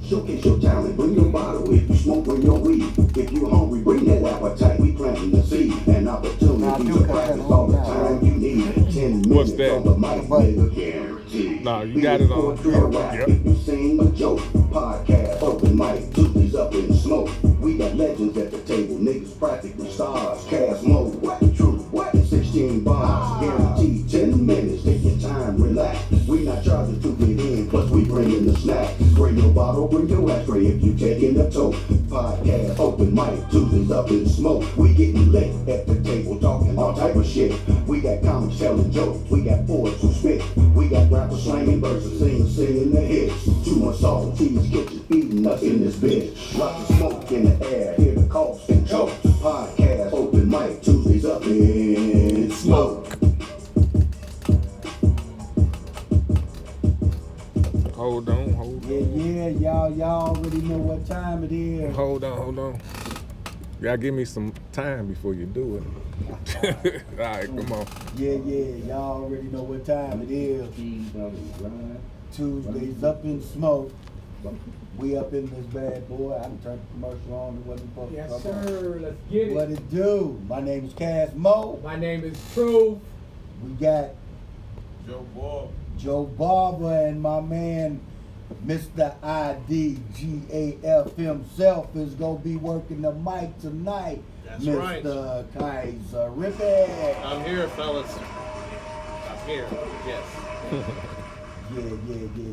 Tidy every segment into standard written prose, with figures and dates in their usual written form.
Showcase your talent, bring your bottle. If you smoke, bring your weed. If you hungry, bring that appetite. We planting the seed and opportunities to practice all the time you need. 10 What's minutes that? on the mic, nigga, guaranteed. Nah, you got it on. Yep. If you sing a joke, podcast, open mic, Tuesdays up in smoke. We got legends at the table, niggas practically stars. Cash mode, what the truth? What? 16 bars, guaranteed 10 minutes. Take your time, relax. We not charging to get in, plus we bringing the snack. Bring your bottle, bring your x-ray if you taking the tote. Podcast, open mic, Tuesdays up in smoke. We getting lit at the table, talking all type of shit. We got comics telling jokes, we got poets who spit. We got rappers slanging verses, singing the hits. Too much salt and cheese kitchen feeding us in this bitch. Lots of smoke in the air, hear the coughs and chokes. Podcast, open mic, Tuesdays up in smoke. Hold on. Yeah, y'all already know what time it is. Hold on. You gotta give me some time before you do it. All right, come on. Yeah, y'all already know what time it is. Tuesdays up in smoke. We up in this bad boy. I done turned the commercial on. It wasn't supposed to come Yes, on. sir. Let's get it. What it do? My name is Cass Mo. My name is Truth. We got Joe Barber and my man, Mr. IDGAF himself is gonna be working the mic tonight. That's Mr. right. Kaiser Rippy. I'm here, fellas. I'm here. Yes.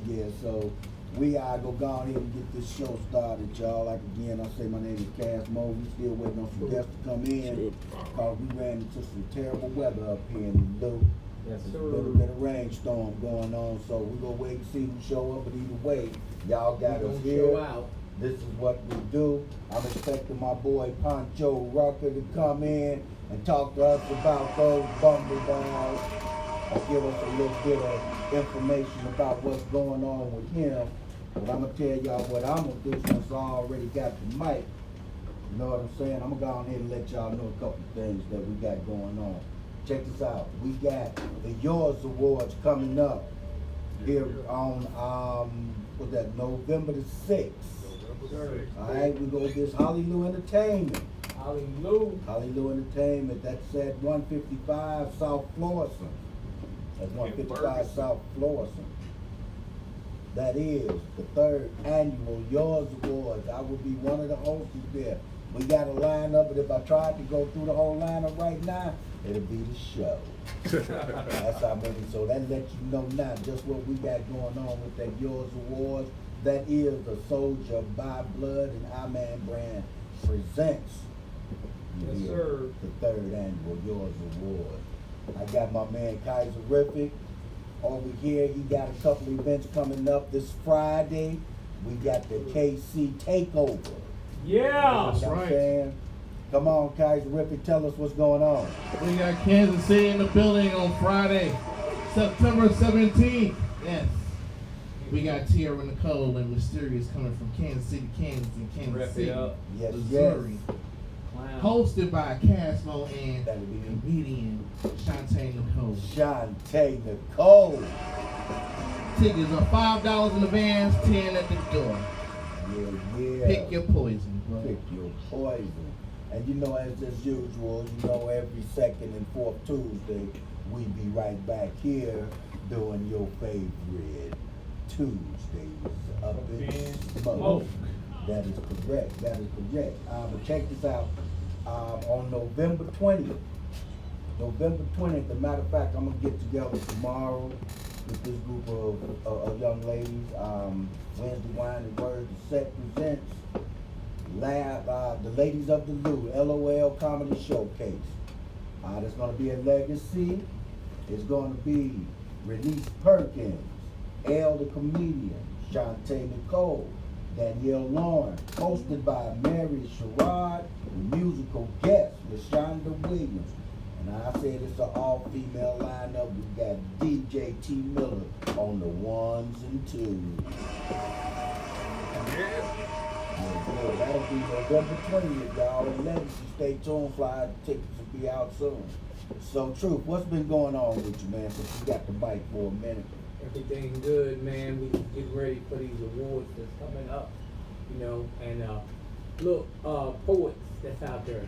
Yeah. So we are gonna go on here and get this show started, y'all. Like again, I say my name is Cass Mo. We still waiting on some guests to come in because we ran into some terrible weather up here in the Loop. Yes, There's sir. a little bit of rainstorm going on, so we're gonna wait and see who show up. But either way, y'all got We us gonna here. show out. This is what we do. I'm expecting my boy Poncho Rucker to come in and talk to us about those Bumble Balls and give us a little bit of information about what's going on with him. But I'm gonna tell y'all what I'm gonna do since I already got the mic. You know what I'm saying? I'm gonna go on here and let y'all know a couple of things that we got going on. Check this out. We got the Yours Awards coming up here on what's that, November the 6th. All right, we go this Hollywood Entertainment. Hallelujah. Hollywood Entertainment. That's at 155 South Florissant. That's 155 South Florissant. That is the 3rd annual Yours Awards. I will be one of the hosts there. We got a lineup, but if I tried to go through the whole lineup right now, it'll be the show. That's how many. So that lets you know now just what we got going on with that Yours Awards. That is the Soldier by Blood and Our Man Brand presents. Yes, Yeah, sir. the 3rd annual Yours Award. I got my man Kaiser Rippy over here. He got a couple events coming up this Friday. We got the KC Takeover. Yeah. You know what I'm saying? Come on, Kaiser Rippy, tell us what's going on. We got Kansas City in the building on Friday, September 17th. Yes. We got Tierra Nicole and Mysterious coming from Kansas City, Kansas, and Kansas Wrap it City, up. Yes, Missouri. Clown. Hosted by Casmo and That'll be me. comedian Shantae Nicole. Shantae Nicole. Tickets are $5 in advance, 10 at the door. Yeah. Pick your poison, bro. Pick your poison. And you know, as usual, you know, every 2nd and 4th Tuesday, we be right back here doing your favorite Tuesdays up in smoke. That is correct. But check this out. On November 20th, as a matter of fact, I'm going to get together tomorrow with this group of young ladies. Wednesday Wine and Words the Set presents the Ladies of the Lou, LOL Comedy Showcase. There's going to be a Legacy. It's going to be Release Perkins, Elle the Comedian, Shantae Nicole, Danielle Lauren, hosted by Mary Sherrod, and musical guest, LaShonda Williams. And I said it's an all-female lineup. We got DJ T. Miller on the 1s and 2s. Yeah, that'll be November 20th, y'all. And Legacy, stay tuned. Flyer tickets will be out soon. So, Truth, what's been going on with you, man, since you got the mic for a minute? Everything good, man. We getting ready for these awards that's coming up. you know, and look, poets that's out there.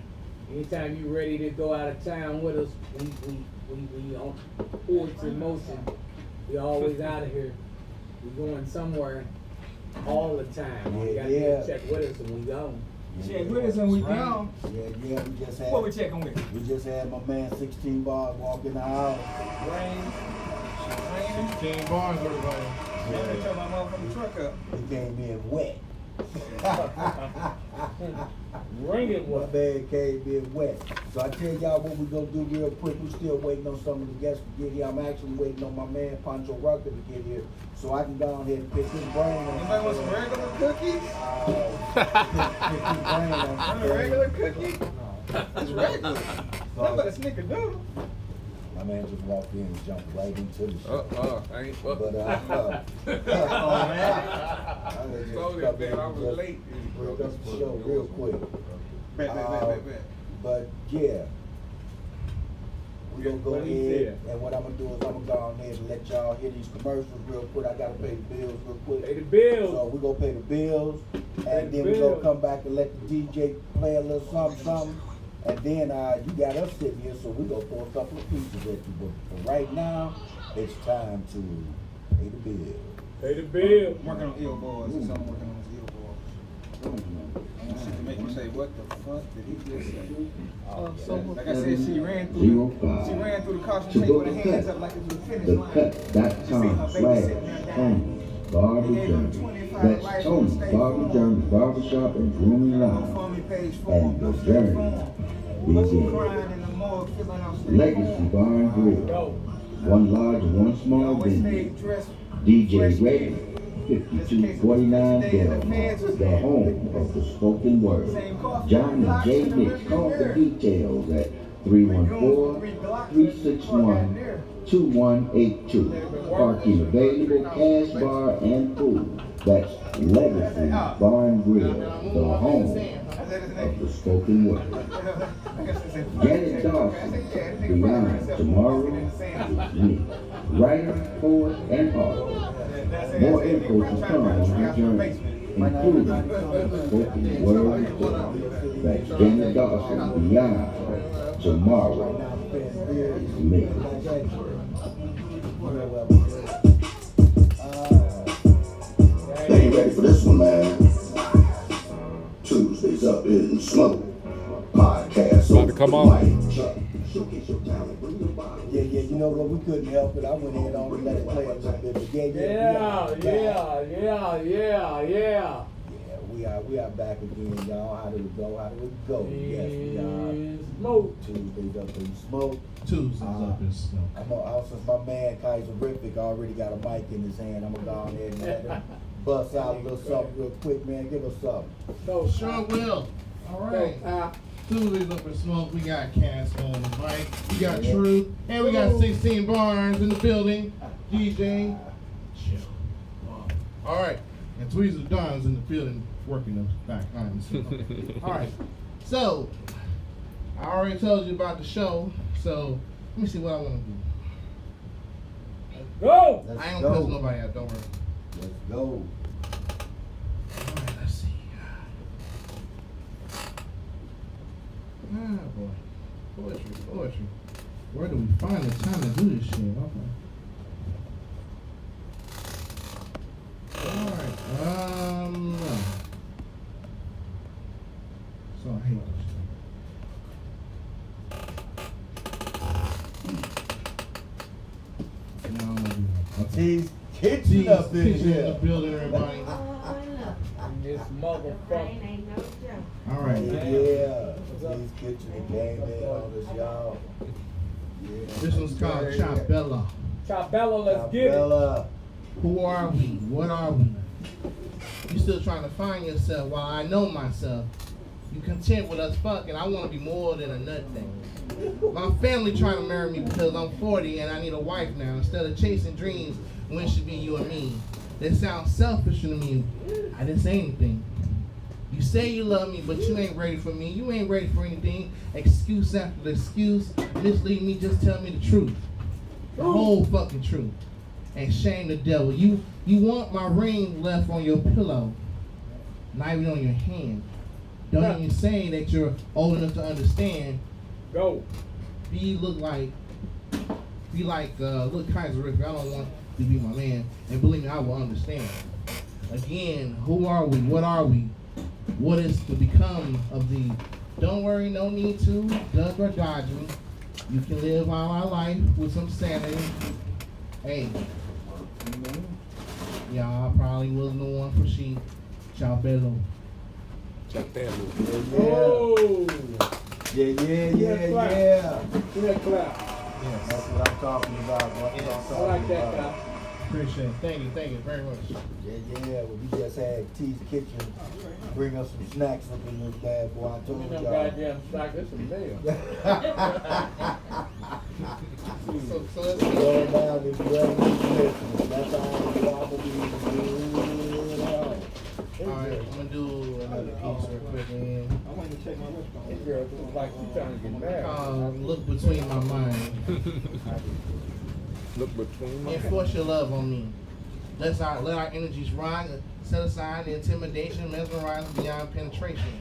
Anytime you ready to go out of town with us, we on Poets in Motion. We always out of here. We going somewhere all the time. You gotta Yeah. check with us and we gone. Check with us and we gone. Yeah, we just had. What we checking with? We just had my man 16 bars walk in the house. Rain. Raining. 16 bars, everybody. Yeah, they turned my motherfucking truck up. He came in wet. Ring it My with. man came in wet. So I tell y'all what we gonna do real quick. We still waiting on some of the guests to get here. I'm actually waiting on my man Pancho Rucker to get here, so I can go ahead and pick his brain on. Anybody want some regular cookies? Pick his brain on. Want a regular cookie? It's regular. Nothing but a snickerdoodle. My man just walked in and jumped right into the show. I ain't But fucking. Oh, man. I was just Sorry, coming man, I was just late. bring up the show real quick. Bet. But yeah, we gonna go What he ahead, said. and what I'm gonna do is I'm gonna go on ahead and let y'all hear these commercials real quick. I gotta pay the bills real quick. Pay the bills. So we gonna pay the bills, and the then we gonna bills. come back and let the DJ play a little something. And then you got us sitting here, so we gonna throw a couple of pieces at you. But for right now, it's time to pay the bills. Pay the bill. I'm working on Ill Boys. That's all I'm working on is Ill Boys. I want shit to make you say, what the fuck did he just say? Like I said, she ran through the caution tape with her hands up like it was a finish line. TheCut.com / Tony Barber Journey. That's Tony Barber Journey Barbershop and Grooming Line. And the journey begins. Legacy Bar and Grill. Go. One large, one small venue. DJ Ray, 5249 Delmar, the home of the spoken word. John and Jay Mix, call for details at 314-361-2182. Parking available, cash bar and food. That's Legacy Bar and Grill, the home of the spoken word. Janet Dawson, Beyond Tomorrow is me. Writer, poet, and artist. More info to come on her journey, including the spoken word book. That's Janet Dawson, Beyond Tomorrow is me. They ain't ready for this one, man. Tuesdays up in smoke. Podcast About to come on. Yeah, you know what? We couldn't help it. I went ahead on and let it play a little bit. But Yeah. we are back again, y'all. How did it go? Yes, we are. Smoke. Tuesdays up in smoke. Tuesdays up in smoke. I'm gonna, since my man Kaiserific already got a mic in his hand, I'm gonna go on ahead and let him bust out a little something real quick, man. Give us something. Go. Sure will. All right. Tuesdays up in smoke. We got Cass on the mic. We got True. And we got 16 Barnes in the building. DJ. Chill. All right. And Tweezer Don's in the building working the back behind the scene. All right. So, I already told you about the show. So, let me see what I want to do. Go. Let's I ain't go. gonna cuss nobody out. Don't worry. Let's go. All right. Let's see. Ah, boy. Poetry. Where do we find the time to do this shit? Okay. Alright, so I hate this shit. No, I'm gonna do that. T's kitchen up in Kitchen in the here. building, everybody. This motherfucker. Ain't no joke. Alright. Yeah. T's kitchen came in on us, y'all. Yeah. This one's called Chapella. Chapella, let's get it. Bella. Who are we? What are we? You still trying to find yourself while I know myself. You content with us fucking. I want to be more than a nut thing. My family trying to marry me because I'm 40 and I need a wife now. Instead of chasing dreams when it should be you and me. That sounds selfish to me. I didn't say anything. You say you love me, but you ain't ready for me. You ain't ready for anything. Excuse after excuse. Mislead me, just tell me the truth. The whole fucking truth. And shame the devil. You want my ring left on your pillow. not even on your hand. Don't even say that you're old enough to understand. Go. Look Kaiser Rick. I don't want to be my man. And believe me, I will understand. Again, who are we? What are we? What is to become of the don't worry, no need to duck or dodge me. You can live all our life with some sanity. Hey, y'all probably wasn't the one for she. Y'all better. Check that look. Oh. Yeah. Give that clap. That's what I'm talking about. That's what I'm I talking like that about. clap. Appreciate it. Thank you very much. Yeah. Well, we just had T's Kitchen bring us some snacks up in this bad boy. I told Them y'all. goddamn stock, that's some mail. So let's Go see. down if you ever listen. That's all y'all will be doing. Alright, I'm gonna do another piece real quick. I wanted to check my restaurant. This girl looks like she's trying to get married. Look between my mind. Look between my Enforce your love on me. Let our energies rise. Set aside the intimidation, mesmerize beyond penetration.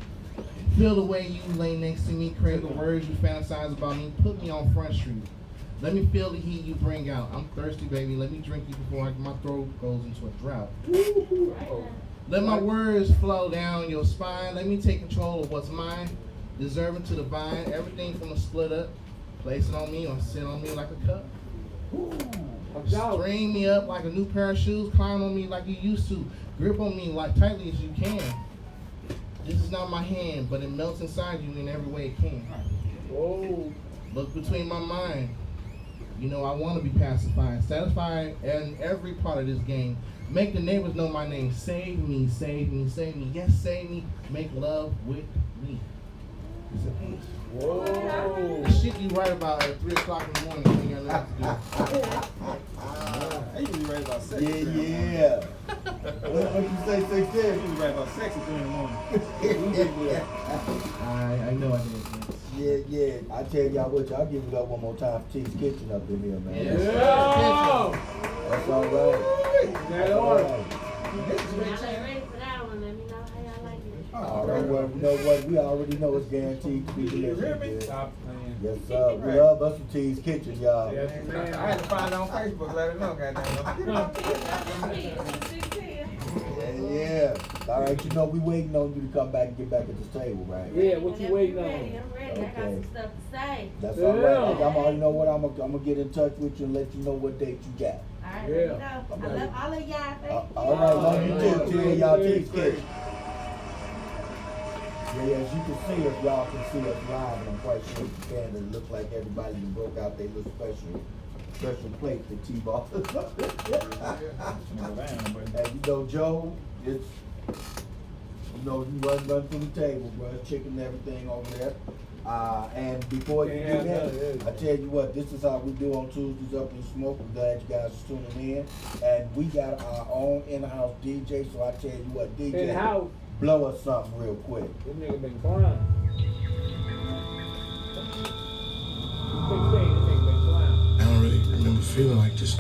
Feel the way you lay next to me, crave the words you fantasize about me. Put me on Front Street. Let me feel the heat you bring out. I'm thirsty, baby. Let me drink you before my throat goes into a drought. Let my words flow down your spine. Let me take control of what's mine. Deserving to divine. Everything from a split up. Place it on me or sit on me like a cup. String me up like a new pair of shoes. Climb on me like you used to. Grip on me like tightly as you can. This is not my hand, but it melts inside you in every way it can. Whoa. Look between my mind. You know I want to be pacified, satisfied in every part of this game. Make the neighbors know my name. Save me, save me, save me. Yes, save me. Make love with me. It's a piece. Whoa. The shit you write about at 3 o'clock in the morning when you got nothing to do. I usually write about sex. Yeah. What you say, 6 I usually write about sex at 3 in the morning. I know I did. Yeah. I tell y'all what, y'all give it up one more time for T's Kitchen up in here, man. Yes. Yeah. That's all right. That order. Y'all ain't ready for that one. Let me know how y'all like it. You know what? We already know it's guaranteed to be You hear delicious. me? Yeah. Stop playing. Yes, sir. We love us some T's Kitchen, y'all. Yes, I man. had to find it on Facebook, let it know, goddamn. Yeah. All right, you know we waiting on you to come back and get back at this table, right? Yeah, what you waiting I'm on? ready. I got some stuff to say. That's all right. Yeah. You know what? I'm gonna get in touch with you and let you know what date you got. All right, Yeah. let me know. I love all of y'all. Thank you. All right, love you too. Tell y'all Great, T's great. Kitchen. Yeah, as you can see us, y'all can see us live, and I'm quite sure you can. It looks like everybody done broke out their little special plate for T-Ball. And you know, Joe, it's, you know, you run through the table, bro, chicken and everything over there. And before you do Can't have none of that, this. I tell you what, this is how we do on Tuesdays Up in Smoke. We're glad you guys are tuning in. And we got our own in-house DJ, so I tell you what, DJ, In-house. blow us something real quick. This nigga been clowning. 16, this nigga been clowning. I don't really remember feeling like this.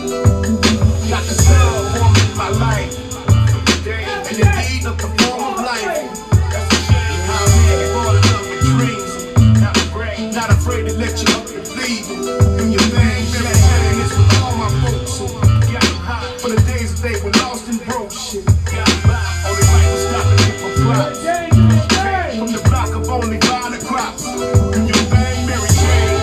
Got the sun warm in my life, and indeed of the form of life. That's a shame how man brought it up with dreams. Not afraid to let you up and bleed. Do your thing, really sharing this with all my folks. Got them hot for the days that they were lost and broke. Shit, got by. Only right was stopping me from props. From the block of only buying the crops. Do your thing, Mary Jane.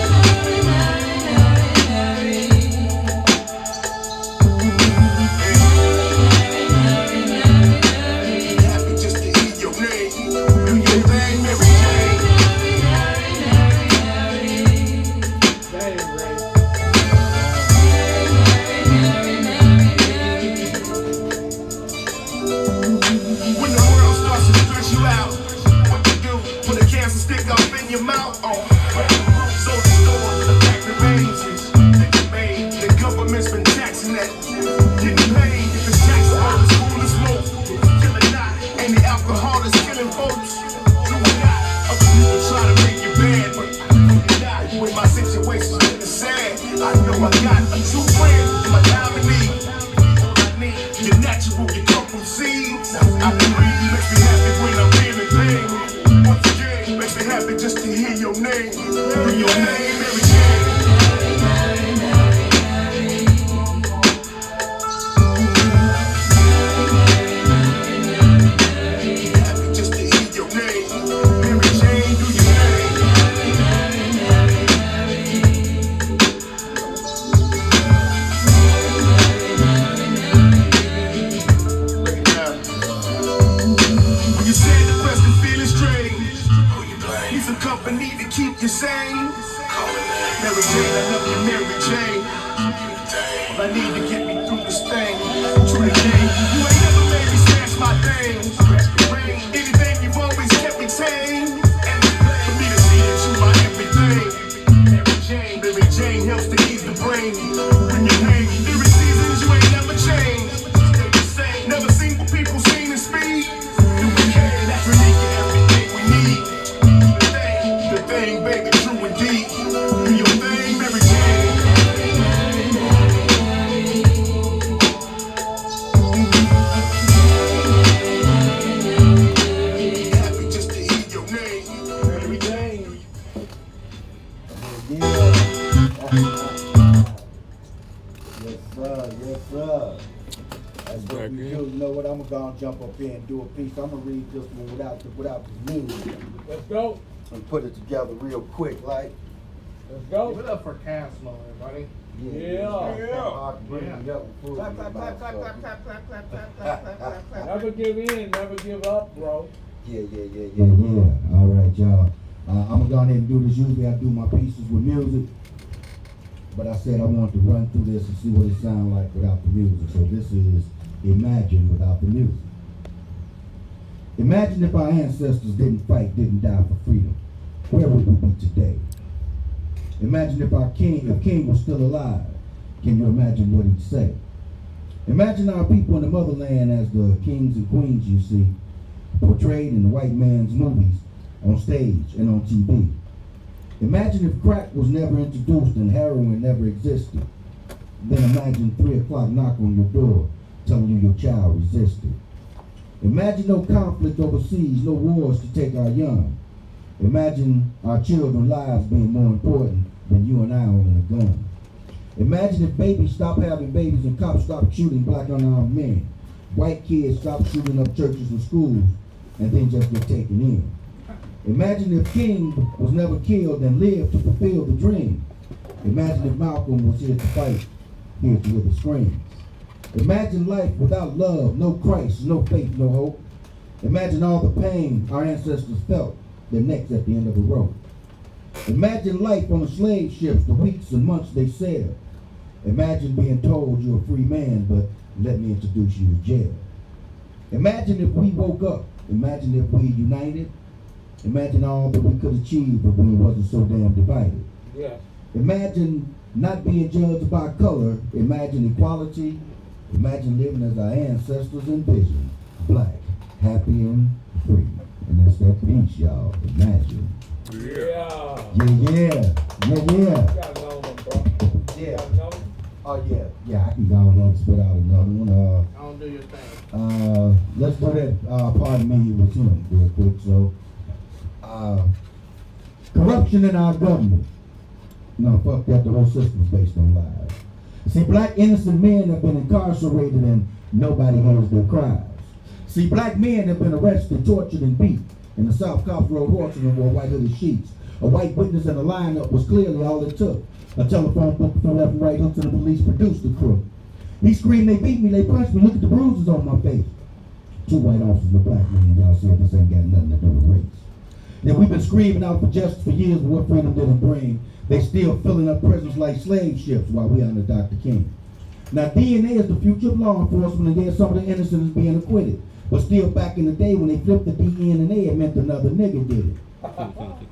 check. Getting paid if it's tax or the school is low. Killing not, and the alcohol is killing folks. Do it not. Other people try to make you bad, but you're not. When my situation's getting sad, I know I got a true friend in my time of need. All I need, you're natural, you come from seeds. I can breathe, makes me happy when I'm feeling pain. Once again, makes me happy just to hear your name. Hear your name every day. Happy just to hear your name. Mary Jane, do your name. Break it down. When you say the person feeling strange, who you blame? Need some company to keep you sane. Mary Jane, I love you, Mary Jane. All I need to get me through this thing. True to game, you ain't never made me smash my thing. Anything you've always kept me tame. And for me to see that you my everything. Mary Jane helps to ease the brain. When you hang, every seasons you ain't never changed. Stay the same. Never seen what people seen in speed. You became that's really everything we need. The thing, baby, true indeed. Do your thing, Mary Jane. Happy just to hear your name, Mary Jane. Yeah. Yes, sir. Yes, sir. That's what Back we in. do. You know what? I'm gonna jump up here and do a piece. I'm gonna read this one without the music Let's go. and put it together real quick, like. Let's Give go. it up for Casmo, everybody. Yeah. Hard to bring me up with food Clap, in clap, my clap, clap, mouth, clap, so- clap, clap, clap, clap, clap, clap, clap, clap. Never give in, never give up, bro. Yeah. All right, y'all. I'm gonna go ahead and do this. Usually I do my pieces with music, but I said I wanted to run through this and see what it sounds like without the music. So this is Imagine without the music. Imagine if our ancestors didn't fight, didn't die for freedom. Where would we be today? Imagine if king was still alive. Can you imagine what he'd say? Imagine our people in the motherland as the kings and queens you see, portrayed in the white man's movies, on stage and on TV. Imagine if crack was never introduced and heroin never existed. Then imagine 3 o'clock knock on your door, telling you your child resisted. Imagine no conflict overseas, no wars to take our young. Imagine our children's lives being more important than you and I owning a gun. Imagine if babies stopped having babies and cops stopped shooting black unarmed men. White kids stopped shooting up churches and schools and then just get taken in. Imagine if King was never killed and lived to fulfill the dream. Imagine if Malcolm was here to fight, here to hear the screams. Imagine life without love, no Christ, no faith, no hope. Imagine all the pain our ancestors felt, their necks at the end of a rope. Imagine life on the slave ships, the weeks and months they sailed. Imagine being told you're a free man, but let me introduce you to jail. Imagine if we woke up. Imagine if we united. Imagine all that we could achieve if we wasn't so damn divided. Yeah. Imagine not being judged by color. Imagine equality. Imagine living as our ancestors envisioned. Black, happy and free. And that's that peace, y'all. Imagine. Yeah. Yeah. You gotta know them, bro. You Yeah. gotta know them. Oh yeah. I can go ahead and spit out another one. Don't do your thing. Let's do that, pardon me, with him real quick. So, corruption in our government. No, fuck that, the whole system's based on lies. See, black innocent men have been incarcerated and nobody hears their cries. See, black men have been arrested, tortured, and beat. In the South, cops rode horses and wore white hooded sheets. A white witness in the lineup was clearly all it took. A telephone book from left and right hook to the police produced the crook. He screamed, they beat me, they punched me, look at the bruises on my face. 2 white officers and a black man, y'all said this ain't got nothing to do with race. Now we've been screaming out for justice for years, but what freedom didn't bring. They still filling up prisons like slave ships while we under Dr. King. Now DNA is the future of law enforcement, and yes, some of the innocent is being acquitted. But still back in the day when they flipped the DNA, it meant another nigga did it.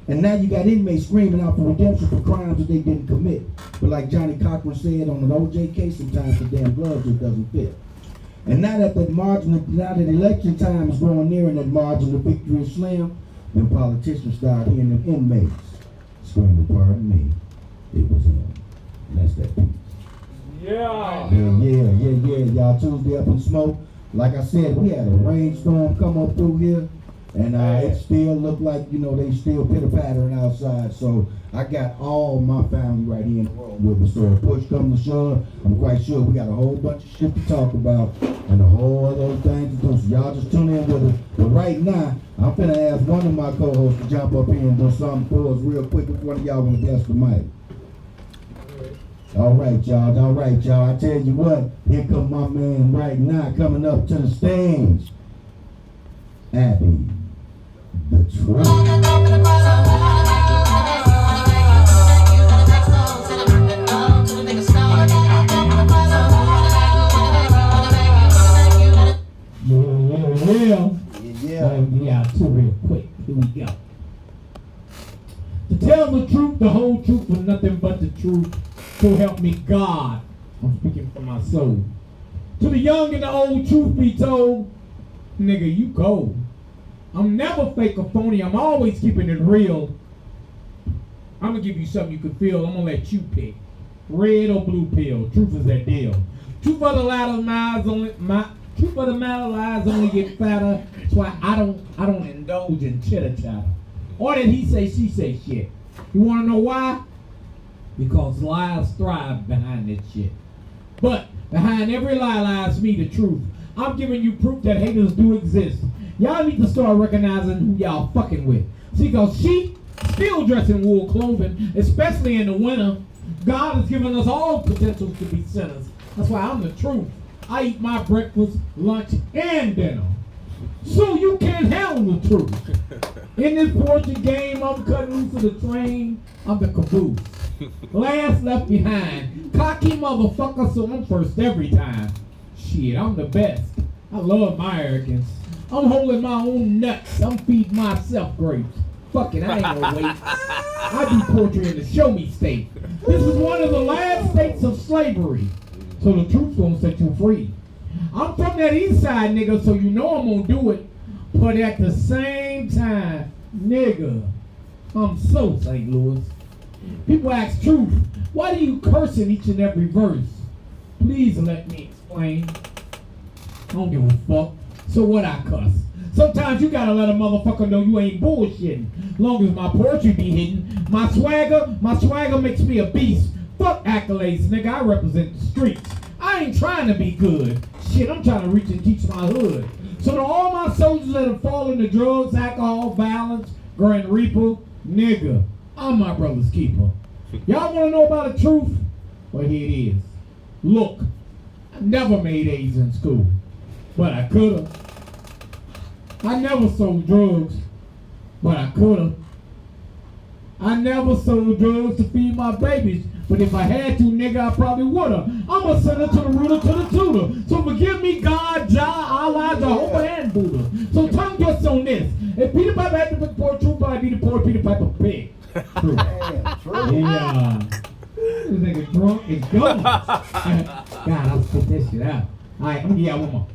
And now you got inmates screaming out for redemption for crimes that they didn't commit. But like Johnny Cochran said on an OJ case, sometimes the damn glove just doesn't fit. And now that election time is growing near and that margin of victory is slim, then politicians start hearing them inmates screaming, pardon me, it was him. And that's that piece. Yeah. Yeah. Y'all Tuesday up in smoke. Like I said, we had a rainstorm come up through here. And it still looked like, they still pitter-pattering outside. So I got all my family right here in the room with me. So if push comes to shove, I'm quite sure we got a whole bunch of shit to talk about and a whole other things to do. So y'all just tune in with us. But right now, I'm finna ask one of my co-hosts to jump up here and do something for us real quick. Which one of y'all wanna bless the mic? All right, y'all. I tell you what, here come my man right now coming up to the stage. Abby, the Truth. Yeah, two real quick. Here we go. To tell the truth, the whole truth, and nothing but the truth. So help me God. I'm speaking from my soul. To the young and the old, truth be told, nigga, you cold. I'm never fake or phony. I'm always keeping it real. I'm gonna give you something you can feel. I'm gonna let you pick. Red or blue pill. Truth is that deal. Truth of the matter lies only get fatter. That's why I don't indulge in chitter chatter. Or that he say, she say shit. You wanna know why? Because lies thrive behind this shit. But behind every lie lies me, the truth. I'm giving you proof that haters do exist. Y'all need to start recognizing who y'all fucking with. See, cause sheep still dress in wool clothing, especially in the winter. God has given us all potentials to be sinners. That's why I'm the truth. I eat my breakfast, lunch, and dinner. So you can't handle the truth. In this portrait game, I'm cutting loose of the train. I'm the caboose. Last left behind. Cocky motherfucker, so I'm first every time. Shit, I'm the best. I love my arrogance. I'm holding my own nuts. I'm feeding myself grapes. Fuck it, I ain't no wait. I do poetry in the show me state. This is one of the last states of slavery. So the truth's gonna set you free. I'm from that east side, nigga, so you know I'm gonna do it. But at the same time, nigga, I'm so St. Louis. People ask truth, why do you curse in each and every verse? Please let me explain. I don't give a fuck. So what I cuss? Sometimes you gotta let a motherfucker know you ain't bullshitting. Long as my poetry be hidden. My swagger makes me a beast. Fuck accolades, nigga, I represent the streets. I ain't trying to be good. Shit, I'm trying to reach and teach my hood. So to all my soldiers that have fallen to drugs, alcohol, violence, Grand Reaper, nigga, I'm my brother's keeper. Y'all wanna know about the truth? Well, here it is. Look, I never made A's in school, but I could've. I never sold drugs, but I could've. I never sold drugs to feed my babies, but if I had to, nigga, I probably would've. I'm a sinner to the rooter to the tutor. So forgive me, God, Jah, Allah, Jehovah, and Buddha. So tongue just on this. If Peter Piper had to be the poor truth, I'd be the poor Peter Piper pig. True. Yeah. This nigga drunk is gone. God, I'll spit that shit out. Alright, I'm gonna give y'all one more.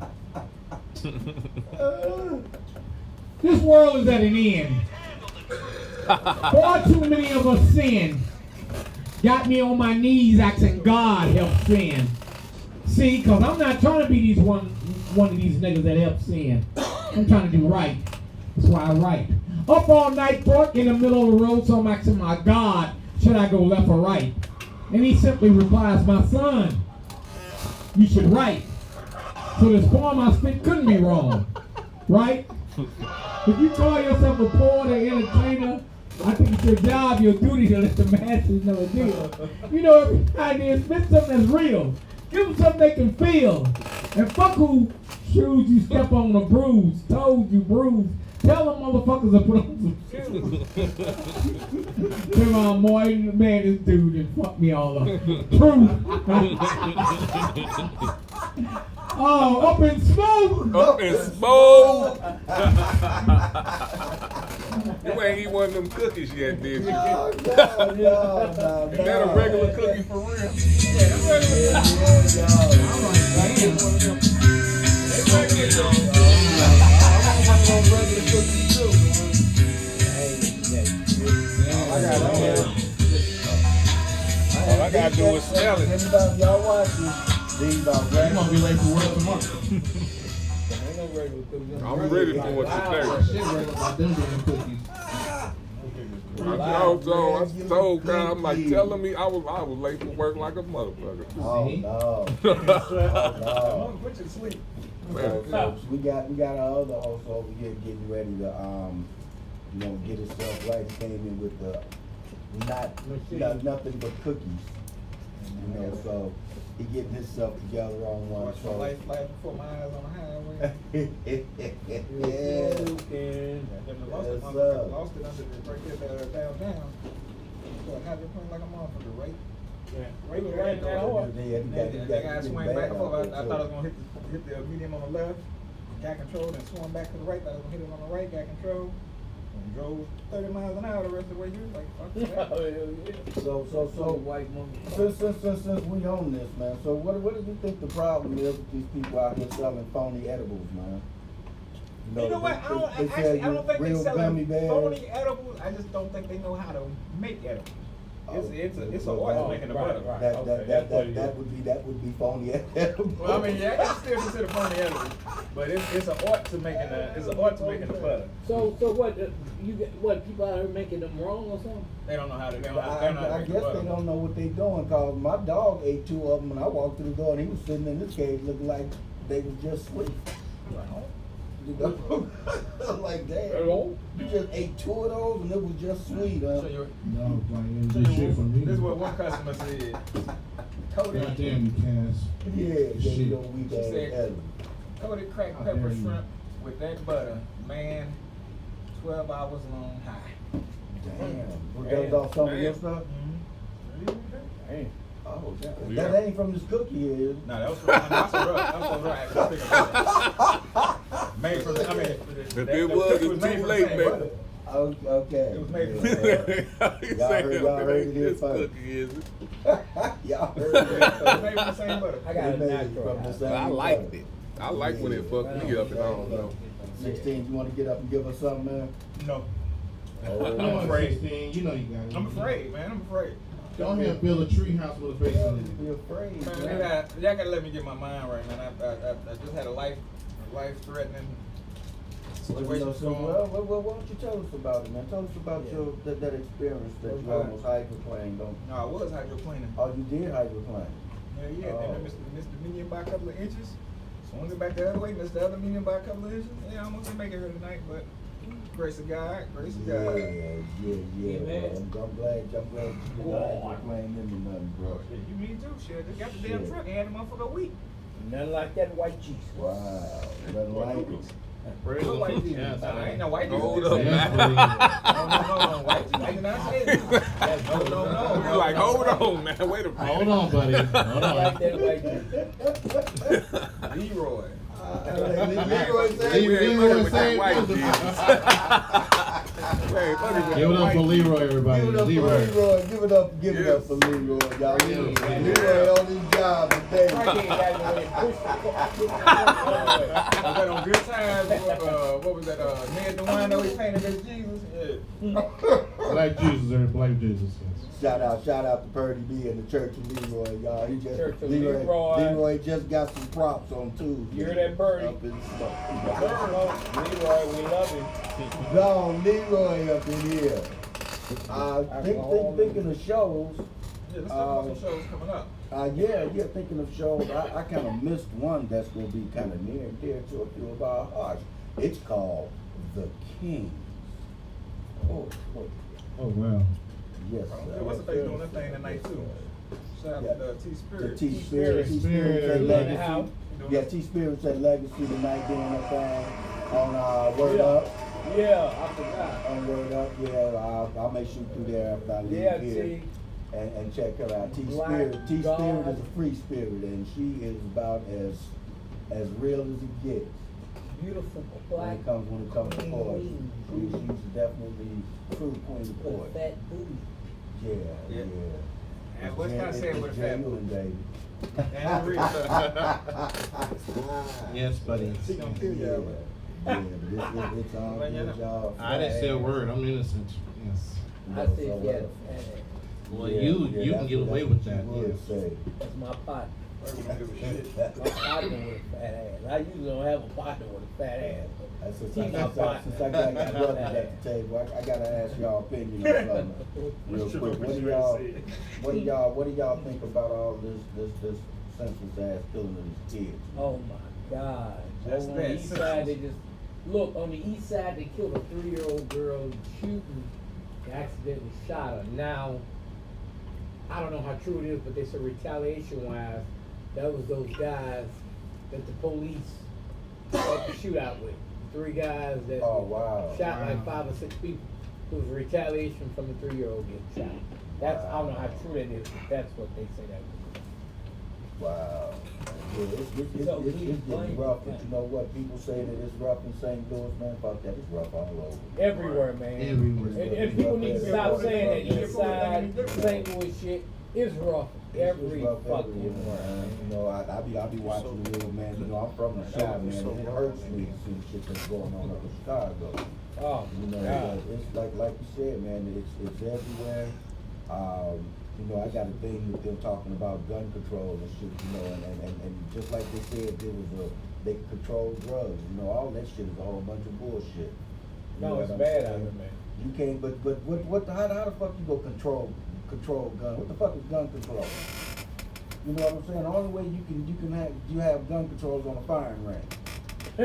This world is at an end. Far too many of us sin. Got me on my knees asking God help sin. See, cause I'm not trying to be these one of these niggas that help sin. I'm trying to do right. That's why I write. Up all night, fork in the middle of the road, so I'm asking my God, should I go left or right? And he simply replies, my son, you should write. So this poem I spit couldn't be wrong, right? If you call yourself a poet or entertainer, I think it's your job, your duty to let the masses know a deal. You know, every time they spit something that's real, give them something they can feel. And fuck who shoes you step on a bruise, toes you bruise. Tell them motherfuckers to put on some shoes. Come on, boy, man, this dude just fucked me all up. Truth. Oh, up in smoke. Up in smoke. You ain't eat one of them cookies yet, did you? No. Is that a regular cookie for real? All I gotta do is smell it. Anytime y'all watch this, these are You gonna be late for work tomorrow. Ain't no regular cookies. I'm ready for it today. Shit, work about them damn cookies. I told Kyle, I'm like telling me I was late for work like a motherfucker. Oh no. Put you to sleep. Man, So we got our other host over here getting ready to get himself right. He came in with the nothing but cookies. So he getting himself together on one. Watch my So life flash before my eyes on the highway. yeah. Lost it under the right there downtown. So I had to point like a motherfucker, right? Right in that horse. That guy swung back and forth. I thought I was gonna hit the medium on the left, got control, and swung back to the right. Thought I was gonna hit it on the right, got control, and drove 30 miles an hour the rest of the way here. Like fuck that. So White monkey. since we own this, man. So what do you think the problem is with these people out here selling phony edibles, man? You know what? I don't think they selling phony edibles. I just don't think they know how to make edibles. It's an art to making the butter. That would be phony edibles. Well, I mean, yeah, I can still consider phony edibles, but it's an art to making the butter. So what people out here making them wrong or something? They don't know how to. They don't know how I to make the guess butter. they don't know what they doing, cause my dog ate 2 of them when I walked through the door, and he was sitting in this cage looking like they was just sweet. You know, like damn, you just ate 2 of those and it was just sweet, huh? So you're, No, like, so it's shit from me. this is what one customer said. Cody, God damn you, Cass. Yeah, Shit. you don't eat She that said- edible. Cody cracked How pepper dare you. shrimp with that butter, man. 12 hours long high. Damn, that was off some of your stuff. Oh, that ain't from this cookie here, is it? No, that was from made from the, I mean, If it was, it's too late, baby. Okay. It was made from Yeah. the Y'all heard it here This first. cookie is it? Y'all heard It it. was made from the same butter. I got a They made it natural. from the same I liked butter. it. I like when it fucked me up and I don't know. 16, you want to get up and give us something, man? No, Oh, I'm afraid. 16, you know you got it. I'm afraid, man. I'm afraid. Go ahead and build a tree house with a face in it. Be afraid. Man, man. y'all gotta let me get my mind right, man. I just had a life-threatening situation Well, going. why don't you tell us about it, man? Tell us about that experience that you almost hydroplaned on. No, I was hydroplaning. Oh, you did hydroplane. Yeah, Oh. then I missed the medium by a couple of inches. Swung it back the other way, missed the other medium by a couple of inches. Yeah, I almost didn't make it here tonight, but grace of God, grace of God. Yeah. Amen. Well, I'm glad you didn't hydroplane into nothing, bro. You me too, shit. Just got the damn Shit. truck and had the motherfucker a week. Nothing like that white cheese. Wow. Nothing like it. Good white Jesus. Yeah, Nah, ain't no white Jesus. Hold This up, is- man. No, white Jesus. I did not say that. No. You're like, hold on, man. Wait a minute. Hold on, buddy. Hold Nothing like on. that white cheese. Leroy. Leroy said- We ain't fucking with that Same white brother. Jesus. We ain't fucking with Give it that up for white Leroy, everybody. Give it up Leroy. for Leroy. Give it up for Leroy, y'all. Leroy on his job today. Right there, got me with Was that on Good Times? What was that? Ned DeWine, he painted as Jesus? Yeah. Black Jesus, Black Jesus. Yes. Shout out to Purdy B and the Church of Leroy, y'all. He just Church of Leroy Leroy. just got some props on Tuesday. You hear that, Purdy? Up in Leroy, we love him. Gone Leroy up in here. Thinking of shows. Yeah, let's talk about some shows coming up. Thinking of shows. I kind of missed one that's going to be kind of near and dear to a few of our hearts. It's called The King. Oh, Oh, wow. yes. What's the face doing that thing tonight too? Shout out to T-Spirit. The T-Spirit at Spirit. Legacy. Yeah, T-Spirit's at Legacy tonight doing that thing on Word Up. Yeah, I forgot. On Word Up, yeah. I'll make sure through there after I leave Yeah, here. T. And check her out. Black T-Spirit God. is a free spirit, and she is about as real as it gets. beautiful When black it comes to poise, queen. she's definitely true queen of With poise. that booty. Yeah, Yeah. yeah. And what's not said with a fat genuine, baby. And real. Yes, buddy. She gonna kill Yeah, y'all. yeah, but it's all Well, you good, know. y'all. I didn't say a word. I'm innocent. Yes. I So, said, yes, and Well, you can that's get what- away that's with what that. you would say. that's my partner. My partner That's with a fat ass. I usually don't have a partner with a fat ass. since He's my partner. I got my brothers at the table, I gotta ask y'all opinion on something real quick. What do y'all think about all this senseless ass killing of these kids? Oh my God. That's on bad. the east side, they just, look, on the east side, they killed a 3-year-old girl shooting, they accidentally shot her. Now, I don't know how true it is, but they said retaliation-wise, that was those guys that the police had to shoot out with. 3 guys that Oh, wow. shot like 5 or 6 people. It was retaliation from the 3-year-old getting shot. That's, I don't know how true that is, but that's what they say that was. Wow. Yeah, it's So we getting blame rough, them. but you know what? People say that it's rough in St. Louis, man. Fuck that, it's rough all over. Everywhere, man. Everywhere. And people need to stop saying that Everywhere. east side, St. Louis shit is rough every It's rough fucking everywhere, where. man. You know, I be watching the news, man. You know, I'm from the South, man. And it hurts me to see shit that's going on up in Chicago. Oh, You know, God. it's like you said, man. It's everywhere. You know, I got a thing with them talking about gun control and shit. You know, and just like they said, they control drugs. You know, all that shit is a whole bunch of bullshit. You know No, what it's I'm bad saying? out here, man. You can't, but how the fuck you go control gun? What the fuck is gun control? You know what I'm saying? The only way you have gun controls on a firing range. You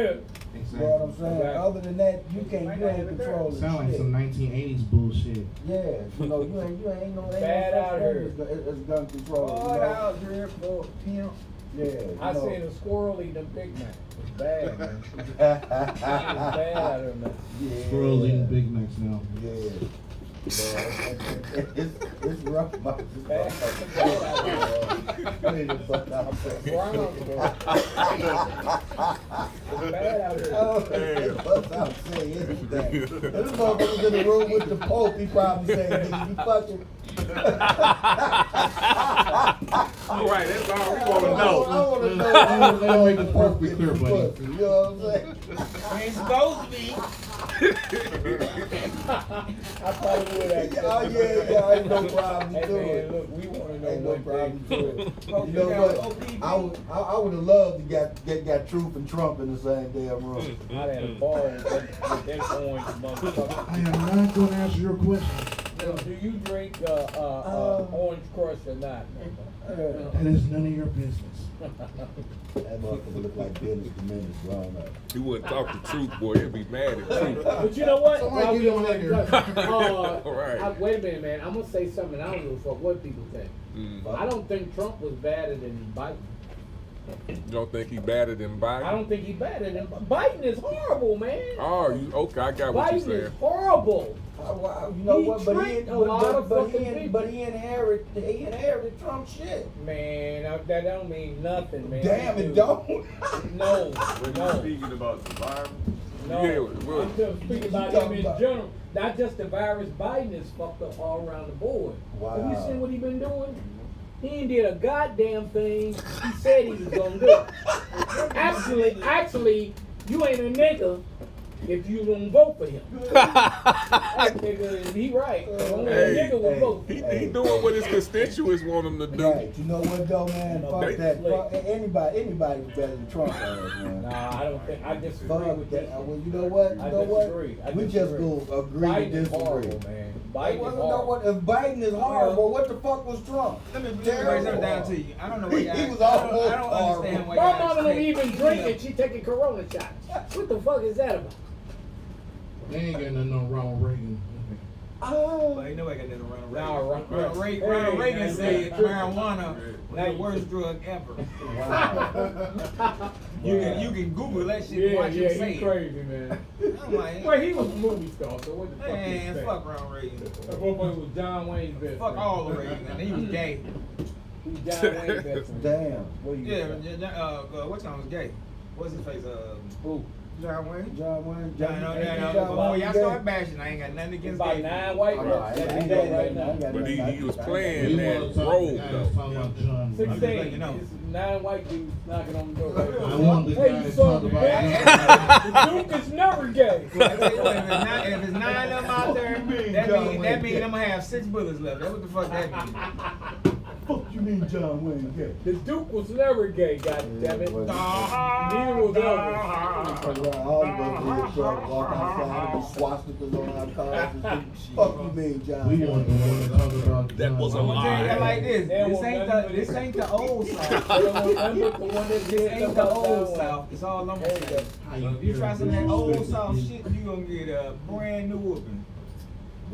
know what I'm saying? Exactly. Other than that, you ain't controlling Sound like shit. some 1980s bullshit. Yeah, you know, you ain't no Bad such out thing here. as gun control. Oh, you know? out drip, go pimp. Yeah, you I know. seen a squirrel eat them Big Mac. It's bad, man. It's bad out here, man. Yeah. Squirrels eating Big Macs now. Yeah. It's rough, man. It's Bad. rough. Bad out here. I need to fuck out there. Brown, bro. It's bad out here. Oh, what's I'm saying is that this motherfucker's in the room with the Pope. He probably saying, "Nigga, you fucking." All right, that's all we want to I know. want to know. Let me make it perfectly clear, buddy. You know what I'm saying? Ain't supposed to be. I probably would have. Oh yeah, ain't no problem Hey, to man, it. look, we want to know Ain't no one problem thing. to it. You know what? I would have loved to got Truth and Trump in the same damn room. I had a ball with that orange motherfucker. I am not going to answer your question. Now, do you drink Orange Crush or not? That is none of your business. That motherfucker look like Dennis the Menace grown up. He wouldn't talk the truth, boy. He'd be mad at truth. But you know what? Somebody While get we him on out that here. subject, Right. wait a minute, man. I'm gonna say something. I don't give a fuck what people think. I don't think Trump was badder than Biden. You don't think he better than Biden? I don't think he's badder than Biden. Is horrible, man. Oh, you okay? I got what you Biden is saying. horrible. You know He what? But tricked a lot of fucking people. but he inherited Trump shit. Man, that don't mean nothing, man. Damn, it Dude. don't. No, When no. you're speaking about the virus, No, Yeah, well, I'm just speaking about you him talking in about- general. Not just the virus. Biden is fucked up all around the board. Have you Wow. seen what he been doing? He ain't did a goddamn thing he said he was gonna do. Actually, you ain't a nigga if you don't vote for him. That nigga, he right. Only a Hey, nigga will vote. he doing what his constituents want him to do. Right. You know what though, man? No, Fuck they- that. Fuck, anybody was better than Trump, man. Nah, I don't think. I disagree Fuck with that. that. Well, you know what? I You know what? disagree. I We just disagree. go agree Biden to is disagree. horrible, man. Hey, Biden well, is you know horrible. what? If Biden is horrible, what the fuck was Trump? Let me break something down to you. I don't know what He y'all. was I almost don't understand horrible. why My y'all mama don't expect- even drink and she taking Corona shots. What the fuck is that about? They ain't got nothing on Ronald Reagan. Oh. But ain't nobody got nothing around Nah, Ronald Ronald Reagan. Reagan. Ronald Hey, Reagan now said you- marijuana was Now the you- worst drug ever. Wow. You can Google that shit and Yeah, watch yeah, him say he it. crazy, man. I'm like, Well, he was a movie star, so what the fuck man, you expect? fuck Ronald Reagan. That motherfucker was John Wayne's best Fuck friend. all the Reagan, and he was gay. He was John Wayne's best friend. Damn. What do you Yeah, expect? what's name was gay? What's his face? Who? John Wayne. John Wayne. No. John Before Wayne y'all gay? start bashing, I ain't got nothing It's against about gay 9 white Oh, folks no, I that ain't we got know right nothing. I now. ain't got But nothing. he was I playing ain't that got talk role to guys though. talking about John Wayne. 16. letting you know. It's 9 white dudes knocking on the door. I want the Hey, guys you to son talk of a about bitch. John The Duke is never gay. I tell you what, if it's 9 of them out there, that means I'm gonna have 6 bullets left. That's what the fuck that means. Fuck you mean John Wayne gay? The Duke was never gay, goddammit. Well, Neither was Elvis. Because all of us in the truck walk outside and be swastikas on our cars and shit. Fuck you mean John We Wayne want the one to talk about That John was a I'm Wayne. gonna tell you that like this. They don't want nothing This ain't the old South. They don't want nothing but the one that This did ain't the old South. It's all I'm gonna say. If you try some of that old South shit, you gonna get a brand new whooping.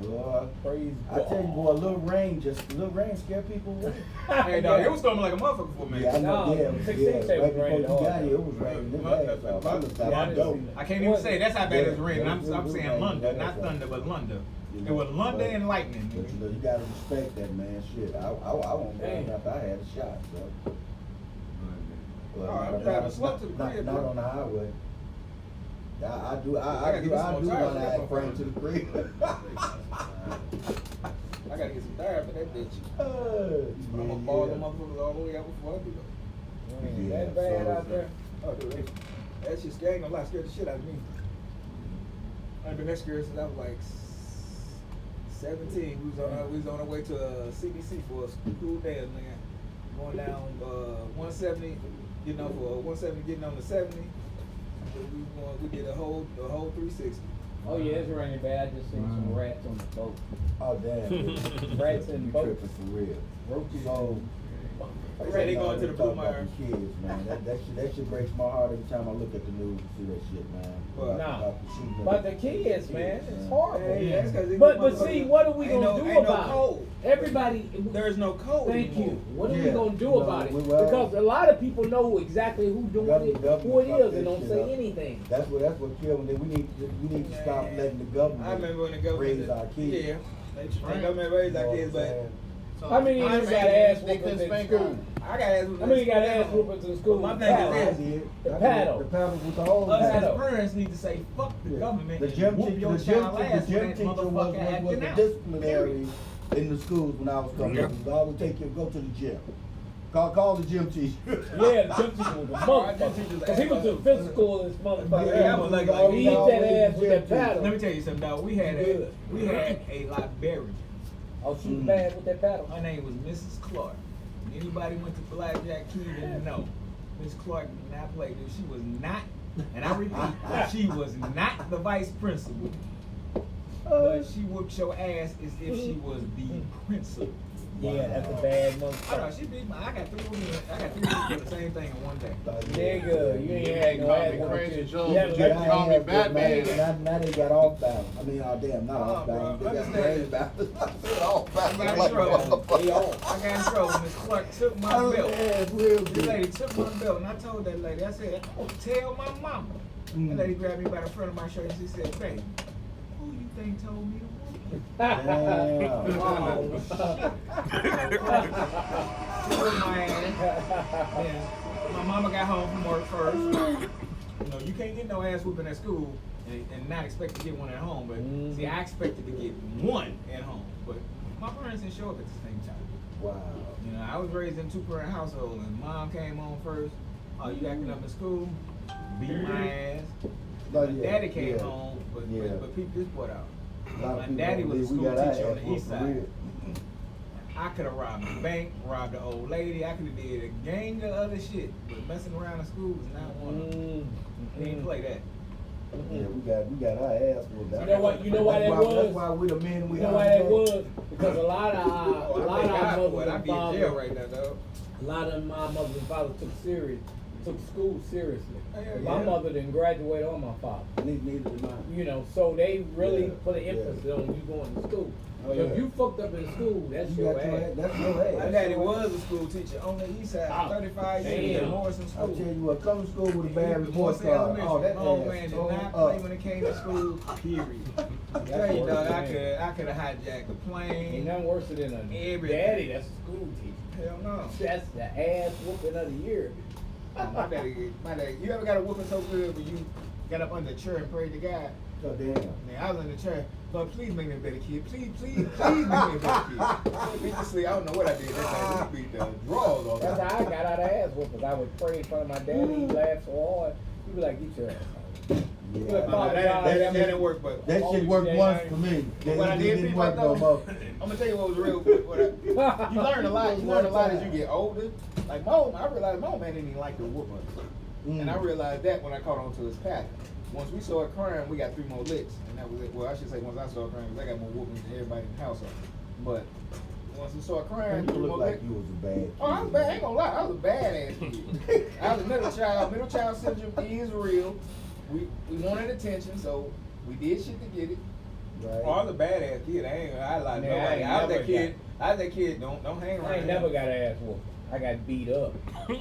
Boy, Praise I tell you, boy, a little rain scare people away. Hey, dog, it was storming like a motherfucker for a minute. Yeah, I know. No, Yeah, 16 yeah. said it Right was before raining you hard. got here, it was raining. This ass off. I looked out Yeah, I my didn't door. see that. I can't even say that's how bad it's Yeah, raining. yeah, I'm saying London, not thunder, but London. It was London and lightning. But you know, you gotta respect that, man. Shit, I won't go Damn. after I had a shot, so. Well, All right, not- grab a not- smoke to the not- crib, Not bro. on the highway. I gotta do get this want more tires to for that bring to the crib. I gotta get some tire for that bitch. Yeah, I'm gonna ball them motherfuckers all the way out before I do that. Ain't Yeah, that bad so- out there? Oh, dude, that shit scared, ain't gonna lie, scared the shit out of me. I've been that scared since I was like 17. We was on our way to CDC for a school dance, man. Going down 170, getting off 170, getting on the 70. We did a whole 360. Oh yeah, it's raining bad. I just seen some rats on the boat. Oh, damn. Rats in You boats. tripping for real. Roaches. So, They say they going to the talk Blue about Mire. the kids, man. That shit breaks my heart every time I look at the news and see that shit, man. What? Nah. the shooting of But the kids, man, it's horrible. Hey, that's 'cause these But motherfuckers- see, what are we ain't gonna no- do ain't no about code. it? Everybody. There's no code Thank anymore. you. What are we Yeah. gonna do No, about it? well- Because a lot of people know exactly who doing Government- it, government who it fucked is, that and don't shit say up. anything. That's what killed me. We need to stop letting the government I remember when the government raise our kids. Yeah, the government raised our kids, but How many of you got ass whoopings in school? I got ass. How many got ass whoopings in school? My thing I is did. The I did. paddle. The paddle with the whole Us as Paddle. parents need to say fuck the Yeah. government The and gym whoop teacher, your the gym child teacher, ass the when gym that teacher was motherfucker the acting out. disciplinary in the schools when I was coming up. I would take you go to the gym. Call the gym teacher. Yeah, the gym teacher was a motherfucker. Because he was doing physical in this motherfucker. Yeah, I was like, he hit that ass with that paddle. Let me tell you something, dog. We had a librarian. Oh, she was bad with that paddle. Her name was Mrs. Clark. Anybody went to Blackjack Key didn't know. Miss Clark did not play this. She was not, and I repeat, she was not the vice principal. But she whooped your ass as if she was the principal. Yeah, that's a bad I know, motherfucker. she beat my, I got three people for the same thing in one day. Nigga, you ain't had no Call ass me whooping Crazy shit. Joe, Yeah, but like- you call me Batman. Now they got off balance. I mean, damn, not off bro, balance. They got understand. brain balance. I said off balance. I got in Like, trouble. motherfucker. I got in trouble. Miss Clark took my Oh, belt. yeah, it's real This good. lady took my belt, and I told that lady, I said, "Oh, tell my mama." That lady grabbed me by the front of my shirt and she said, "Baby, who you think told me to whoop you?" Damn. She whooped my ass. Then my mama got home from work first. You know, you can't get no ass whooping at school and not expect to get one at home. But see, I expected to get one at home, but my parents didn't show up at the same time. Wow. You know, I was raised in a two-parent household, and mom came home first. Oh, you acting up in school? Beat my ass. Oh, My yeah, daddy came yeah, home, but yeah. peep this boy out. A lot of My people daddy don't was a believe we school got our teacher on ass the east whooped for side. real. I could have robbed a bank, robbed an old lady. I could have did a gang of other shit, but messing around in school was not one of them. He didn't play that. Yeah, we got our ass whooped. You know what? You know why that was? That's why we the men we You know are why that today. was? Because a lot of our Oh, I thank God for it. mothers I'd and be in jail fathers, right now, dog. a lot of my mothers and fathers took school seriously. Yeah, My yeah. mother didn't graduate or my father. Neither did mine. You know, so they really Yeah, put an yeah. emphasis on you going to school. Oh, So yeah. if you fucked up in school, that's You your got your ass. ass. That's your ass. My daddy was a school teacher on the east side Oh, for 35 years damn. at Morrison I'll School. tell you what, come to school with a bad report Morrison card. Elementary. Oh, that Oh, ass man, did tore not up. play when it came to school, period. I tell you, dog, I could have hijacked a Ain't plane. nothing worse than a Everything. daddy that's a school teacher. Hell no. That's the ass whooping of the year. My daddy, you ever got a whooping so good when you got up under the chair and prayed to God. So damn. Man, I was in the chair. Lord, please make me a better kid. Please make me a better kid. Eventually, I don't know what I did that night. We beat the drawers off. That's how I got out of ass whoopings. I would pray in front of my daddy. He laughed so hard. He'd be like, "Get your ass out." Yeah. That didn't work, but That shit worked once for me. what I did didn't work no more. I'm gonna tell you what was real. You learn a lot. You learn a lot as you get older. Like Mo, I realized Mo man didn't even like to whoop us, and I realized that when I caught on to his pattern. Once we saw it crying, we got 3 more licks, and that was it. Well, I should say once I saw it crying, because I got more whoopings than everybody in the household. But once we saw it crying, You 3 more look like licks. you was a bad kid. Oh, I was bad. I ain't gonna lie. I was a badass kid. I was a middle child. Middle child syndrome is real. We wanted attention, so we did shit to get it. Right. Oh, I was a badass kid. I lied to nobody. I was that kid. I was that kid. Don't hang around. I ain't never got an ass whooping. I got beat up.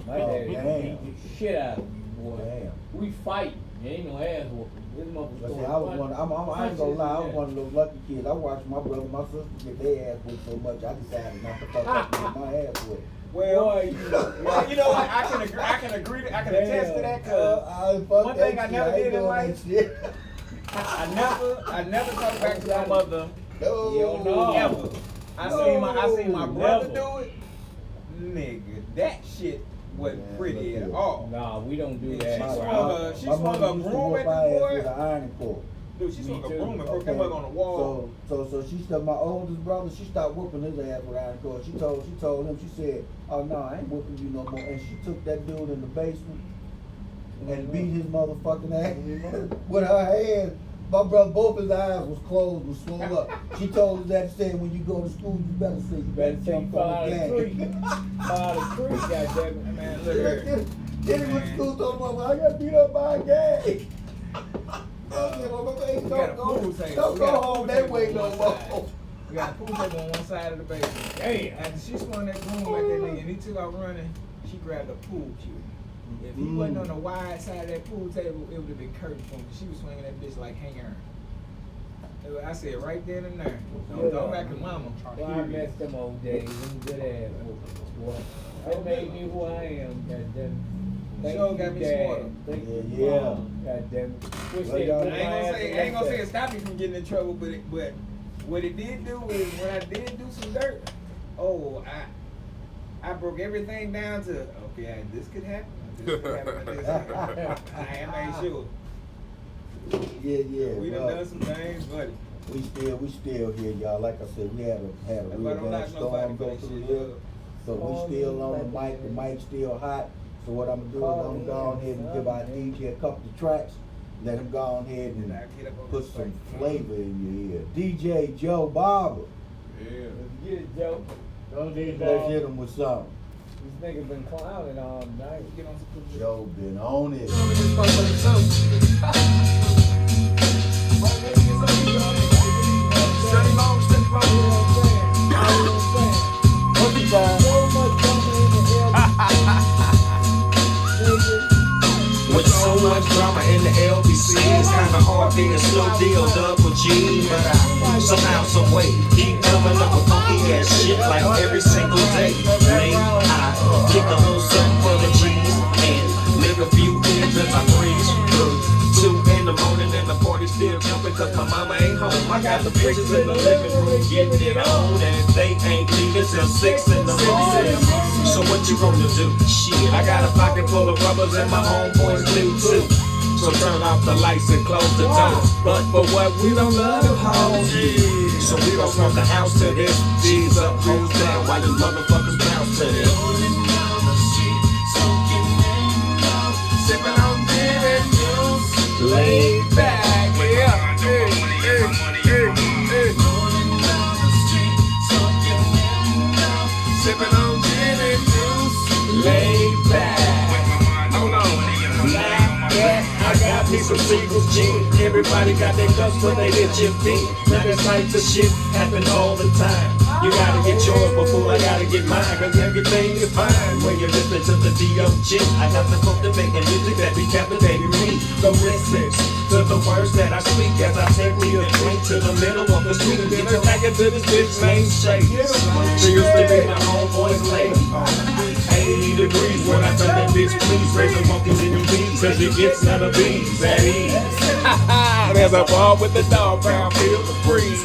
My daddy damn. beat the shit out of me, boy. Damn. We fight. There ain't no ass whooping. This motherfucker But see, throwing I was punch- one. I ain't gonna lie. I was one of those lucky kids. I watched my brother, my sister get their ass whipped so much. I decided not to fuck up and get my ass whipped. Well, Boy, you know what? I can agree. I can attest to that. Cause one thing I never did in life, I never talked back to my mother. Yo, no. Ever. I seen my brother Never. do it. Nigga, that shit wasn't pretty at all. Nah, we don't do She that. swung a broom at the boy. with an ironing board. Dude, she swung a Me too. broom and broke that mug on the wall. So she stopped. My oldest brother, she stopped whooping his ass with iron cord. She told him, she said, "Oh no, I ain't whooping you no more." And she took that dude in the basement and beat his motherfucking ass with her hands. My brother, both his eyes was closed, was swollen up. She told us that, said, when you go to school, you better say, you better Better say jump fall on out the of the tree. gang. Fall out of the tree, goddammit. Man, look at her. Jenny went to school, told her, I got beat up by a gang. We got a pool table. Don't We go got a home pool that table way on no one more. side. We got a pool table on one side of the basement. Damn. After she swung that broom at that nigga and he took out running, she grabbed a pool cue. If he wasn't on the wide side of that pool table, it would have been curtain for him. She was swinging that bitch like hang iron. I said right then and there. Don't go back to mama. Well, I missed them old days. Them good ass whoopings, boy. That made me who I am, goddammit. Thank Sure you, got me Dad. smarter. Thank you, Yeah. Mom. Goddammit. Wish Well, they'd y'all- put I my ain't ass gonna say in that it stopped me from getting in trouble, but what it did do is when I did do some dirt, I broke everything down to okay, this could happen. This could happen. This could happen. I made sure. Yeah. We done some things, buddy. We still here, y'all. Like I said, we had a That's why real don't bad knock storm nobody go for through that here. shit. So we still on the mic. The mic's still hot. So what I'm gonna do is I'm gonna go ahead and give our DJ a couple of tracks. Let him go ahead and put some flavor in your ear. DJ Joe Barber. Yeah. Let's get it, Joe. Don't do Let's hit him with something. This nigga been clowning all night. Get on some Joe been on it. What you got? With so much drama in the LBC, it's kinda hard being Snoop Deal Double G. But I somehow, some way, keep coming up with funky ass shit like every single day. Man, I kick a little something for the G's and live a few years as I breeze through. 2 in the morning and the party still jumping cause my mama ain't home. I got the bitches in the living room getting it on, and they ain't leaving till 6 in the morning. So what you gonna do? Shit, I got a pocket full of rubbers and my homeboys do too. So turn off the lights and close the door. But for what we don't love them hoes. So we gon' smoke the house to this. G's up, hoes down, while you motherfuckers bounce to this. Sipping on gin and juice, laid back, yeah. Sipping on gin and juice, laid back. Hold on. I got me some Seagulls gin. Everybody got their cups when they hit your feet. Now this type of shit happen all the time. You gotta get yours before I gotta get mine. Cause everything is fine when you listen to the D.O.G. I have to cultivate the music that be captivating me. So listen to the words that I speak as I take me a drink to the middle of the street. Get her back into this bitch named Shay. She used to be my homeboy's lady. 80 degrees when I tell that bitch, please raise the monkeys in your knees, cause you get none of these at ease. There's a ball with the dog pound, feel the breeze.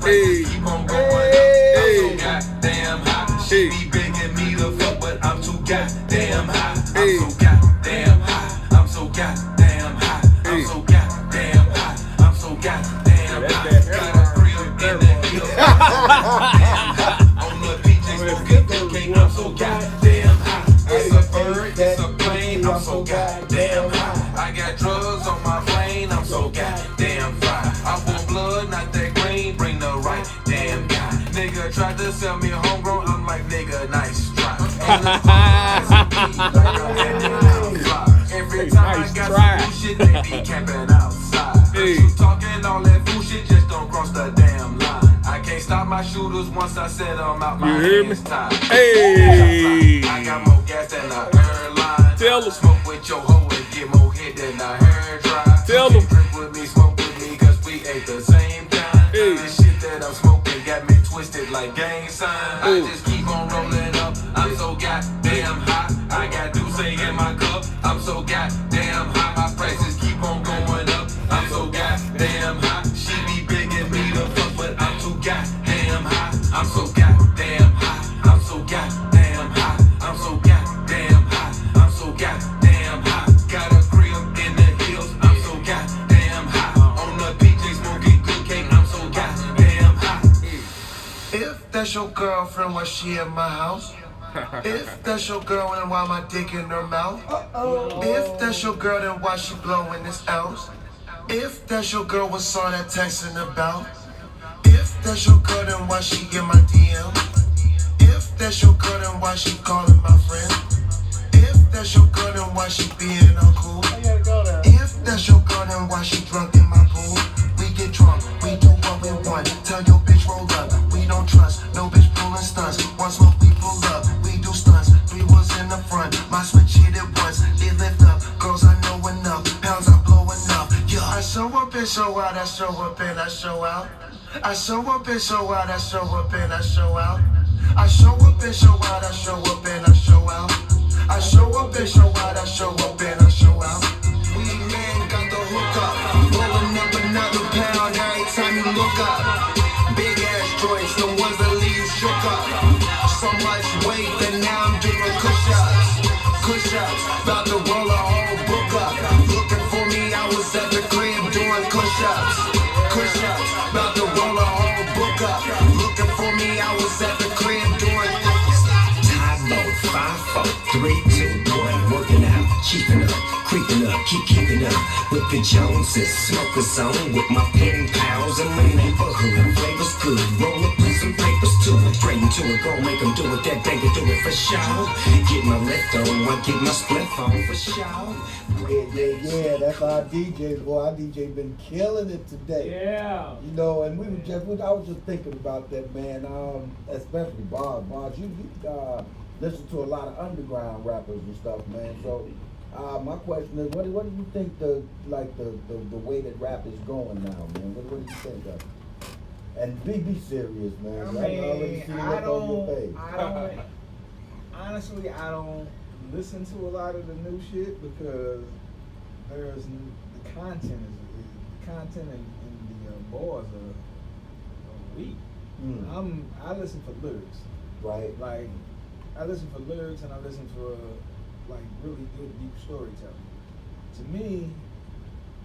Hey, Goddamn high. She be begging me to fuck, but I'm too goddamn high. Hey. I'm so goddamn high. I'm so goddamn high. I'm so goddamn high. I'm so goddamn high. Got a grill in the hill. On the beach, they smoking cocaine. I'm so goddamn high. It's a bird, it's a plane. I'm so goddamn high. I got drugs on my plane. I'm so goddamn fly. I want blood, not that green. Bring the right damn guy. Nigga tried to sell me homegrown, I'm like, nigga, nice try. Every time I got some shit, they be camping outside. You talking all that fool shit, just don't cross the damn line. I can't stop my shooters once I set them out, my hands tied. Hey. I got more gas than a airline. Tell them. Smoke with your hoe and get more hit than a hair dry. Tell them. Drink with me, smoke with me, cause we ain't the same time. Hey. This shit that I'm smoking got me twisted like gang sign. I just keep on rolling up. I'm so goddamn high. I got Douce in my cup. I'm so goddamn high. My prices keep on going up. I'm so goddamn high. She be begging me to fuck, but I'm too goddamn high. I'm so goddamn high. I'm so goddamn high. I'm so goddamn high. I'm so goddamn high. Got a crib in the hills. I'm so goddamn high. On the beach, they smoking good cake. I'm so goddamn high. If that's your girlfriend, why she at my house? If that's your girl, then why my dick in her mouth? If that's your girl, then why she blowing this out? If that's your girl, what's all that texting about? If that's your girl, then why she in my DM? If that's your girl, then why she calling my friend? If that's your girl, then why she being uncool? If that's your girl, then why she drunk in my pool? We get drunk, we do what we want. Tell your bitch roll up, we don't trust. No bitch pulling stunts. One smoke we pull up, we do stunts. 3 was in the front, my switch hit it once. It lift up, girls I know enough. Pounds I'm blowing up. Yeah, I show up and show out, I show up and I show out. I show up and show out, I show up and I show out. I show up and show out, I show up and I show out. I show up and show out, I show up and I show out. We man got the hook up, rolling up another pound every time you look up. Big ass joints, the ones that leave you shook up. So much weight that now I'm doing push-ups. Push-ups, about to roll a whole book up. Looking for me, I was at the crib doing push-ups. Push-ups, about to roll a whole book up. Looking for me, I was at the crib doing Time mode, 5, 4, 3, 2, 1, working out, keeping up, creeping up, keeping up with the Joneses, smoke a zone with my pen pals in my neighborhood. Flavors good, roll up, put some papers to it, straight into it, go make them do it, that banger do it for show. Get my left on, I get my split on for show. Yeah, that's our DJ, boy. Our DJ been killing it today. Yeah. You know, and I was just thinking about that, man. Especially Boz. Boz, you listen to a lot of underground rappers and stuff, man. So, my question is, what do you think the way that rap is going now, man? What do you think of it? And be serious, man. I don't. Honestly, I don't listen to a lot of the new shit because the content and the bars are weak. I listen for lyrics. Right. Like I listen for lyrics and I listen for like really good deep storytelling. To me,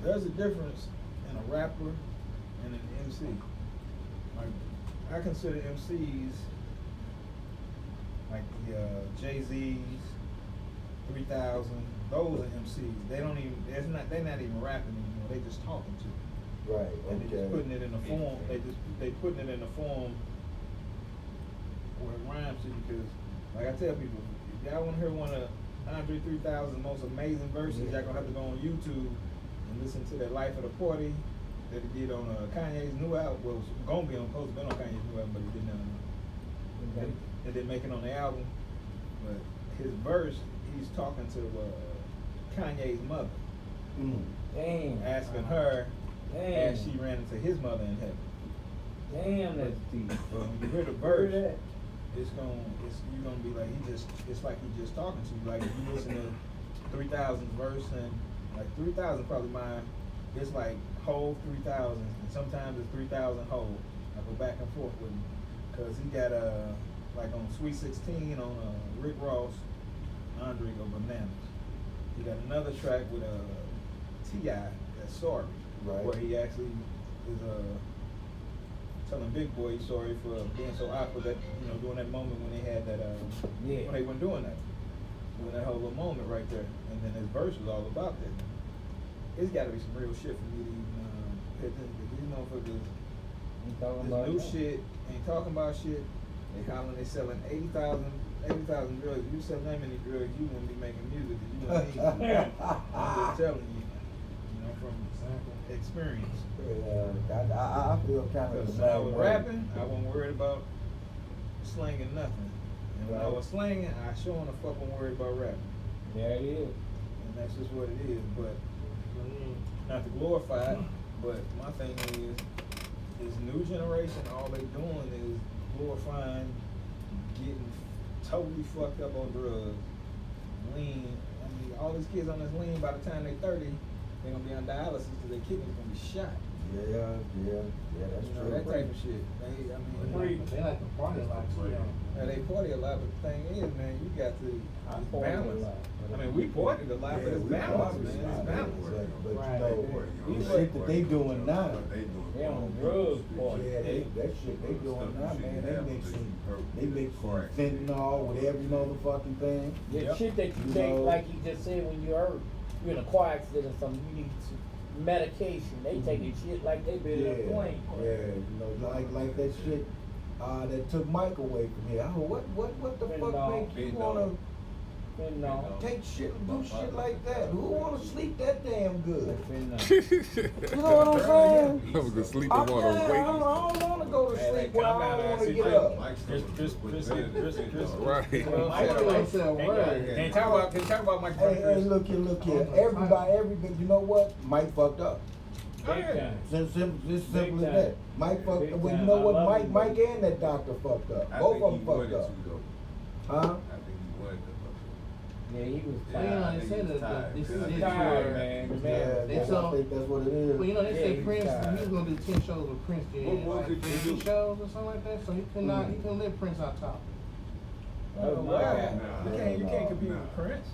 there's a difference in a rapper and an MC. Like I consider MCs like the Jay-Z's, 3000. Those are MCs. They're not even rapping anymore. They just talking to you. Right. And they just putting it in a form. They putting it in a form where it rhymes to you. Because like I tell people, if y'all want to hear one of Andre 3000's most amazing verses, y'all gonna have to go on YouTube and listen to that Life of the Party that he did on Kanye's new album. Well, it's gonna be on post, been on Kanye's new album, but it didn't make it on the album. But his verse, he's talking to Kanye's mother, Damn. asking her Damn. as she ran into his mother in heaven. Damn, that's deep. But when you hear the Heard verse, that? you're gonna be like, it's like he just talking to you. Like if you listen to 3000 verse and like 3000 probably mine, it's like whole 3000, and sometimes it's 3000 whole. I go back and forth with him, cause he got like on Sweet 16 on Rick Ross, Andre Go Bananas. He got another track with T.I. that's Sorry, Right. where he actually is telling Big Boy he's sorry for being so awkward that, you know, during that moment when they had that Yeah. when they weren't doing that whole little moment right there, and then his verse was all about that. It's got to be some real shit for me to even pay attention to. These motherfuckers, You talking this about new that? shit ain't talking about shit. They hollering, they selling 80,000 drugs. If you sell that many drugs, you wouldn't be making music. You wouldn't need to. I'm just telling you know, from experience. Yeah, I feel kind of Because the when I same was way. rapping, I wasn't worried about slanging nothing. And when I Right. was slanging, I sure wanna fuck wasn't worried about rapping. There it is. And that's just what it is. But not to glorify it, but my thing is new generation, all they doing is glorifying getting totally fucked up on drugs, lean. I mean, all these kids on this lean, by the time they 30, they're gonna be on dialysis because their kidneys gonna be shot. Yeah, that's You know, true. that type of shit. They like to party a lot too. Yeah, they party a lot, but the thing is, man, you got to I it's party a balance. lot. I mean, we partied a lot, but it's balance, man. It's balance. But Right. you know, the shit that they doing now, They on drugs party. yeah, that shit they doing now, man, they mixing fentanyl with every motherfucking thing. Yeah, Yep. shit that you You take, know. like you just said, when you're hurt, you're in a car accident or something, you need some medication. They taking shit like they been in a plane. Yeah, you know, like that shit that took Mike away from here. Oh, what the fuck Fentanyl. make you wanna Fentanyl. take shit, do shit like that? Who wanna sleep that damn good? Fentanyl. You know what I'm saying? I'm gonna sleep I and wanna don't wake. wanna go to Hey, sleep where calm I down, don't wanna see, get Chris. up. Chris. Right. Well, Mike don't say a word. Can't talk about Mike Hey, Chris. look here. Everybody, you know what? Mike fucked up. Oh, Big yeah. time. Just simple Big as that. time. Mike fucked Big up. Well, you time. know I what? love Mike him. and that doctor fucked up. Both of them fucked up. Huh? Yeah, he was Well, you know, tired. they say that this He was is tired, man. The Yeah, man. They I saw- think that's what it is. Well, you know, they Yeah, said he's Prince, tired. he was gonna do 10 shows with Prince did, What like did he 50 do? shows or something like that, so he could not, he couldn't lift Prince on top. Oh, Wow. my You can't compete with Prince.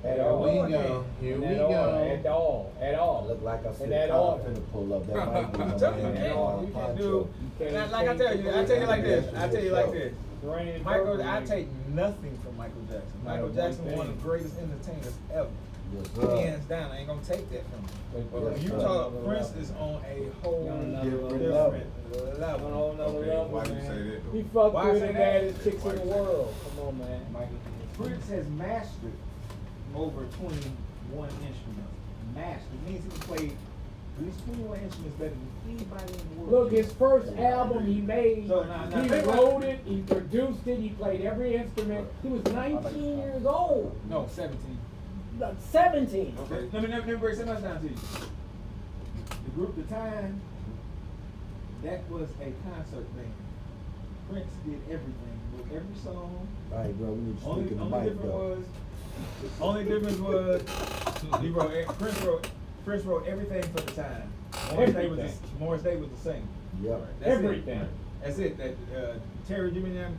At Here all. we Lord, go, here we At all. At go. all. At all. Look like I said, that Kyle order. finna pull up. That might be my I'm telling you, man, you can't do. can't Like I tell you like this. I tell you like this. Rain Michael, I purple, take nothing from Michael Jackson. Michael Not Jackson one one of thing. the greatest entertainers ever. Yes, sir. Hands down, I ain't gonna take that from him. But when Yes, you sir. talk, Prince is on a whole On another different level. on a level. whole nother level, why you man. say that, though? He fucked Why I with say the that? baddest chicks in the world. Come on, man. Prince has mastered over 21 instruments. Mastered means he can play at least 21 instruments better than anybody in the world. Look, his first album he made, So now he think about- wrote it, he produced it, he played every instrument. He was 19 years old. No, 17. Like 17. Okay. Let me break something else down to you. The group The Time, that was a concert band. Prince did everything. Wrote every song. All right, bro, we need to Only speak in the difference mic, though. was he wrote Prince wrote everything for The Time. Morris Day was the singer. Yep. That's Everything. It. That's it. That Terry, Jimmy, and them,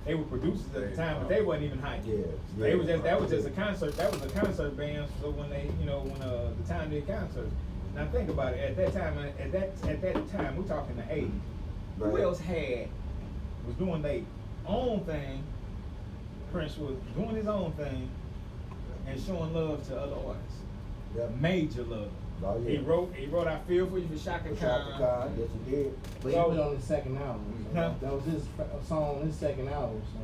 they were producers at the time, but they wasn't even hyped. Yeah, They was yeah. just that was just a concert. That was a concert band. So when they, when The Time did concerts. Now think about it. At that time, we're talking the '80s. Who Right. else was doing their own thing? Prince was doing his own thing and showing love to other artists. Yep. Major love. Oh, yeah. He wrote I Feel For You for Shaka For Shaka Khan. Khan, yes, he did. But he put it on his second album. So No. that was his song on his second album. So.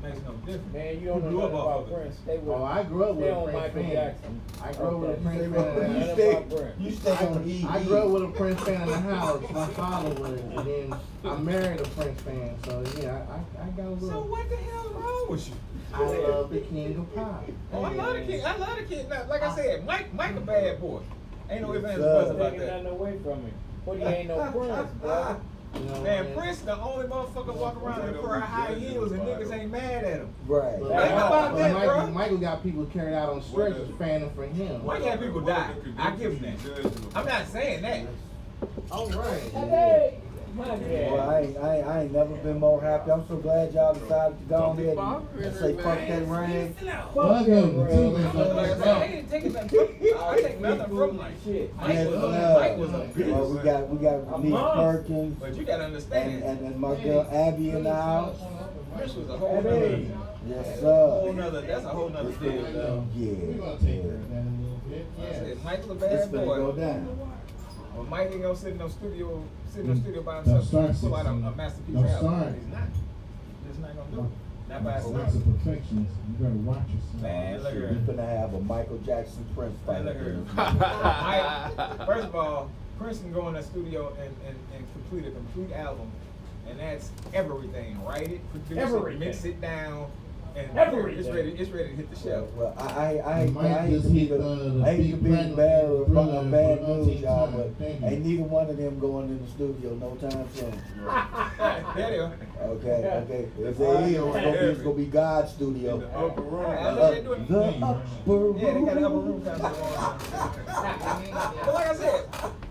Makes no difference. Man, you don't Who know grew up nothing off about of it? Prince. They were. Oh, I grew up with they a on Prince Michael fan. Jackson. I grew up with a Okay. Prince You fan in the None house. stay, about Prince. you stay on E. I grew up with a Prince fan in the house. My father was, and then I married a Prince fan. So yeah, I got a So little. what the hell is wrong with you? I love the King of Pop. Oh, I love the kid. Like I said, Mike a bad boy. Ain't no ifs, ands, or Yes, buts sir. about Taking that. nothing away from him. But he ain't no Prince, bro. You know what Man, I mean? Prince the only motherfucker walk around in pair of high heels and niggas ain't mad at him. Right. Think about that, Michael, bro. Michael got people carried out on stretchers fanning for him. Why can't people die? I give him that. I'm not saying that. All right. Hey, my Well, dad. I ain't never been more happy. I'm so glad y'all decided to go on ahead and say fuck that rain. Welcome to Like I said, the I didn't take nothing from I take nothing from Mike. Shit. Mike Yes, was a sir. beast. Well, we got Denise Perkins But you gotta understand, and my girl Abby in the house. Prince was a whole Hey. nother, Yes, whole sir. nother, that's a whole nother deal. We're gonna take Yeah. care of that in a little bit. I Yeah. said, Michael a It's bad gonna go boy. down. Well, Mike ain't gonna sit in no studio by Don't himself start and pull out a 16. masterpiece Don't album. start. He's not. Just not gonna do it. Not by Oh, himself. that's a perfectionist. You better watch yourself. Man, look at We're her. gonna have a Michael Jackson Prince Man, fight. look at her. Mike, first of all, Prince can go in the studio and complete a complete album, and that's everything. Write it, produce it, Everything. mix it down, and Everything. it's ready to hit the shelf. Well, I Mike hate just to be hit the the I hate to big be the platinum bearer of thriller bad for news, umpteenth y'all, time. but Thank you. ain't neither one of them going in the studio no time soon. There you go. Okay. If they is, it's gonna be God's studio. I know they do it. The upper room. Yeah, they got an upper room kind of going on. But like I said,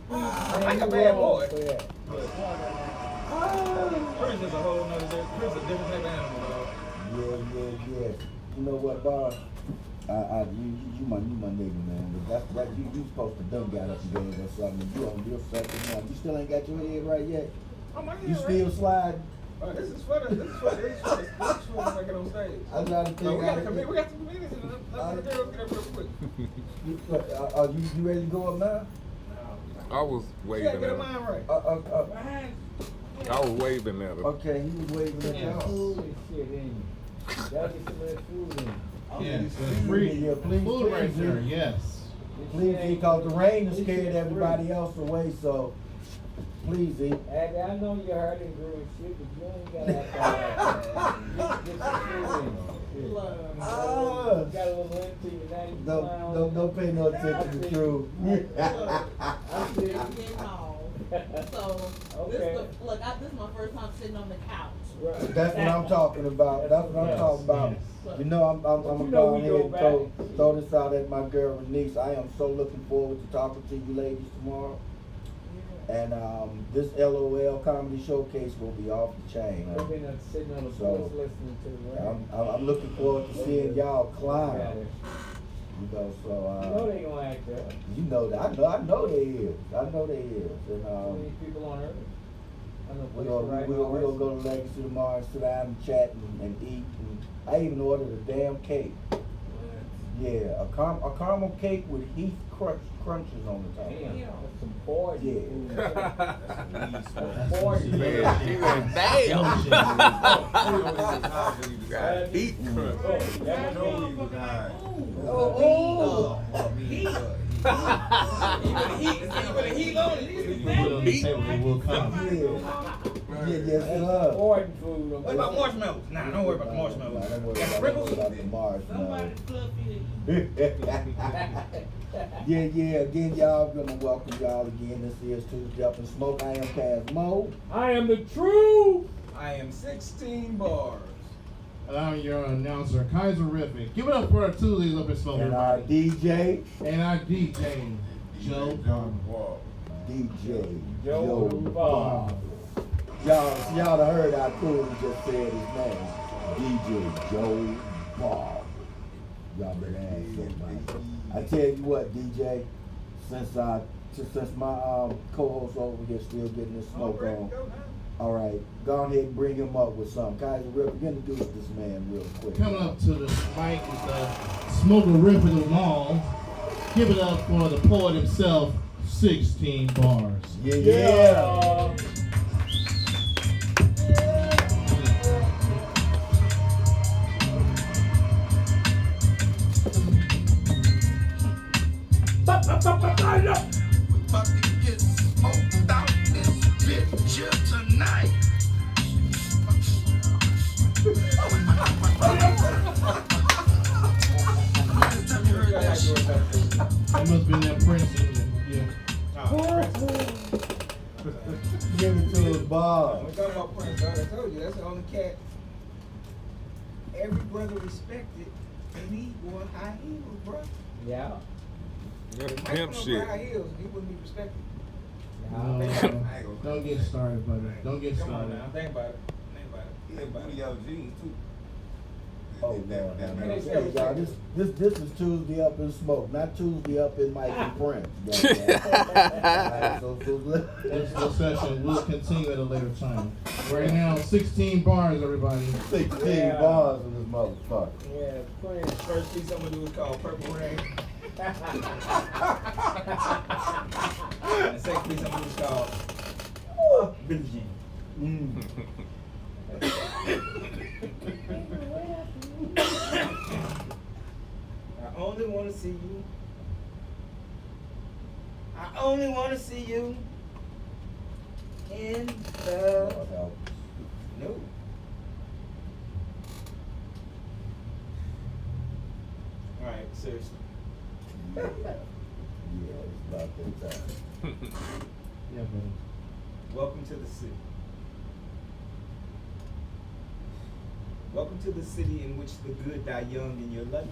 Mike a bad boy. Prince is a whole nother. Prince is a different type of animal, dog. Yeah. You know what, Bob? You my nigga, man. But that's you supposed to done got up and gave us something. You on your second one. You still ain't got your head right yet. Oh my God, You still sliding? This is for the when I get on stage. I'm trying to So think. we got some comedians in the let's get up real quick. Are you ready to go up now? I was You waving gotta get a at him. mind right. I was waving at him. Okay, he was waving at Yeah, y'all. food and shit in you. Y'all get some of that food in you. Yes, Please, free yeah, please, food right please, there. Yes. Please, because the rain has scared everybody else away, so please, E. Abby, I know you heard and grew and shit, but you ain't got that. Get some food in you. Shit. Ah. Got a little into you now. You smiling. Don't pay no attention to True. I'm serious. So, Okay. this is my first time sitting on the couch. Right. That's what I'm talking about. That's what I'm Yes, talking about. yes. You know, I'm You gonna know go we ahead go and back. throw this out at my girl Renice. I am so looking forward to talking to you ladies tomorrow. And this LOL comedy showcase will be off the chain. I've been sitting on the So, porch listening to the rain. I'm looking forward to seeing y'all climb. Got it. You know, so You know they gonna act up. you know that I know they is. I know they is. And So many people on earth. I know we're places gonna right we now. gonna go to Legacy tomorrow and sit down and chat and eat. And I even ordered a damn cake. Yeah, a caramel cake with Heath crunches on the top. Damn, that's some poison. Yeah. Poison. Man, he went damn. Got heat crunch. Will come. Yes, sir. Poison food. What about marshmallows? Nah, don't worry about the marshmallows. Nah, don't worry Got about sprinkles? the marshmallows. Fluffy. Yeah. Again, y'all, gonna welcome y'all again. This is Tuesday Up in Smoke. I am Kaz Mo. I am the truth. I am 16 bars. I'm your announcer, Kaiserific. Give it up for our Tuesdays Up in Smoke, And our everybody. DJ, And our DJ, Joe Garner. DJ Joe Bob. Y'all done heard how cool he just said his name. DJ Joe Bob. Y'all been asking, man. I tell you what, DJ, since my co-host over here still getting this smoke on. All right, go ahead and bring him up with something. Kaiserific, introduce this man real quick. Coming up to the mic is the Smokerific of them all. Give it up for the poet himself, 16 bars. Yeah. About to get smoked out this bitch here tonight. It must have been that Prince. Yeah. Give it to his boss. We're talking about Prince, dog. I told you, that's the only cat every brother respected. And he wore high heels, bro. Yeah. Yeah, the Mike pimp went shit. over high heels, he wouldn't be respected. No, don't get started, brother. Don't get Come on started. now, think about it. Think about it. Think about it. jeans too. Oh, Lord. Man, Hey, they- y'all, this is Tuesday Up in Smoke, not Tuesday Up in Mike and Prince. Alright, so This discussion will continue at a later time. Right now, 16 bars, everybody. 16 Yeah. bars in this motherfucker. Yeah, Prince. First piece I'm gonna do is called Purple Rain. The second piece I'm gonna do is called Billie Jean. I only wanna see you. I only wanna see you in the Lord help. no. Alright, seriously. Yeah, it's about that time. Yeah, brother. Welcome to the city. Welcome to the city in which the good die young and you're lucky.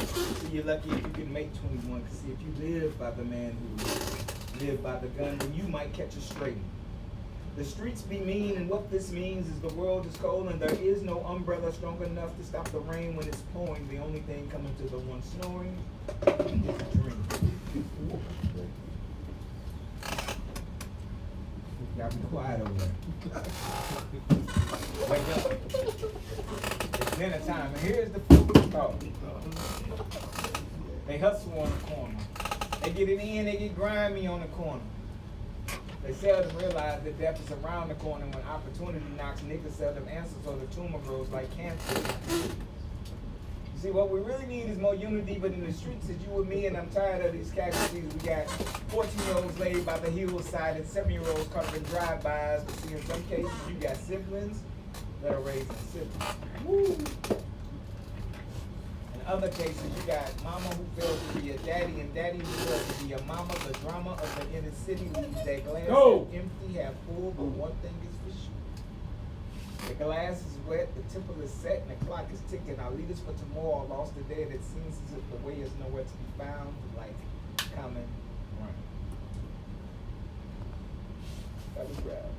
So you're lucky if you can make 21, cause see if you live by the man who lived by the gun, then you might catch a stray. The streets be mean, and what this means is the world is cold and there is no umbrella strong enough to stop the rain when it's pouring. The only thing coming to the one snoring is a dream. Y'all be quiet over there. Wake up. It's dinner time, and here's the food talk. They hustle on the corner. They get it in, they get grimy on the corner. They seldom realize that death is around the corner. When opportunity knocks, niggas seldom answer, so the tumor grows like cancer. You see, what we really need is more unity, but in the streets it's you and me, and I'm tired of these casualties. We got 14-year-olds laid by the hillside and 7-year-olds covering drive-bys. But see, in some cases, you got siblings that are raising siblings. Woo. In other cases, you got mama who fails to be a daddy and daddy who fails to be a mama. The drama of the inner city leaves that glass Go. half empty, half full, but one thing is for sure. The glass is wet, the temple is set, and the clock is ticking. Our leaders for tomorrow lost today, and it seems as if the way is nowhere to be found, like common run. That was rap.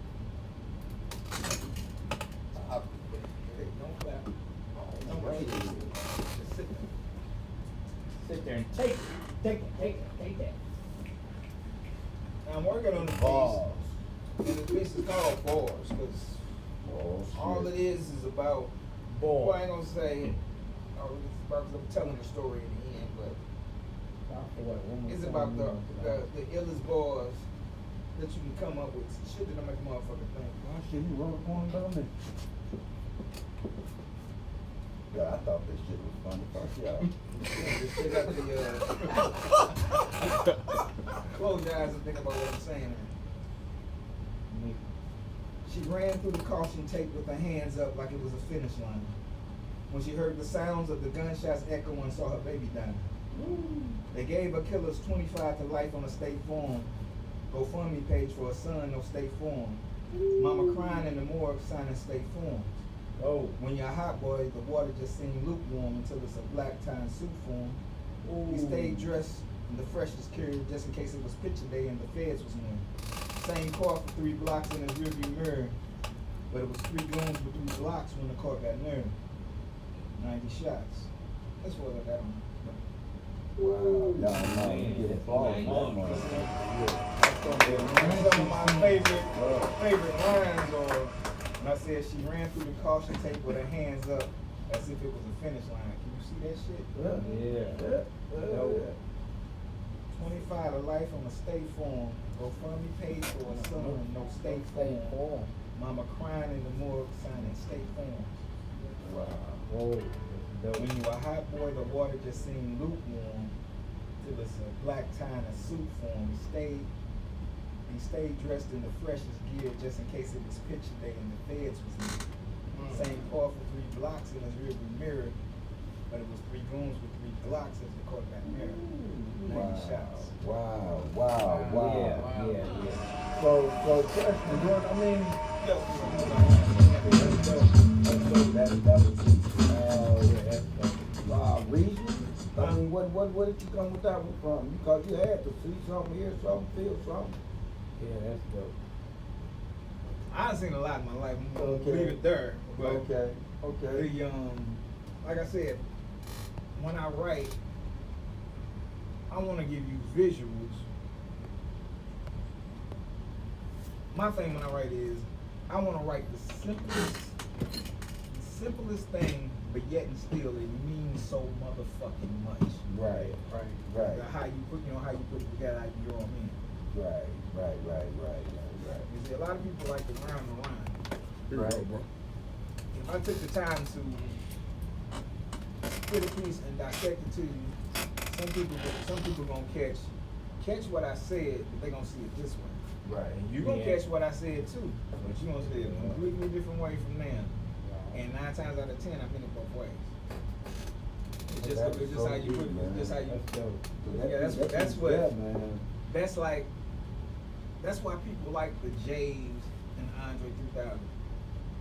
Hey, don't clap. Don't wait. Just sit there. Sit there and take it. Take that. Now I'm working on the Balls. piece, and the piece is called Bars, because Oh, all shit. it is about, well, I ain't gonna say, oh, it's about, I'm telling the story in the end, but it's about the illest bars that you can come up with. Shit that'll make a motherfucker think. Oh, shit, you wrote a poem about me. Yeah, I thought this shit was funny. Fuck y'all. Just check out the, close your eyes and think about what I'm saying. She ran through the caution tape with her hands up like it was a finish line. When she heard the sounds of the gunshots echo and saw her baby die. They gave her killers 25 to life on a state farm. GoFundMe page for a son, no state farm. Mama crying in the morgue, signing state forms. Oh. When you're hot boy, the water just seemed lukewarm until it's a black tie and suit form. He stayed dressed in the freshest carrier just in case it was picture day and the feds was near. Same car for 3 blocks in his rearview mirror, but it was 3 goons with 3 blocks when the car got near. 90 shots. That's what I got on. Wow. Y'all know you get applause. That's some of my favorite lines, or when I said she ran through the caution tape with her hands up as if it was a finish line. Can you see that shit? Yeah. 25 to life on a state farm. GoFundMe page for a son, no state farm. Mama crying in the morgue, signing state forms. Oh. When you a hot boy, the water just seemed lukewarm till it's a black tie and a suit form. He stayed dressed in the freshest gear just in case it was picture day and the feds was in. Same car for 3 blocks in his rearview mirror, but it was 3 goons with 3 Glocks as the quarterback there. 90 shots. Wow. Yeah. So question, Jordan, I mean, Yo, reason? I mean, what did you come with that one from? Because you had to see something, hear something, feel something. Yeah, that's dope. I've seen a lot in my life. I'm gonna Okay. leave it there. But Okay. the like I said, when I write, I want to give you visuals. My thing when I write is I want to write the simplest thing, but yet and still it means so motherfucking much. Right. How you put it together, how you draw me. Right. You see, a lot of people like to rhyme the rhyme. Here we go, bro. If I took the time to split a piece and dissect it to you, some people gonna catch what I said, but they gonna see it this way. Right. And you gonna catch what I said too, but you gonna see it a completely different way from them. And 9 times out of 10, I mean it both ways. It's just how you put it. It's just how you. That's what. Yeah, man. That's why people like the Jays and Andre 3000.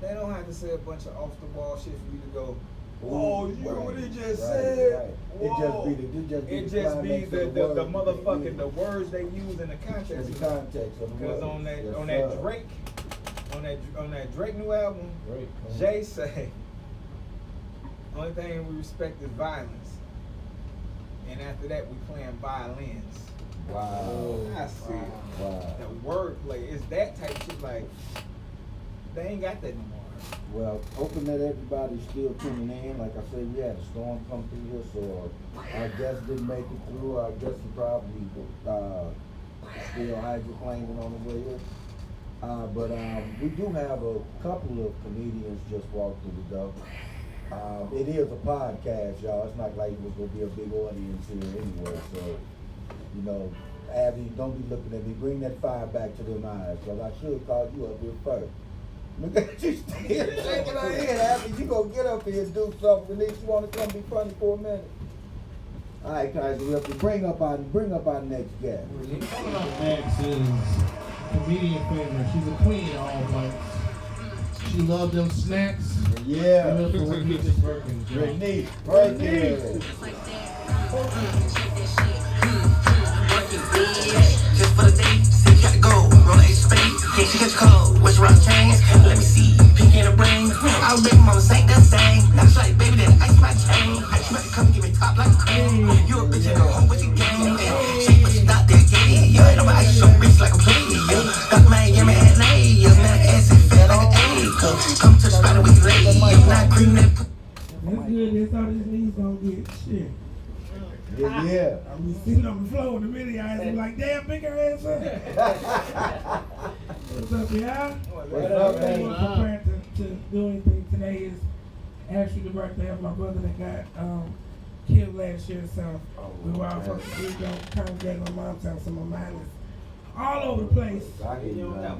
They don't have to say a bunch of off the wall shit for you to go, oh, you know what he just said? Whoa. It just be the motherfucking the words they use in the context. In the context of the Because words. on that Yes, on sir. that Drake on that Drake new album, Drake, Jay say only thing we respect is violence. And after that we playing violins. Wow. I see it. Wow. The wordplay is that type shit. Like they ain't got that no more. Well, hoping that everybody's still tuning in. Like I said, we had a storm come through here, so our guest didn't make it through. Our guest is probably still hydroplaning on the way here. But we do have a couple of comedians just walk through the door. It is a podcast, y'all. It's not like it was gonna be a big audience here anyway. So, you know, Abby, don't be looking at me. Bring that fire back to them eyes, because I should call you up here first. Look at you still shaking her head, Abby. You gonna get up here and do something. At least you want to come be funny for a minute. All right, guys, we have to bring up our next guest. Coming up next is comedian favorite. She's a queen of all bites. She loved them snacks. Yeah. Give it up for Renee Perkins, y'all. Renee, right there. Just for the day, see got to go. Roll a spade, can't she catch cold? What's rock chains? Let me see, pink in the brain. I'll make mama say the same. That's like, baby, that ice my chain. Ice my come give me top like cream. You a bitch and go home with your game. Shake but she not there, get it. You ain't on my ice, your bitch like a player. Got Miami and LA. Man, ass and fat like an acre. Come to the spot with you lady. I'm not cream that. That's good. That's all this needs gonna get. Shit. Yeah. I was sitting on the floor in the video. I was like, damn, pick her ass up. What's up, y'all? What's up, I man? wasn't prepared to do anything. Today is actually the birthday of my brother that got killed last year. So we were all supposed to be congregate at my mom's house, so my mind is all over the place. I hear you now.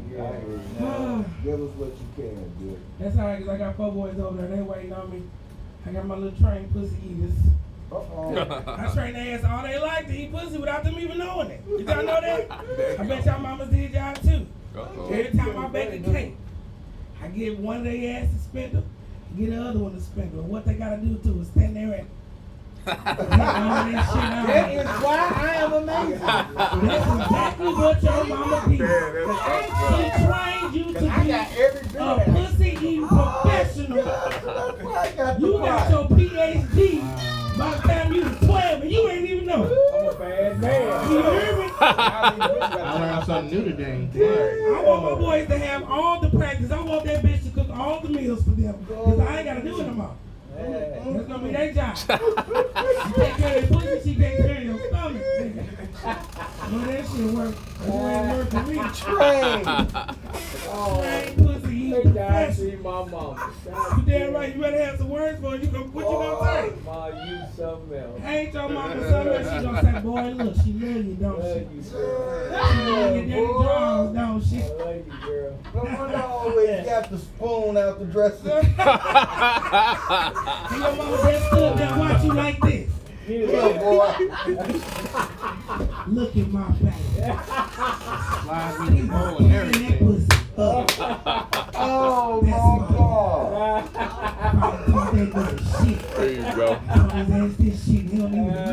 Give us what you can, dude. That's all right, because I got 4 boys over there. They waiting on me. I got my little trained pussy eaters. I train their ass all they like to eat pussy without them even knowing it. Did y'all know that? I bet y'all mamas did y'all too. Every time I bake a cake, I give one of their ass a spindle, get the other one a spindle. And what they gotta do too is stand there and That is why I am amazing. That's exactly what your mama did. She trained you to be a pussy eating professional. You got your PhD by the time you was 12 and you ain't even know. I'm a bad man. You hear me? I learned something new today. I want my boys to have all the practice. I want that bitch to cook all the meals for them. Because I ain't got to do it no more. That's going to be their job. You take care of that pussy, she take care of your stomach. Well, that shit work. That ain't work for me. Train pussy eating professional. My mama. You damn right. You better have some words for it. What you gonna say? Ma, you something else. Ain't your mama something else? She gonna say, boy, look, she love you, don't she? You, She love your daddy drawers, don't she? I love you, girl. No one always got the spoon out the dresser. And your mama just stood there watch you like this. Yeah, boy. Look at my back. Live with the bowl and everything. Oh my God. There you go. That's this shit. He don't even know.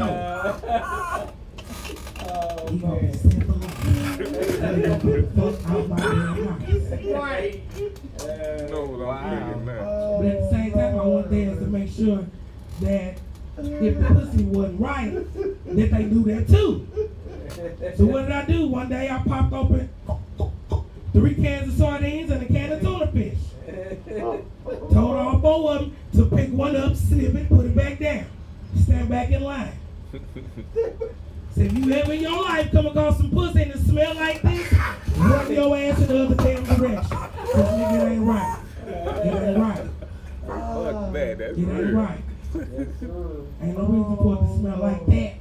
He gonna be simple. He gonna put the fuck out my damn house. No, what I'm thinking now. But at the same time, I want them to make sure that if the pussy wasn't right, that they do that too. So what did I do? One day I popped open 3 cans of sardines and a can of tuna fish. Told all 4 of them to pick one up, snip it, put it back down. Stand back in line. So if you ever in your life come across some pussy and it smell like this, run your ass in the other damn direction. Cause nigga, it ain't right. It ain't right. Fuck that, that's It ain't real. right. Ain't no reason for it to smell like that.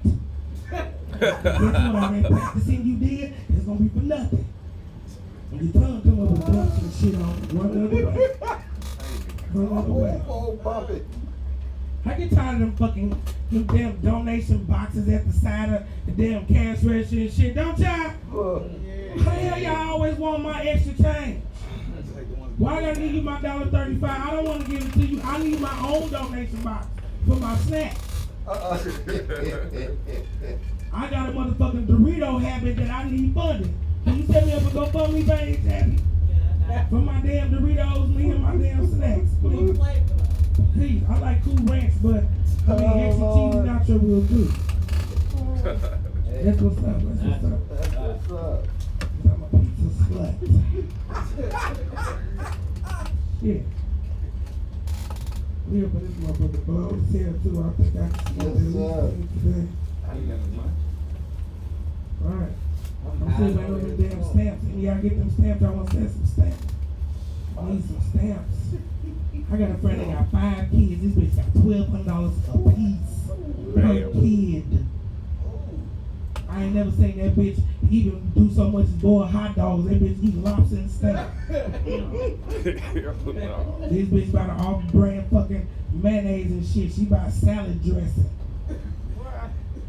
Guess what? I ain't practicing you did, it's gonna be for nothing. When your tongue come up with bumps and shit on, run the other way. Run the other way. Oh, pop it. I get tired of them damn donation boxes at the side of the damn cash register and shit, don't y'all? How the hell y'all always want my extra change? Why I gotta give you my $1.35? I don't want to give it to you. I need my own donation box for my snacks. I got a motherfucking Dorito habit that I need funded. Can you tell me if a GoFundMe page, Abby? For my damn Doritos, me and my damn snacks, please. Please, I like Cool Ranch, but I mean extra cheese nacho will do. That's what's up. That's what's up. That's what's up. I'm a pizza slut. Shit. Yeah, but this motherfucker blow his hair too. I think I can smoke Yes, this sir. today. Alright. I'm still waiting on them damn stamps. And y'all get them stamps, I want to send some stamps. I need some stamps. I got a friend that got 5 kids. This bitch got $1,200 a piece per kid. I ain't never seen that bitch even do so much as boil hot dogs. That bitch eat lobster and steak. This bitch buy the off-brand fucking mayonnaise and shit. She buy salad dressing.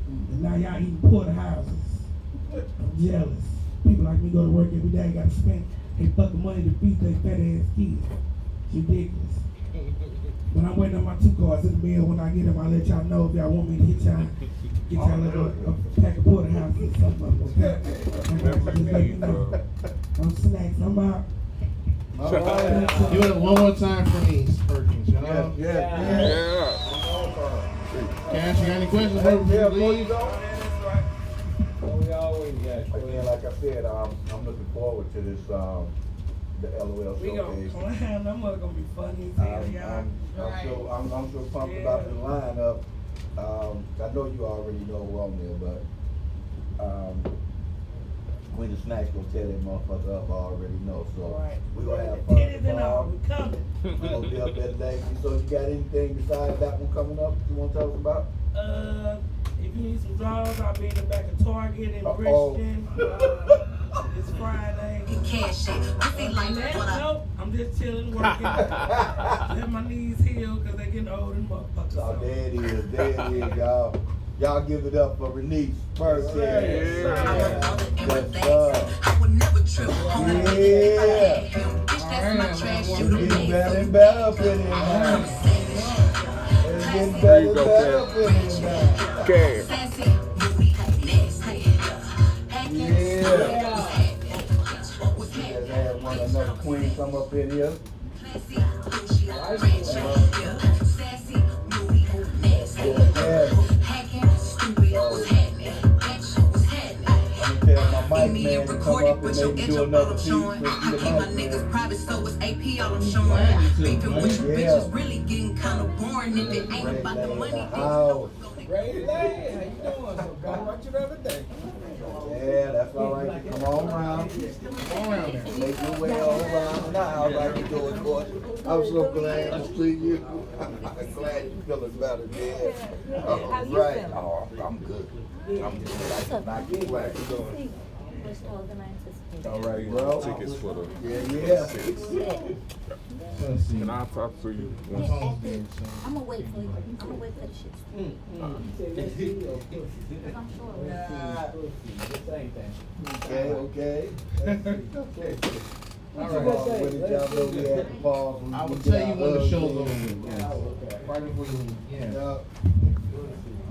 And now y'all eating porterhouses. I'm jealous. People like me go to work every day, gotta spend their fucking money to feed their fat ass kids. It's ridiculous. But I'm waiting on my 2 cars in the mail. When I get them, I'll let y'all know if y'all want me to get y'all like a pack of porterhouses or something. Okay? Just let you know. I'm snacks. I'm out. All right. Do it one more time for me, Perkins. You know? Yeah. Cash, you got any questions? Before Yeah, we before you leave? go. We always got Again, like I said, I'm looking forward to this, the LOL We gonna showcase. clown. Them mother gonna be funny as hell, y'all. I'm so pumped about the lineup. I know you already know who on there, but when the snacks gonna tear that motherfucker up, I already know. So Right. we gonna have fun. Titties and all, we coming. We gonna be up that late. So you got anything besides that one coming up you want to tell us about? If you need some drawers, I'll be in the back of Target in Uh-oh. Christian. It's Friday. Nope, I'm just chilling, working. Let my knees heal because they getting old and motherfuckers. Oh, there it is, y'all. Y'all give it up for Renice Perkins. Yeah. Yes, sir. Yeah. It's getting better and better up in here now. It's getting better and better up in here now. Okay. Yeah. Just had another queen come up in here. Tell my mic man to come up and maybe do another piece. Showing. I keep my niggas private, so it's AP all I'm showing. Beefing with you bitches really getting kind of boring if it ain't about the money. Great day, how you doing? So got about you the other day. Yeah, that's all right. Come on around. Come around there. Make your way all around the house like you doing, boy. I'm so glad to see you. I'm glad you're feeling better, man. Right. Oh, I'm good. I'm good. I can back you. How you doing? much more than I anticipated. All right, Well, tickets for the Yeah. Let's see. and I'll talk to you Yeah, once. I'm gonna wait for you. I'm gonna wait for the shit. You said let's see your pussy. I'm sure. Yeah. Pussy, the same thing. Okay. All What you right. gonna say? When did y'all know we had to pause? I will tell you when the show's over. Yeah, okay. Right before you leave. Yeah. Yeah.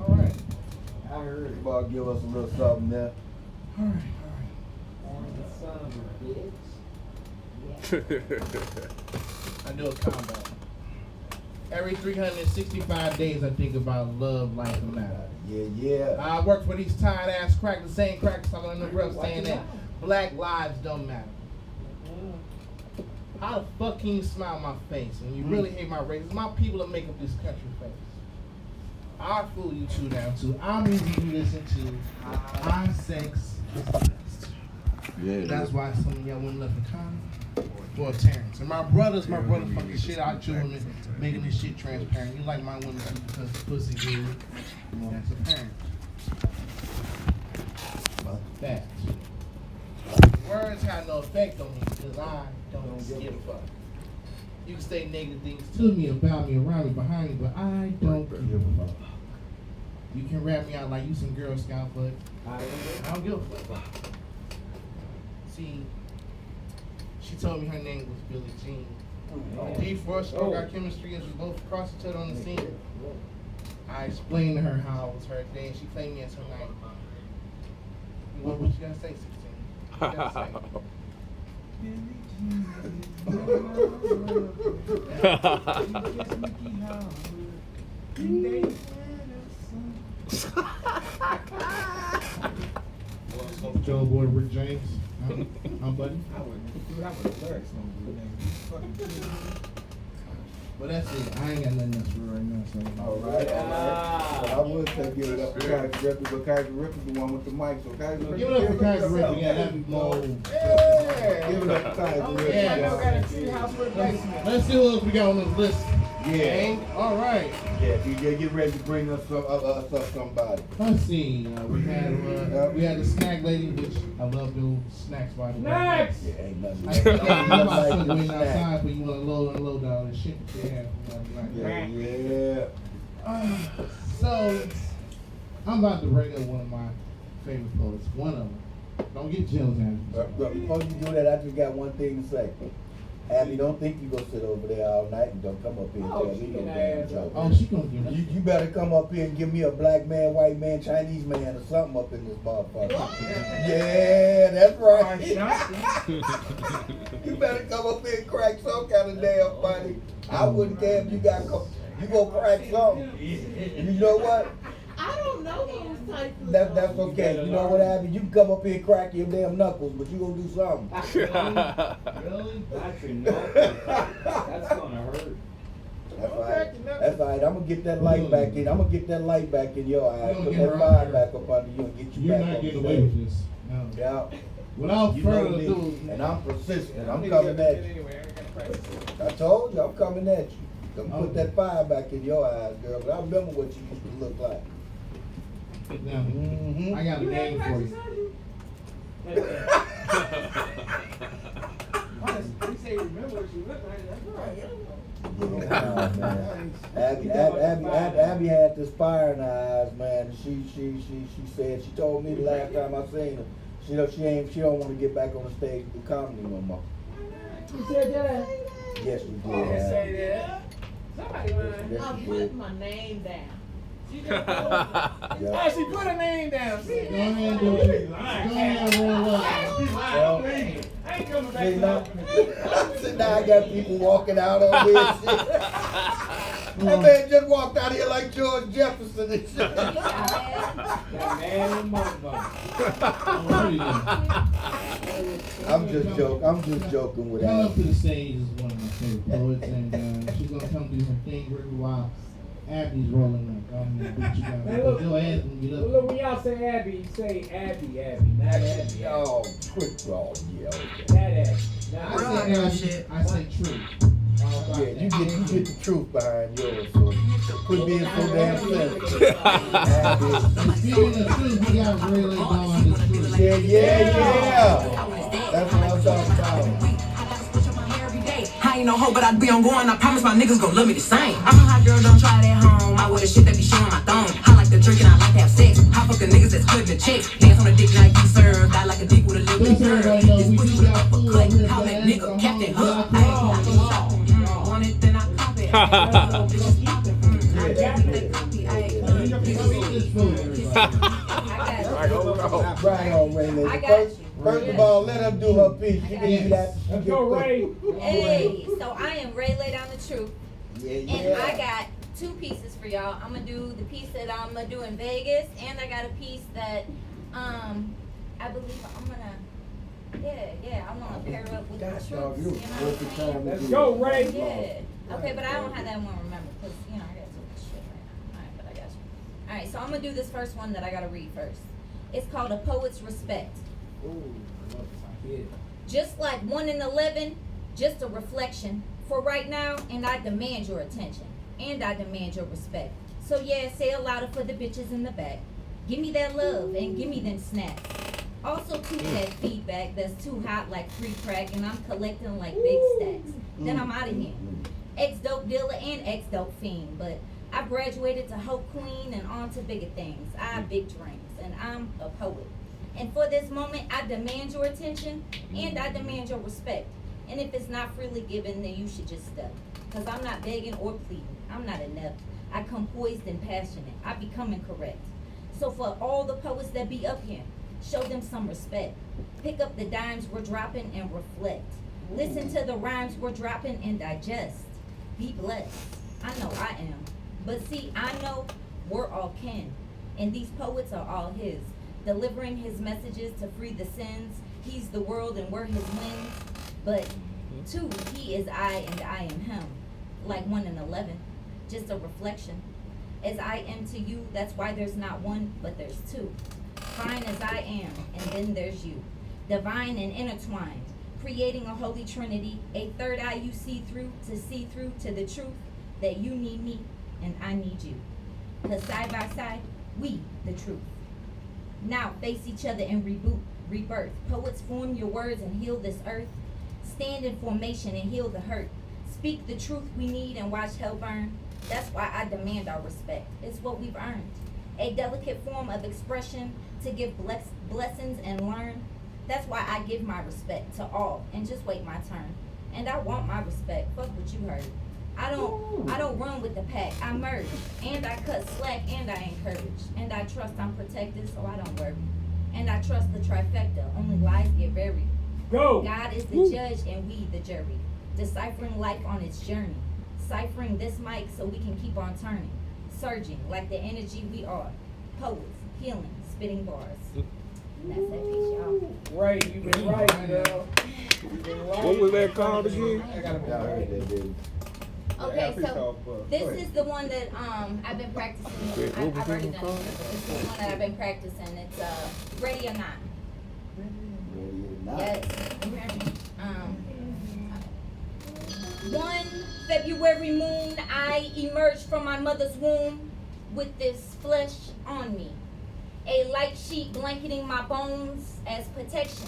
All right. I heard it. About give us a little something there. All right. On the son of a bitch. I do a combo. Every 365 days, I think about love, life, and matter. Yeah. I work for these tired ass crackers, the same crackers I'm on the road saying that black lives don't matter. How the fuck can you smile in my face and you really hate my race? It's my people that make up this country face. I fool you two down to our music you listen to, our sex is blessed. Yeah. That's why some of y'all wouldn't love for Connor or Terrence. And my brother fucking shit out you and making this shit transparent. You like my women too because the pussy good. That's apparent. That. Words have no effect on me because I don't give a fuck. You can say negative things to me, about me, around me, behind me, but I don't give a fuck. You can rap me out like you some Girl Scout, but I don't give a fuck. See, she told me her name was Billie Jean. We first spoke our chemistry as we both crossed each other on the scene. I explained to her how it was her day, and she claimed me as her night. What you gotta say, 16? What you gotta say? Joe Boy Rick James. I'm Buddy. But that's it. I ain't got nothing else for right now. So. All right. I would say give it up to Kaiser Rippy, but Kaiser Rippy's the one with the mic, so Kaiser Rippy. Give it up for Kaiser Rippy. Yeah, that'd be more. Yeah. Give it up to Kaiser Rippy. Yeah. Let's see what else we got on this list. Yeah. All right. Yeah, DJ, get ready to bring us up somebody. Let's see. We had the snack lady, which I love those snacks by the way. Snacks! Yeah, ain't nothing. I'm about to like waiting the outside, but you want to load and load all this shit that they have. Yeah. So, I'm about to bring up one of my favorite poets. One of them. Don't get jealous, Abby. Before you do that, I just got one thing to say. Abby, don't think you gonna sit over there all night and don't come up here and tell me no damn joke. Oh, she gonna get it. You better come up here and give me a black man, white man, Chinese man, or something up in this motherfucker. Yeah, that's right. You better come up here and crack some kind of damn funny. I wouldn't care if you got you gonna crack something. You know what? I don't know those types of That's okay. You know what, Abby? You can come up here and crack your damn knuckles, but you gonna do something. Really? That's enough. That's gonna hurt. That's all right. That's all right. I'm gonna get that light back in. I'm gonna get that light back in your eyes. Put Get that her fire out back up under you and get you You're back not on getting the away stage. with this. No. Yeah. Without You know further me. ado, And I'm persistent. I'm coming at you. I told you I'm coming at you. I'm put that fire back in your eyes, girl. But I remember what you used to look like. now, I got a game for you. Yeah, man. Abby had this fire in her eyes, man. She said, she told me the last time I seen her, she don't want to get back on the stage and do comedy no more. You said that? Yes, we did. I didn't Abby. say that. Somebody lying. Yes, I we put did. my name down. She just Yeah. Oh, she put her name down. See? Go ahead and do it. Go ahead and roll up. I ain't coming back. See, now, see, now I got people walking out on me and shit. That man just walked out here like George Jefferson and shit. That man and motherfucker. I'm just joking with Come up to Abby. the stage is one of my favorite poets, and she's gonna come do some things really while Abby's rolling up. I'm gonna do what you got. Hey, look. Go ahead and get Look, up. when y'all say Abby, say Abby, not Abby. Oh, quick draw, yeah, okay. Not Abby. I Not say Abby, I say true. Yeah, you get the truth behind yours, so quit being so damn sensitive. And speaking of truth, we got Ray Lee on the truth. That's what I'm talking about. I ain't no hoe, but I be on going. I promise my niggas gon' love me the same. I'm a hot girl, don't try it at home. I wear the shit that be showing my thong. I like to drink and I like to have sex. I fuck the niggas that's cutting the checks. Dance on the dick like you served. I like a dick with a little bit of curve. This pussy with a uppercut. Call that nigga Captain Hook. I want it, then I cop it. Right on, Ray. I got you. First of all, let her do her piece. You can do that. Let's go, Ray. Hey, so I am Ray Lay Down the Truth. Yeah. And I got 2 pieces for y'all. I'm gonna do the piece that I'm gonna do in Vegas, and I got a piece that I believe I'm gonna I wanna pair up with the Truth. You know what I'm saying? Let's go, Ray. Yeah. Okay, but I don't have that one remembered because I got so much shit right now. Alright, but I got you. Alright, so I'm gonna do this first one that I gotta read first. It's called A Poet's Respect. Just like 1 in 11, just a reflection for right now, and I demand your attention, and I demand your respect. So yeah, say it louder for the bitches in the back. Give me that love and give me them snaps. Also keep that feedback that's too hot like free crack, and I'm collecting like big stacks. Then I'm out of here. Ex-dope dealer and ex-dope fiend, but I graduated to Hope Queen and on to bigger things. I have big dreams, and I'm a poet. And for this moment, I demand your attention, and I demand your respect. And if it's not freely given, then you should just step. Because I'm not begging or pleading. I'm not inept. I come poised and passionate. I be coming correct. So for all the poets that be up here, show them some respect. Pick up the dimes we're dropping and reflect. Listen to the rhymes we're dropping and digest. Be blessed. I know I am. But see, I know we're all kin. And these poets are all his. Delivering his messages to free the sins. He's the world and we're his wings. But 2, he is I and I am him. Like 1 in 11. Just a reflection. As I am to you, that's why there's not 1, but there's 2. Fine as I am, and then there's you. Divine and intertwined. Creating a holy trinity. A third eye you see through to the truth. That you need me and I need you. Cause side by side, we the truth. Now face each other and rebirth. Poets form your words and heal this earth. Stand in formation and heal the hurt. Speak the truth we need and watch hell burn. That's why I demand our respect. It's what we've earned. A delicate form of expression to give blessings and learn. That's why I give my respect to all and just wait my turn. And I want my respect. Fuck what you heard. I don't run with the pack. I merge, and I cut slack, and I encourage, and I trust I'm protected, so I don't worry. And I trust the trifecta. Only lies get buried. Go. God is the judge, and we the jury. Deciphering life on its journey. Ciphering this mic so we can keep on turning. Surging like the energy we are. Poets, healing, spitting bars. And that's that piece, y'all. Ray, you been right, girl. What was that called again? I gotta be right. Okay, so this is the one that I've been practicing. I've already done it. It's the one that I've been practicing. It's Ready or Not. Yes. One February moon, I emerged from my mother's womb with this flesh on me. A light sheet blanketing my bones as protection.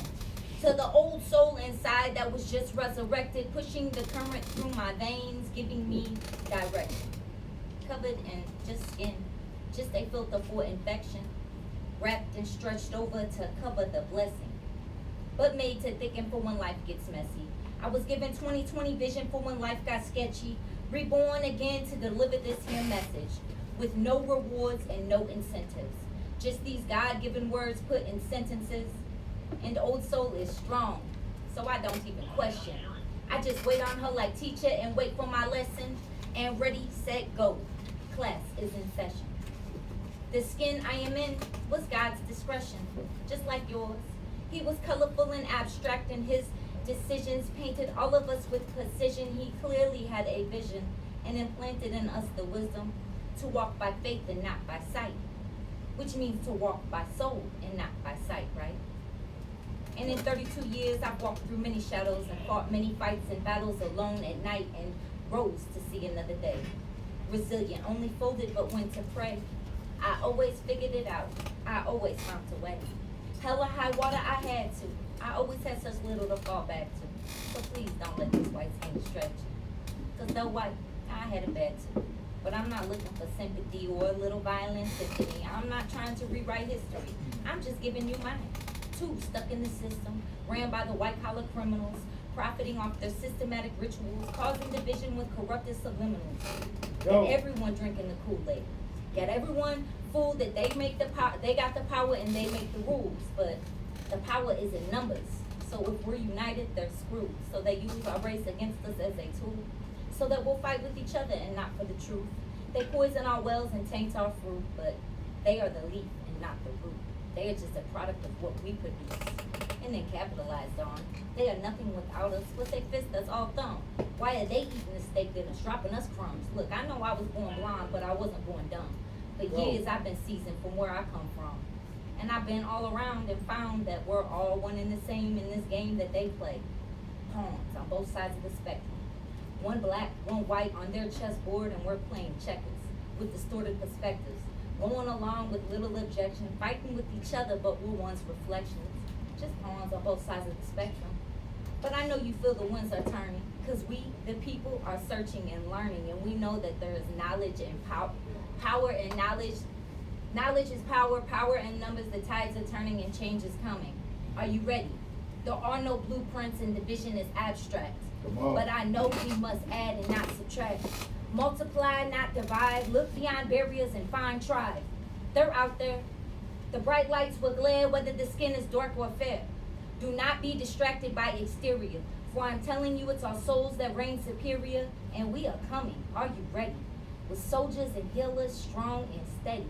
To the old soul inside that was just resurrected, pushing the current through my veins, giving me direction. Covered in just skin, just a filter for infection. Wrapped and stretched over to cover the blessing. But made to thicken for when life gets messy. I was given 20/20 vision for when life got sketchy. Reborn again to deliver this here message. With no rewards and no incentives. Just these God-given words put in sentences. And old soul is strong, so I don't even question. I just wait on her like teacher and wait for my lesson. And ready, set, go. Class is in session. The skin I am in was God's discretion, just like yours. He was colorful and abstract in his decisions, painted all of us with precision. He clearly had a vision and implanted in us the wisdom to walk by faith and not by sight, which means to walk by soul and not by sight, right? And in 32 years, I've walked through many shadows and fought many fights and battles alone at night and rose to see another day. Resilient, only folded but went to pray. I always figured it out. I always found a way. Hell or high water, I had to. I always had such little to fall back to. So please don't let this white skin stretch you. Cause though white, I had it bad too. But I'm not looking for sympathy or a little violent sympathy. I'm not trying to rewrite history. I'm just giving you mine. Two stuck in the system, ran by the white collar criminals, profiting off their systematic rituals, causing division with corrupted subliminals. Got everyone drinking the Kool-Aid. Got everyone fooled that they make the power, they got the power and they make the rules. But the power is in numbers. So if we're united, they're screwed. So they use our race against us as a tool, so that we'll fight with each other and not for the truth. They poison our wells and taint our fruit, but they are the leaf and not the root. They are just a product of what we produce and then capitalized on. They are nothing without us, but they fist us all thumb. Why are they eating the steak dinner, dropping us crumbs? Look, I know I was born blind, but I wasn't born dumb. For years I've been seasoned from where I come from. And I've been all around and found that we're all one and the same in this game that they play. Pawns on both sides of the spectrum. One black, one white on their chessboard, and we're playing checkers with distorted perspectives. Going along with little objection, fighting with each other, but we're one's reflections. Just pawns on both sides of the spectrum. But I know you feel the winds are turning, because we, the people, are searching and learning, and we know that there is knowledge and power and knowledge. Knowledge is power, power in numbers, the tides are turning and change is coming. Are you ready? There are no blueprints and division is abstract. But I know we must add and not subtract. Multiply, not divide. Look beyond barriers and find tribe. They're out there. The bright lights will glare whether the skin is dark or fair. Do not be distracted by exterior, for I'm telling you it's our souls that reign superior, and we are coming. Are you ready? With soldiers and healers strong and steady,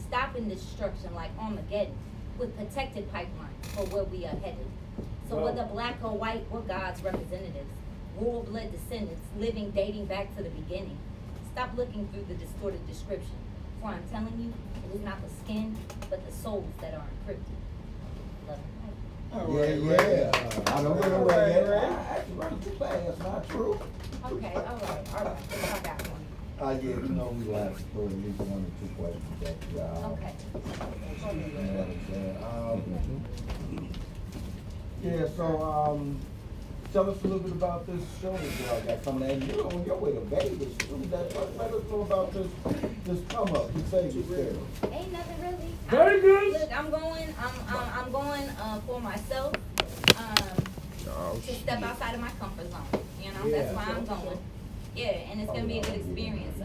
stopping destruction like Armageddon, with protected pipelines for where we are headed. So whether black or white, we're God's representatives. Royal blood descendants, living, dating back to the beginning. Stop looking through the distorted description, for I'm telling you, it is not the skin, but the souls that are encrypted. Love you. Yeah. I don't know where I actually running too fast, not true. Okay, all right. I got one. Yeah, you know we laugh for at least 1 or 2 questions that Okay. you know what I'm saying? Yeah, so tell us a little bit about this show that y'all got coming in. You're on your way to Vegas too. Let us know about this come up. You say you there. Ain't nothing really. Very good. Look, I'm going for myself, to step outside of my comfort zone. You know, that's why I'm going. Yeah, and it's gonna be a good experience.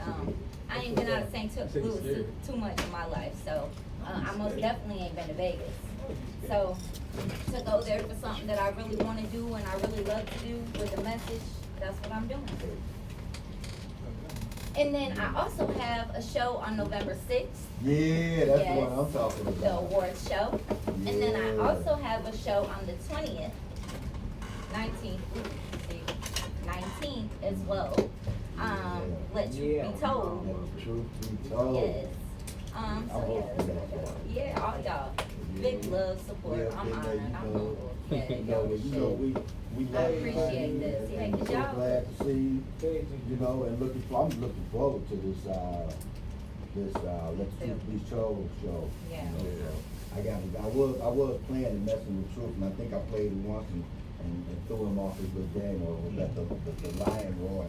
I ain't been out of St. Louis too much in my life, so I most definitely ain't been to Vegas. So to go there for something that I really want to do and I really love to do with a message, that's what I'm doing. And then I also have a show on November 6th. Yeah, that's the one I'm talking about. The awards show. Yeah. And then I also have a show on the 20th, 19th as well. Let you be told. Truth be told. Yes. Yeah, all y'all. Big love, support. I'm honored. I'm humbled. Yeah, we I appreciate this. Yeah, I'm good so job. glad to see you know, and I'm looking forward to this Let the Truth Be Told show. Yeah. You know, I was playing and messing with Truth, and I think I played it once and threw him off his good game, or let the lion roar.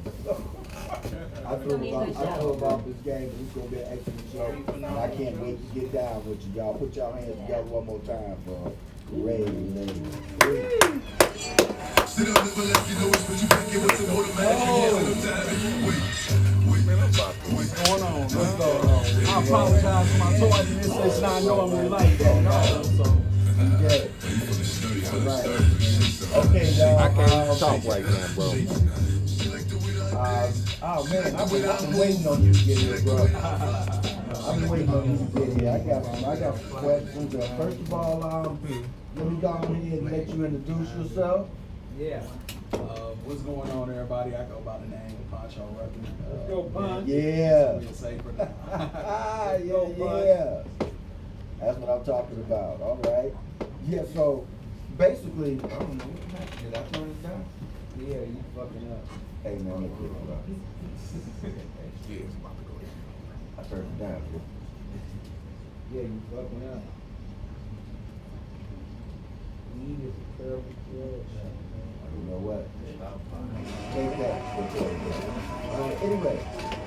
I threw him off this game, but it's gonna be an excellent show, and I can't wait to get down with you, y'all. Put your hands together one more time for Ray Lady. Sit up, never left you know it's what you back here with the What's going on? I apologize for my toy. It's not normally like that. Yeah. Right. Okay, y'all. I can't talk right now, bro. Oh man, I've been waiting on you to get here, bro. I've been waiting on you to get here. I got some questions. First of all, let me go ahead and let you introduce yourself. Yeah. What's going on, everybody? I go by the name of Poncho Record. Let's go, Punch. Yeah. Be safer now. Yeah. That's what I'm talking about. All right. Yeah. So basically, I don't know. Did I turn it down? Yeah, you fucking up. Hey man, look here, bro. Yeah, it's about to go down. I turned it down. Bro. Yeah, you fucking up. Weed is a terrible drug. You know what? Take that. Anyway,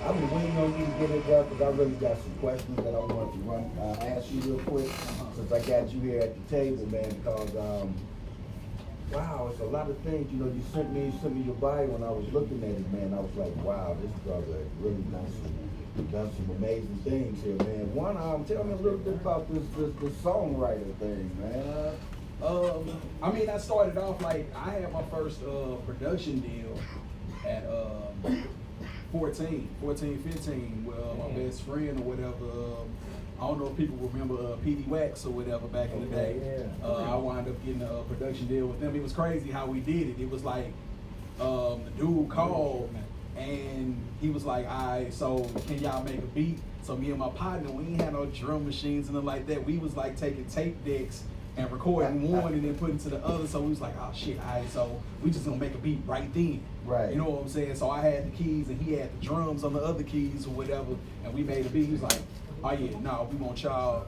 I've been waiting on you to get it done because I really got some questions that I want to ask you real quick since I got you here at the table, man. Because wow, it's a lot of things. You know, you sent me your bio when I was looking at it, man. I was like, wow, this brother really done some amazing things here, man. One, tell me a little bit about this songwriter thing, man. I mean, I started off like I had my first production deal at 14, 15 with my best friend or whatever. I don't know if people remember PD Wax or whatever back in the day. I wound up getting a production deal with them. It was crazy how we did it. It was like the dude called and he was like, all right, so can y'all make a beat? So me and my partner, we ain't had no drum machines and nothing like that. We was like taking tape decks and recording one and then putting to the other. So we was like, oh shit, all right, so we just gonna make a beat right then. Right. You know what I'm saying? So I had the keys and he had the drums on the other keys or whatever, and we made a beat. He was like, oh yeah, no, we want y'all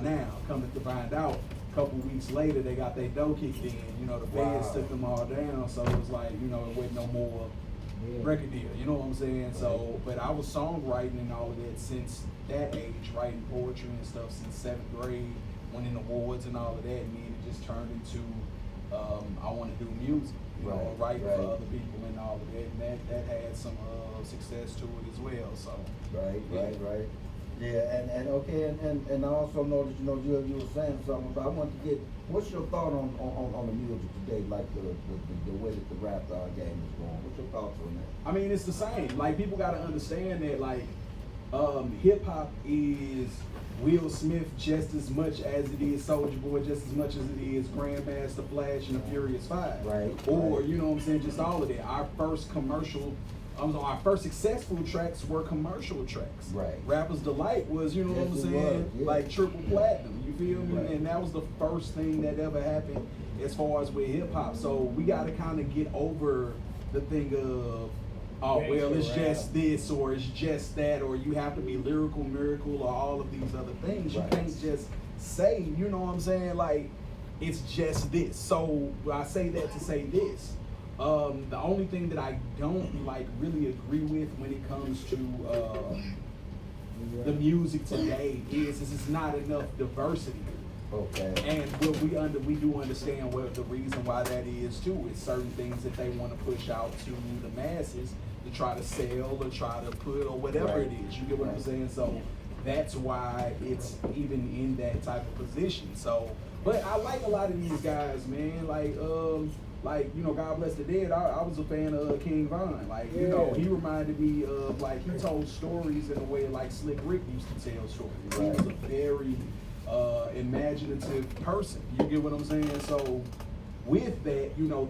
now. Coming to find out, a couple weeks later, they got their dough kicked in. You know, the feds took them all down, so it was like, you know, it wasn't no more record deal. You know what I'm saying? So, but I was songwriting and all of that since that age, writing poetry and stuff since 7th grade, winning awards and all of that, and then it just turned into I want to do music, you know, write for other people and all of that, and that had some success to it as well. So Right. Yeah, and okay, and I also know that you were saying something, but I want to get what's your thought on the music today, like the way that the rap game is going. What's your thoughts on that? I mean, it's the same. Like people got to understand that like hip hop is Will Smith just as much as it is Soulja Boy, just as much as it is Grandmaster Flash and the Furious Five. Right. Or you know what I'm saying, just all of that. Our first successful tracks were commercial tracks. Right. Rapper's Delight was, you know what I'm saying, like triple platinum. You feel me? And that was the first thing that ever happened as far as with hip hop. So we got to kind of get over the thing of, oh, well, it's just this or it's just that, or you have to be lyrical, miracle, or all of these other things. You can't just say, you know what I'm saying, like, it's just this. So I say that to say this. The only thing that I don't like really agree with when it comes to the music today is it's not enough diversity. Okay. And what we do understand what the reason why that is too. Is certain things that they want to push out to the masses to try to sell or try to put or whatever it is. You get what I'm saying? So that's why it's even in that type of position. So, but I like a lot of these guys, man. Like, you know, God Bless the Dead, I was a fan of King Von. Like, you know, he reminded me of, like, he told stories in a way like Slick Rick used to tell stories. He was a very imaginative person. You get what I'm saying? So with that, you know,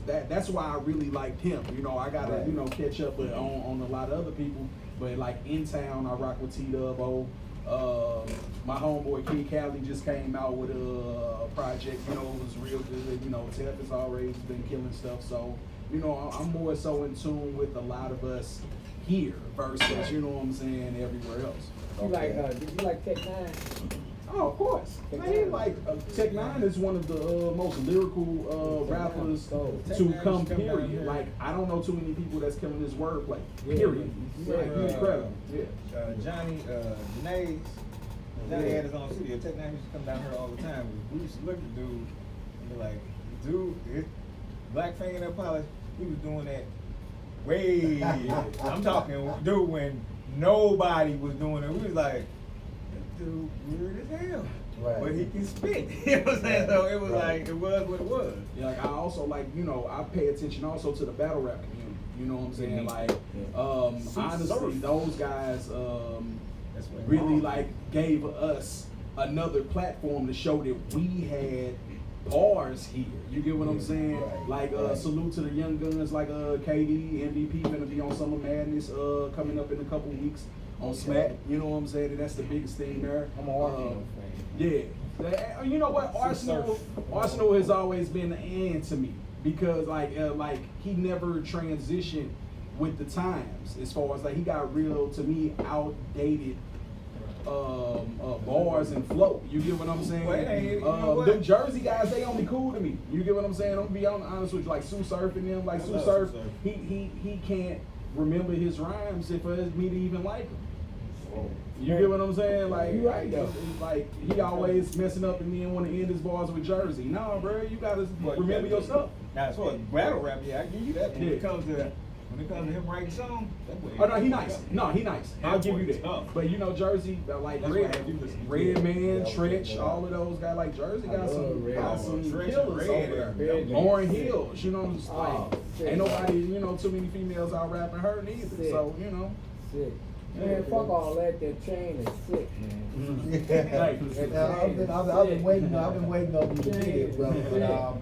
that's why I really liked him. You know, I gotta, you know, catch up on a lot of other people. But like in town, I rock with T-Dub-O. My homeboy Kid Cali just came out with a project, you know, it was real good. You know, Tef has always been killing stuff. So, you know, I'm more so in tune with a lot of us here versus, you know what I'm saying, everywhere else. Did you like Tech Nine? Oh, of course. Man, like Tech Nine is one of the most lyrical rappers to come, period. Like, I don't know too many people that's killing this wordplay, period. Like, he's incredible. Yeah. Johnny had his own studio. Tech Nine used to come down here all the time. We used to look at dude and be like, dude, Black Fingernail Polish, he was doing that way. I'm talking, dude, when nobody was doing it. We was like, dude, weird as hell. Right. But he can spit. You know what I'm saying? So it was like, it was what it was. Yeah, like I also like, you know, I pay attention also to the battle rap community. You know what I'm saying? Like, honestly, those guys really like gave us another platform to show that we had bars here. You get what I'm saying? Like, salute to the young guns like KD, MVP, gonna be on Summer Madness coming up in a couple weeks on Smack. You know what I'm saying? And that's the biggest thing there. I'm an Arsenal fan. Yeah. You know what? Arsenal has always been the end to me because like he never transitioned with the times as far as like he got real, to me, outdated bars and flow. You get what I'm saying? Well, you know what? Them Jersey guys, they only cool to me. You get what I'm saying? I'm gonna be honest with you, like Sue Surf and them, like Sue Surf, he can't remember his rhymes if for me to even like him. You get what I'm saying? Like, You right, though. it's like he always messing up and then want to end his bars with Jersey. Nah, bro, you gotta remember your stuff. Now, as far as battle rap, yeah, I give you that. When Yeah. it comes to him writing songs, that boy. Oh no, he nice. No, he nice. I'll give you that. Tough. But you know, Jersey, like That's why I had you listen to Red Man, Yeah, Tretch, yeah. all of those guys. Like Jersey got love some, Red. got some Tretch killers and Red, over yeah. there. Red. Lauren Hills, you know, it's Oh, like shit. ain't nobody, you know, too many females out rapping her neither. Sick. So you know, Sick. Man, fuck all that. That chain is sick, man. I've been waiting on you to get it, brother. But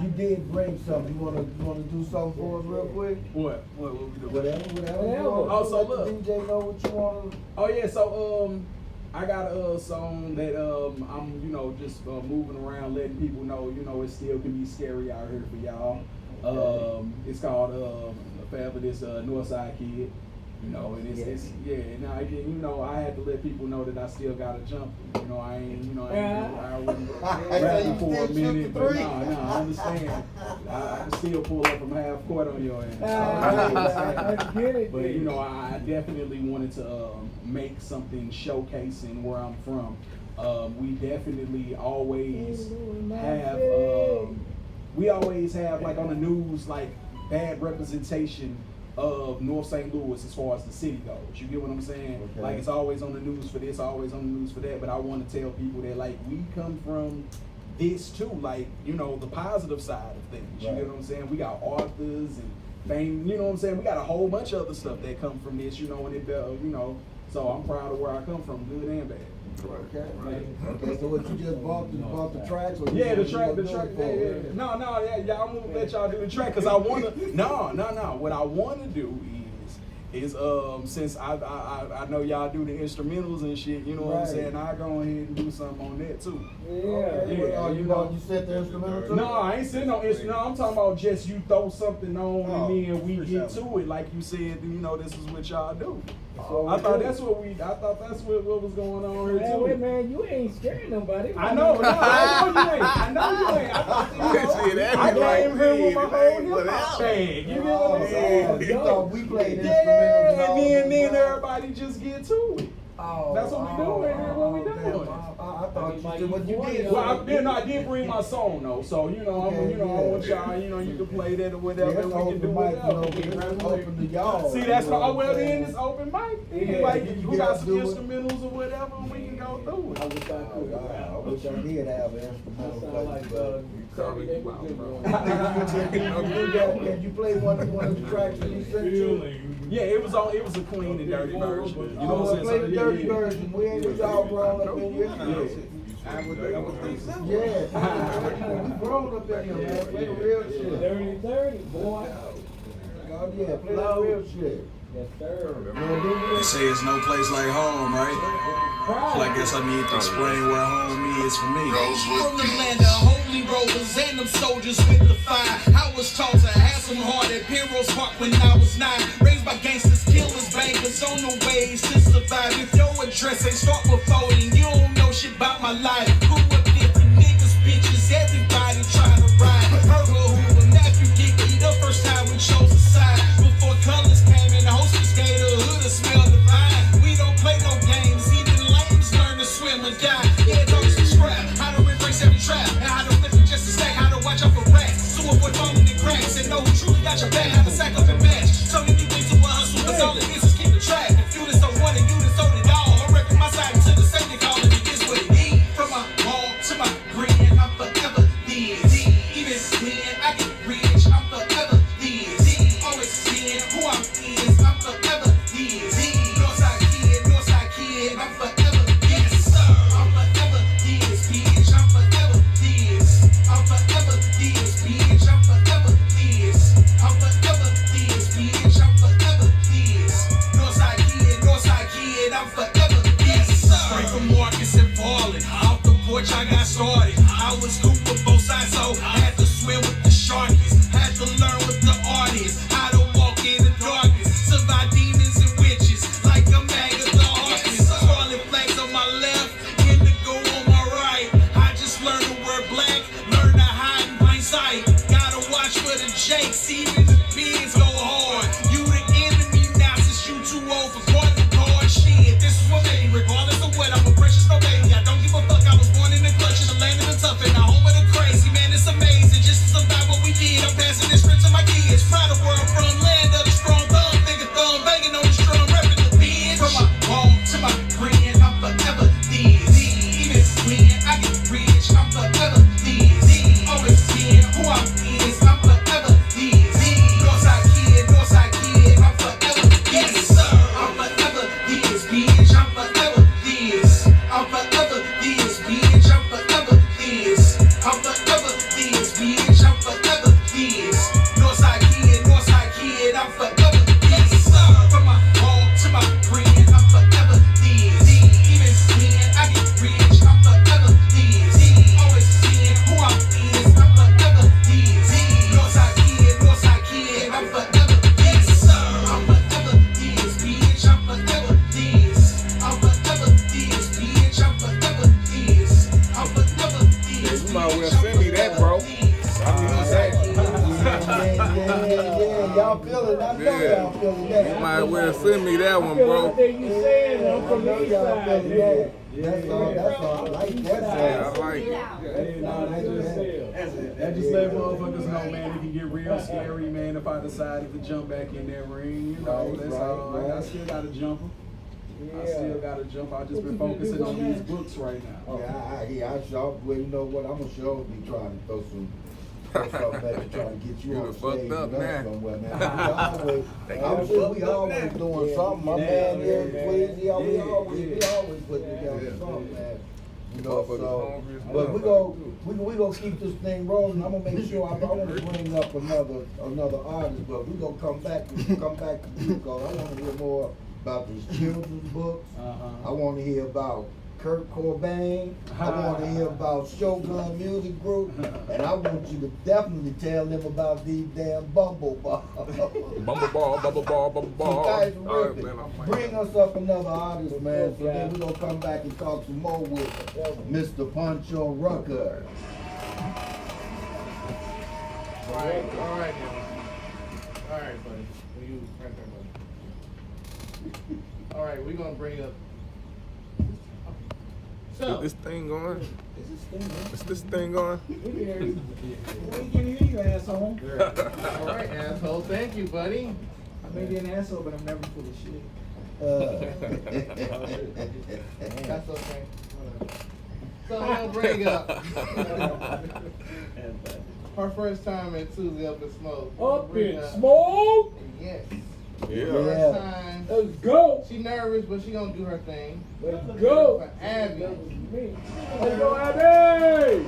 you did bring something. You wanna do something for us real quick? what we doing? Whatever. Oh, so Let look. the DJ know what you wanna. Oh yeah, so I got a song that I'm just moving around, letting people know it still can be scary out here for y'all. It's called Forever This Northside Kid. And it's I had to let people know that I still got a jump. I wasn't rapping for a minute, but I understand. I can still pull up from half court on your ass. I get it. But I definitely wanted to make something showcasing where I'm from. We definitely always have like on the news like bad representation of North St. Louis as far as the city goes. You get what I'm saying? Okay. Like it's always on the news for this, always on the news for that. But I want to tell people that like we come from this too, like the positive side of things. You Right. get what I'm saying? We got authors and fame. You know what I'm saying? We got a whole bunch of other stuff that come from this. And it so I'm proud of where I come from, good and bad. Okay, so what you just bought the tracks? Or Yeah, you the track. gonna do it for Yeah. us? No, y'all gonna let y'all do the track because I wanna. No. What I wanna do is since I know y'all do the instrumentals and shit. You know what I'm Right. saying? I go ahead and do something on that too. Okay, Yeah, you set the instrumental too? No, I ain't sitting on instrument. No, I'm talking about just you throw something on and then we for get sure. to it. Like you said, this is what y'all do. all I we thought do. that's what was going on here Man, too. wait, man, you ain't scaring nobody. I know you ain't. I thought, See, that I be like came here with my me, whole man, hip hop whatever. bag. You know what I'm saying? You thought we played instrumentals Yeah, all and the then time. everybody just get to it. That's what we doing here. What we damn, doing? I thought you did what you did. Well, I did bring my song though, so I want y'all, you can play that or whatever, Yeah, and we can do whatever. whatever. Open to y'all. See, that's what well then it's open mic. Yeah, Like you who can got some do it. instrumentals or whatever, and we can go through it. I wish I could. I wish I did have an I instrumental. sound like Sorry, Sammy you out, Davis bro. Jr. Can you play one of the tracks that he sent you? Yeah, it was a clean and dirty version. You know what I'm saying? Play So, the yeah, dirty yeah. version. We ain't with y'all grown up in here. I would think so. Yeah, we grown up in here, man. Play the real shit. Dirty 30, boy. Oh yeah, play the real shit. Yes, sir. They say it's no place like home, right? So I guess I need to explain where home is for me. From the land of holy rollers and them soldiers with the fire. I was taught to have some heart at Penrose Park when I was 9. Raised by gangsters, killers, bangers on the ways to survive. If your address ain't start with 40, you don't know shit about my life. Grew up different niggas, bitches, everybody trying to ride. Heard who Matthew Dickey the first time we chose a side. Before colors came in, the hostess gave the hood a smell divine. We don't play no games, even lames learn to swim or die. Yeah, those to scrap, how to embrace every trap, and how to flip it just to stack, how to watch out for rats. So avoid falling in cracks, and know who truly got your back, how to sack up and match. So many ways to a hustle, cause all it is keep the track. If you just don't want it, you just sold it all. I reckon my side to the safety call it is what it is. From my wall feeling that. You might well send me that one, I bro. think you saying I'm I from know the east y'all side, feeling nigga. that. That's all. I like that Yeah, sound. I like it. Yeah, nah, that just let motherfuckers know, man, it can get real scary, man, if I decided to jump back in that ring, you know, that's all. Like, I still got to jump 'em. I still got to jump. I've just been focusing on these books right now. Yeah, I sure. Well, you know what? I'm gonna sure be trying to throw something at you, trying to get you You on done stage fucked up with us now. somewhere, man. We always doing something. My man here, please, we always put together something, man. You know, so, but we gonna keep this thing rolling. I'm gonna make sure I want to bring up another artist, but we gonna come back to you because I want to hear more about these children's books. I want to hear about Kurt Cobain. I want to hear about Shogun Music Group, and I want you to definitely tell them about these damn Bumble Ball. Bumble ball. Some guys are All right, ripping. man, I'm Bring us up another artist, man. So then we're gonna come back and talk some more with Mr. Poncho Rucker. All right, now. All right, buddy. Will you right there, buddy? All right, we're gonna bring up. So, Is this thing going? Is this thing going? We can hear you, asshole. all right, asshole. Thank you, buddy. I may be an asshole, but I'm never full of shit. That's okay. So we're gonna bring up her first time at Susie Up in Smoke. Up in smoke. Yes. Yeah. First time. Let's go. She nervous, but she gonna do her thing. Let's go. For Abby. Let's go, Abby.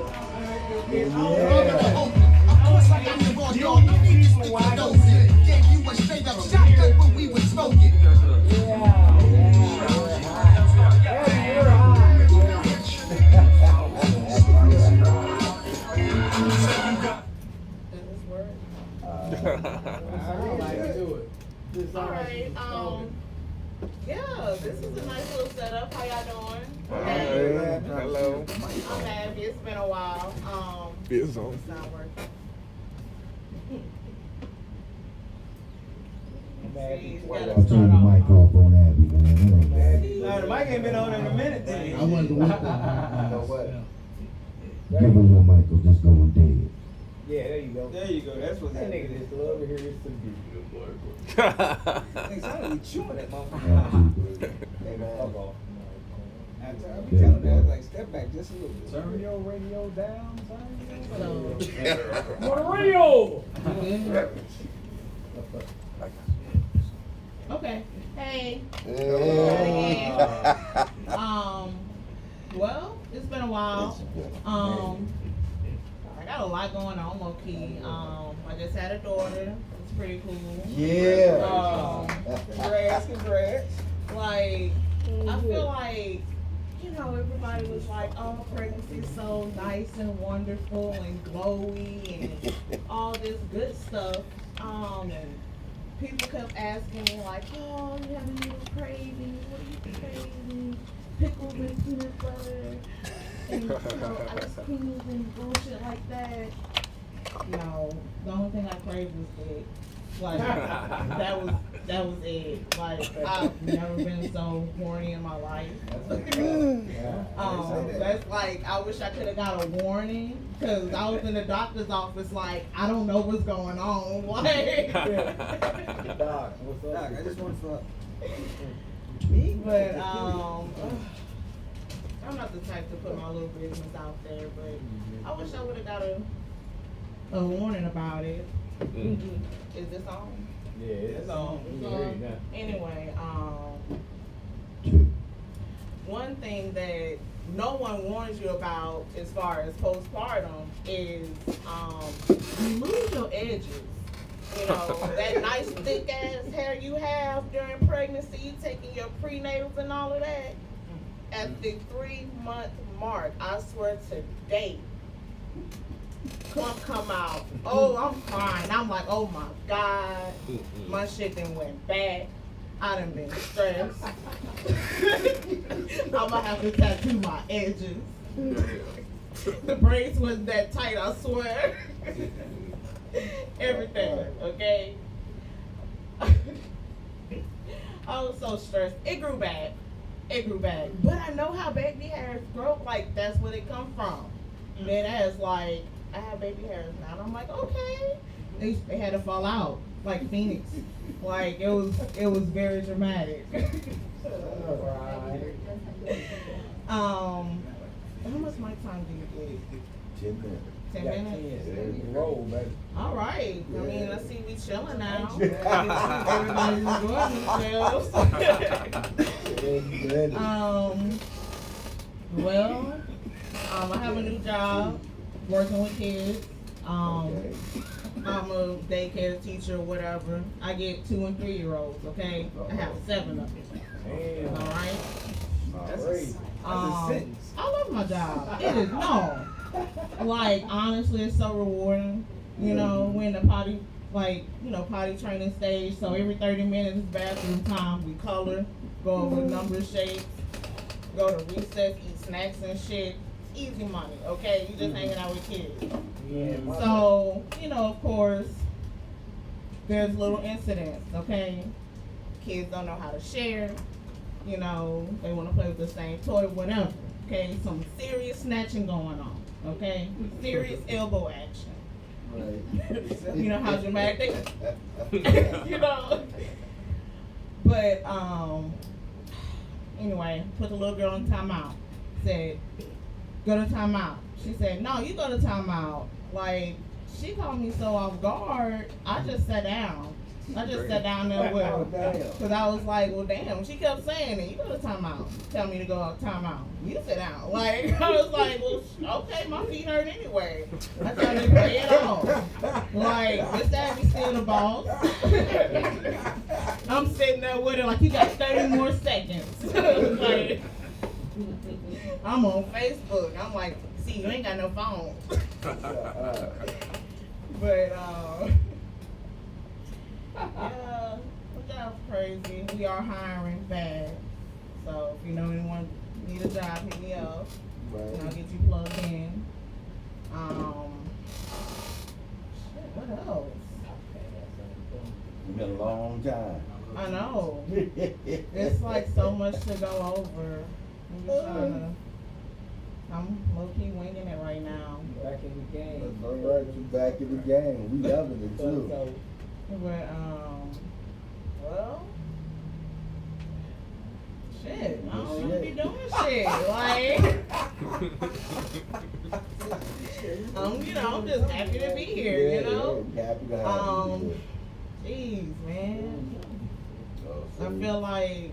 Alright, yeah, this is a nice little setup. How y'all doing? Hey, hello. I'm Abby. It's been a while. It's on. It's not working. Turn the mic off on Abby, man. Nah, the mic ain't been on in a minute, then. I wasn't with that. You know what? Give her your mic, cause it's going dead. Yeah, there you go. There you go. That's what's That happening. nigga just over here is some Nigga, sound like he chewing that motherfucker. Hey, man. I'm telling that, like, step back just a little bit. Turn your radio down, Mario. Okay. Hey. Hey. Well, it's been a while. I got a lot going on, low key. I just had a daughter. It's pretty cool. Yeah. Congrats. Like, I feel like, you know, everybody was like, oh, pregnancy's so nice and wonderful and glowy and all this good stuff. And people kept asking me like, oh, you have any cravings? What are you craving? Pickles and peanut butter and, you know, ice cream and bullshit like that. No, the only thing I craved was dick. Like, that was it. Like, I've never been so horny in my life. That's like, I wish I could have got a warning, because I was in the doctor's office like, I don't know what's going on. Like, Doc, what's up? Doc, I just want to but, I'm not the type to put my little business out there, but I wish I would have got a warning about it. Is this on? Yeah, it's on. Anyway, one thing that no one warns you about as far as postpartum is you lose your edges. You know, that nice thick ass hair you have during pregnancy, you taking your prenatals and all of that. At the 3-month mark, I swear to date, come out. Oh, I'm fine. I'm like, oh my God. My shit done went back. I done been stressed. I'm gonna have to tattoo my edges. The braids wasn't that tight, I swear. Everything, okay? I was so stressed. It grew back. But I know how baby hairs grow. Like, that's where they come from. Then as like, I have baby hairs now. And I'm like, okay. They had to fall out. Like Phoenix. Like, it was very dramatic. How much mic time do you get? 10 minutes. 10 minutes? Roll, baby. All right. I mean, I see we chilling now. Everybody's enjoying themselves. Well, I have a new job working with kids. I'm a daycare teacher, whatever. I get 2 and 3 year olds. Okay, I have 7 of them. All right. That's a sentence. I love my job. It is like honestly, it's so rewarding. You know, when the potty training stage. So every 30 minutes is bathroom time. We color, go over number shapes, go to recess, eat snacks and shit. Easy money, okay? You just hanging out with kids. Yeah. So, you know, of course, there's little incidents, okay? Kids don't know how to share. You know, they want to play with the same toy, whatever. Okay, some serious snatching going on. Okay, serious elbow action. Right. You know how dramatic they, you know. But anyway, put the little girl in timeout. Said, go to timeout. She said, no, you go to timeout. Like, she caught me so off guard. I just sat down. I just sat down there with her. Because I was like, well, damn. She kept saying it. You go to timeout. Tell me to go out timeout. You sit down. Like, I was like, well, okay, my feet hurt anyway. I tell her to lay it on. Like, Miss Abby's still the boss. I'm sitting there with her like, you got 30 more seconds. Like, I'm on Facebook. I'm like, see, you ain't got no phone. But, yeah, the job's crazy. We are hiring bad. So if you know anyone need a job, hit me up. And I'll get you plugged in. Shit, what else? It's been a long time. I know. It's like so much to go over. I'm low-key winging it right now. Back in the game. All right, you back in the game. We loving it too. But, well, shit, I don't really be doing shit. Like, I'm just happy to be here, you know? Happy to have you. Jeez, man. I feel like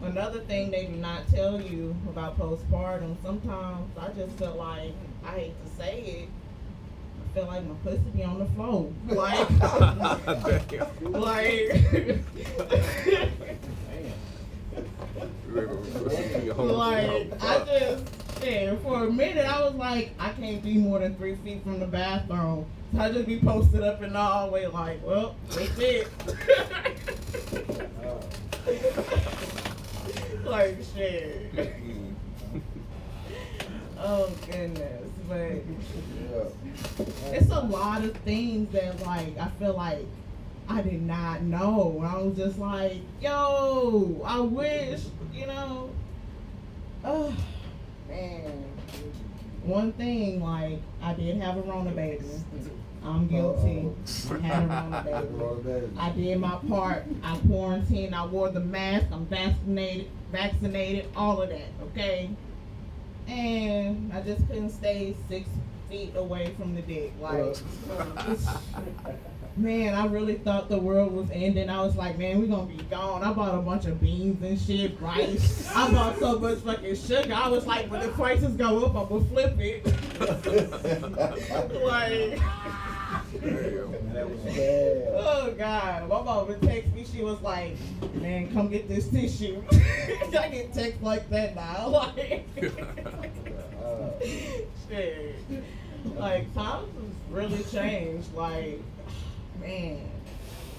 another thing they do not tell you about postpartum, sometimes I just feel like, I hate to say it, I feel like my pussy be on the floor. Like, like, I just, for a minute I was like, I can't be more than 3 feet from the bathroom. So I just be posted up in the hallway like, well, that's it. Like, shit. Oh, goodness. But it's a lot of things that, like, I feel like I did not know. I was just like, yo, I wish, you know. Oh, man. One thing, like, I did have a Rona baby. I'm guilty. I had a Rona baby. I did my part. I quarantined. I wore the mask. I'm vaccinated, all of that, okay? And I just couldn't stay 6 feet away from the dick. Like, man, I really thought the world was ending. I was like, man, we're gonna be gone. I bought a bunch of beans and shit, rice. I bought so much fucking sugar. I was like, when the prices go up, I'm gonna flip it. Like, oh God, my mom would text me. She was like, "Man, come get this tissue." I get texts like that now. Like, shit. Like, times has really changed. Like, man,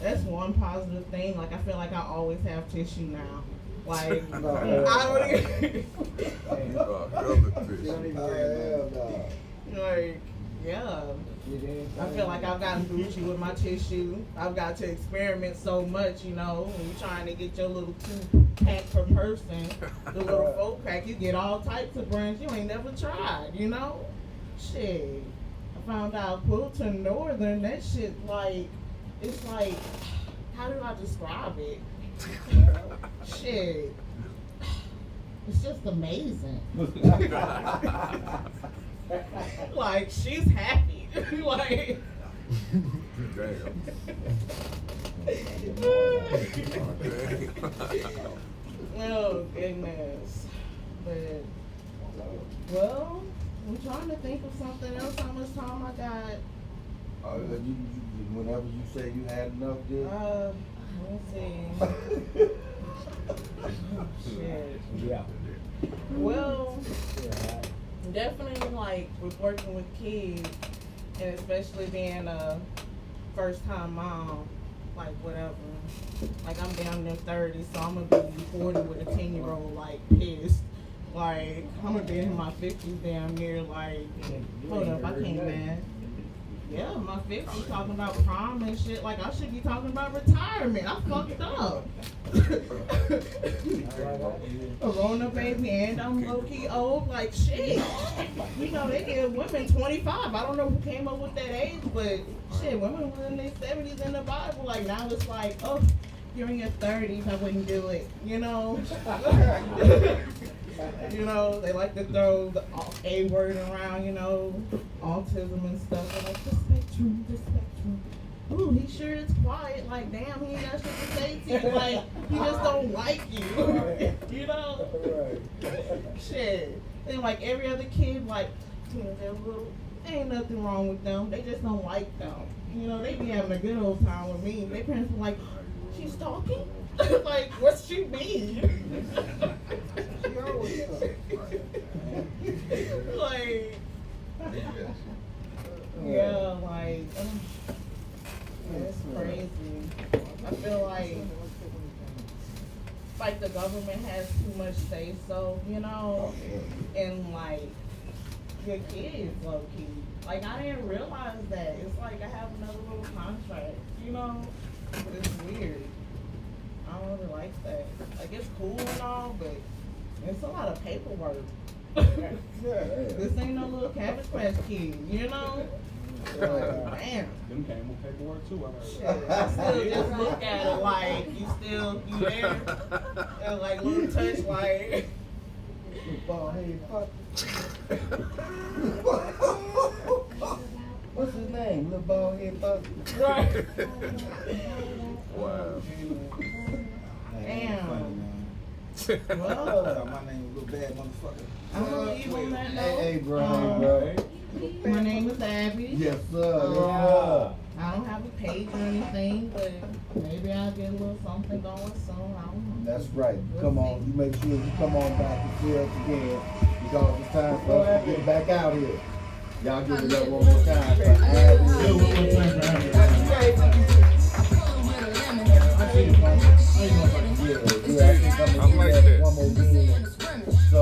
that's one positive thing. Like, I feel like I always have tissue now. Like, I don't even. Like, Yeah. I feel like I've gotten Gucci with my tissue. I've got to experiment so much, you know. When you're trying to get your little 2-pack per person, the little 4-pack, you get all types of brands you ain't never tried, you know? Shit. I found out Fulton Northern, that shit like, it's like, how do I describe it? Shit. It's just amazing. Like, she's happy. Like, oh goodness. But, well, I'm trying to think of something else. How much time I got? Whenever you say you had enough, dude. Let's see. Shit. Yeah. Well, definitely like with working with kids, and especially being a first-time mom, like whatever. Like I'm down there 30, so I'm gonna be 40 with a 10-year-old, like pissed. Like I'm gonna be in my 50s damn near. Like, hold up, I can't, man. Yeah, my 50s talking about prom and shit. Like I should be talking about retirement. I fucked up. A grown-up baby, and I'm low-key old. Like shit. You know they give women 25. I don't know who came up with that age, but shit, women were in their 70s in the Bible. Like now it's like, oh, you're in your 30s. I wouldn't do it. You know. You know, they like to throw the A word around, you know, autism and stuff. They're like, the spectrum. Ooh, he sure is quiet. Like, damn, he ain't got shit to say to you. Like, he just don't like you. You know? Shit. And like every other kid, like, you know, they're little, ain't nothing wrong with them. They just don't like them. You know, they be having a good old time with me. Their parents be like, she's talking? Like, what's she mean? Like, yeah, like, it's crazy. I feel like the government has too much say so, you know, and like your kids low key. Like I didn't realize that. It's like I have another little contract, you know, but it's weird. I don't really like that. Like it's cool and all, but it's a lot of paperwork. This ain't no little Cabbage Patch Kid, you know? Damn. Them came with paperwork too, I heard. Shit, I still just look at it like you there, and like little touch like. Bald head fuck. What's his name? Little bald head fuck. Right. Wow. Damn. Well, my name is Little Bad Motherfucker. I'm gonna leave on that note. Hey, bro. My name is Abby. Yes, sir. I don't have a page or anything, but maybe I'll get a little something going soon. I don't know. That's right. Come on. You make sure you come on back and see us again because it's time for us to get back out here. Y'all give it up one more time for Abby. One more game. So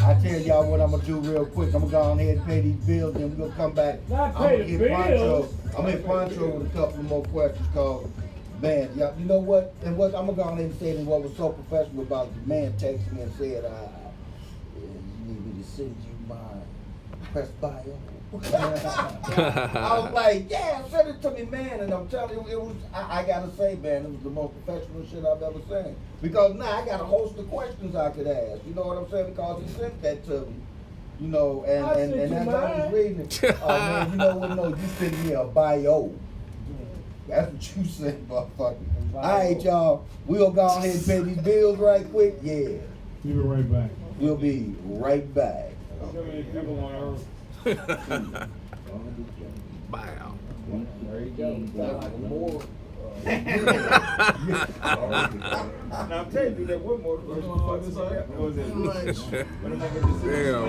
I tell y'all what I'm gonna do real quick. I'm gonna go on ahead and pay these bills, and we're gonna come back. I'm gonna hit Poncho with a couple more questions. Cause man, y'all, you know what? And what I'm gonna go on ahead and say is what was so professional about the man texted me and said, "You need me to send you my press bio." I was like, yeah, send it to me, man. And I'm telling you, it was, I gotta say, man, it was the most professional shit I've ever seen. Because now I got a host of questions I could ask. You know what I'm saying? Because he sent that to me. You know, and as I was reading it, oh man, you know what? No, you sent me a bio. That's what you said, motherfucker. All right, y'all. We'll go ahead and pay these bills right quick. Yeah. We'll be right back. We'll be right back. Bow. There you go. More. Now I'm telling you that one more. Damn,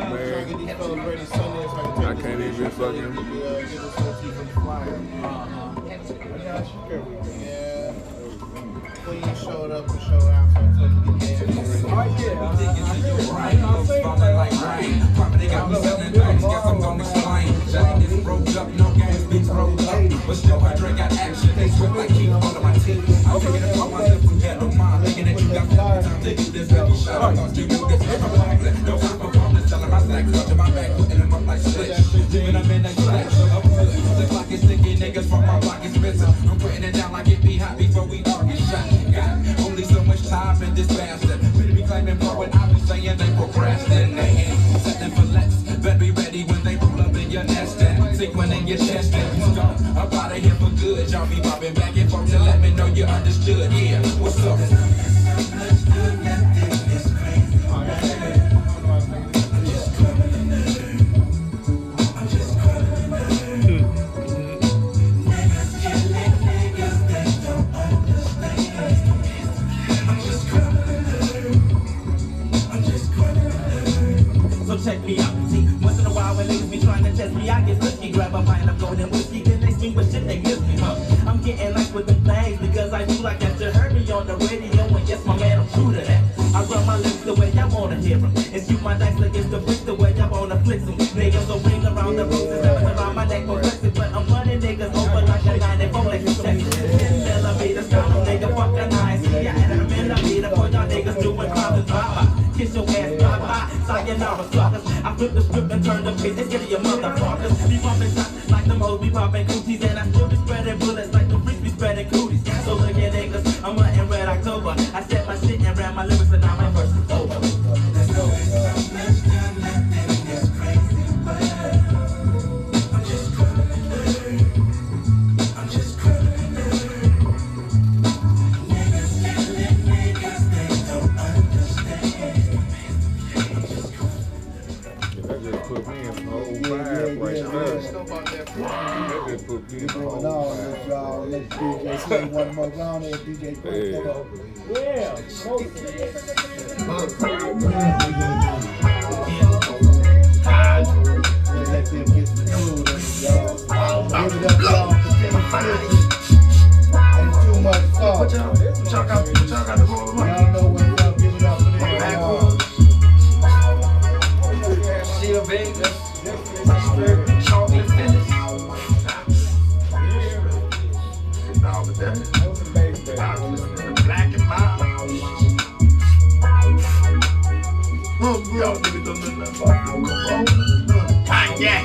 man. I can't even fucking. Yeah. Queen showed up and showed out, so I told you to get there. Oh yeah, I'm like rain. They got me selling things, guess I'm gonna explain. Shutting this broke I thought you knew this. I'm a no time performance, selling my stacks, touching my back, putting them up like slick. When I'm in the clutch, I'm good. The clock is ticking, niggas from my block is missing. I'm putting it down like it be hot before we all get shot. Got only so much time in this bastard. Better be claiming for what I be saying, they procrastinating. Setting for less, better be ready when they roll up in your nest and sequin in your chest and you gone. I'm out of here for good. Y'all be bobbing back and forth to let me know you understood. Yeah, what's up? Check me out. See, once in a while when niggas be trying to test me, I get risky. Grab a pint of golden whiskey, then they swing with shit they miss me, huh? I'm getting nice with the things because I do like that. You heard me on the radio, and yes, my man, I'm true to that. I run my lips the way I wanna hear them, and shoot my dice against the bricks the way I wanna flick them. Niggas will ring around the roses, around my neck for flexing, but I'm running niggas over like a 94 like a 10 millimeters, count them nigga, fuck a 9. See, I had a millimeter for y'all niggas doing crimes and drive-by. Kiss your ass, drive-by, sayonara suckers. I flip the script and turn the page, it's getting your motherfuckers. Be pumping shots like them hoes be popping cooties, and I still be spreading bullets like the freaks be spreading cooties. So look at niggas, I'm hunting Red October. I set my shit and ran my lyrics and now my verse is over. Let's go. Let's DJ say one more round there, DJ. Yeah. Let them get the food in, y'all. Give it up, y'all, for 10 and too much salt. Y'all know what's up. Give it up for them, y'all. Sheila Vegas, chocolate finish. All the that. Black and mild. Y'all niggas don't know nothing about no Kanye.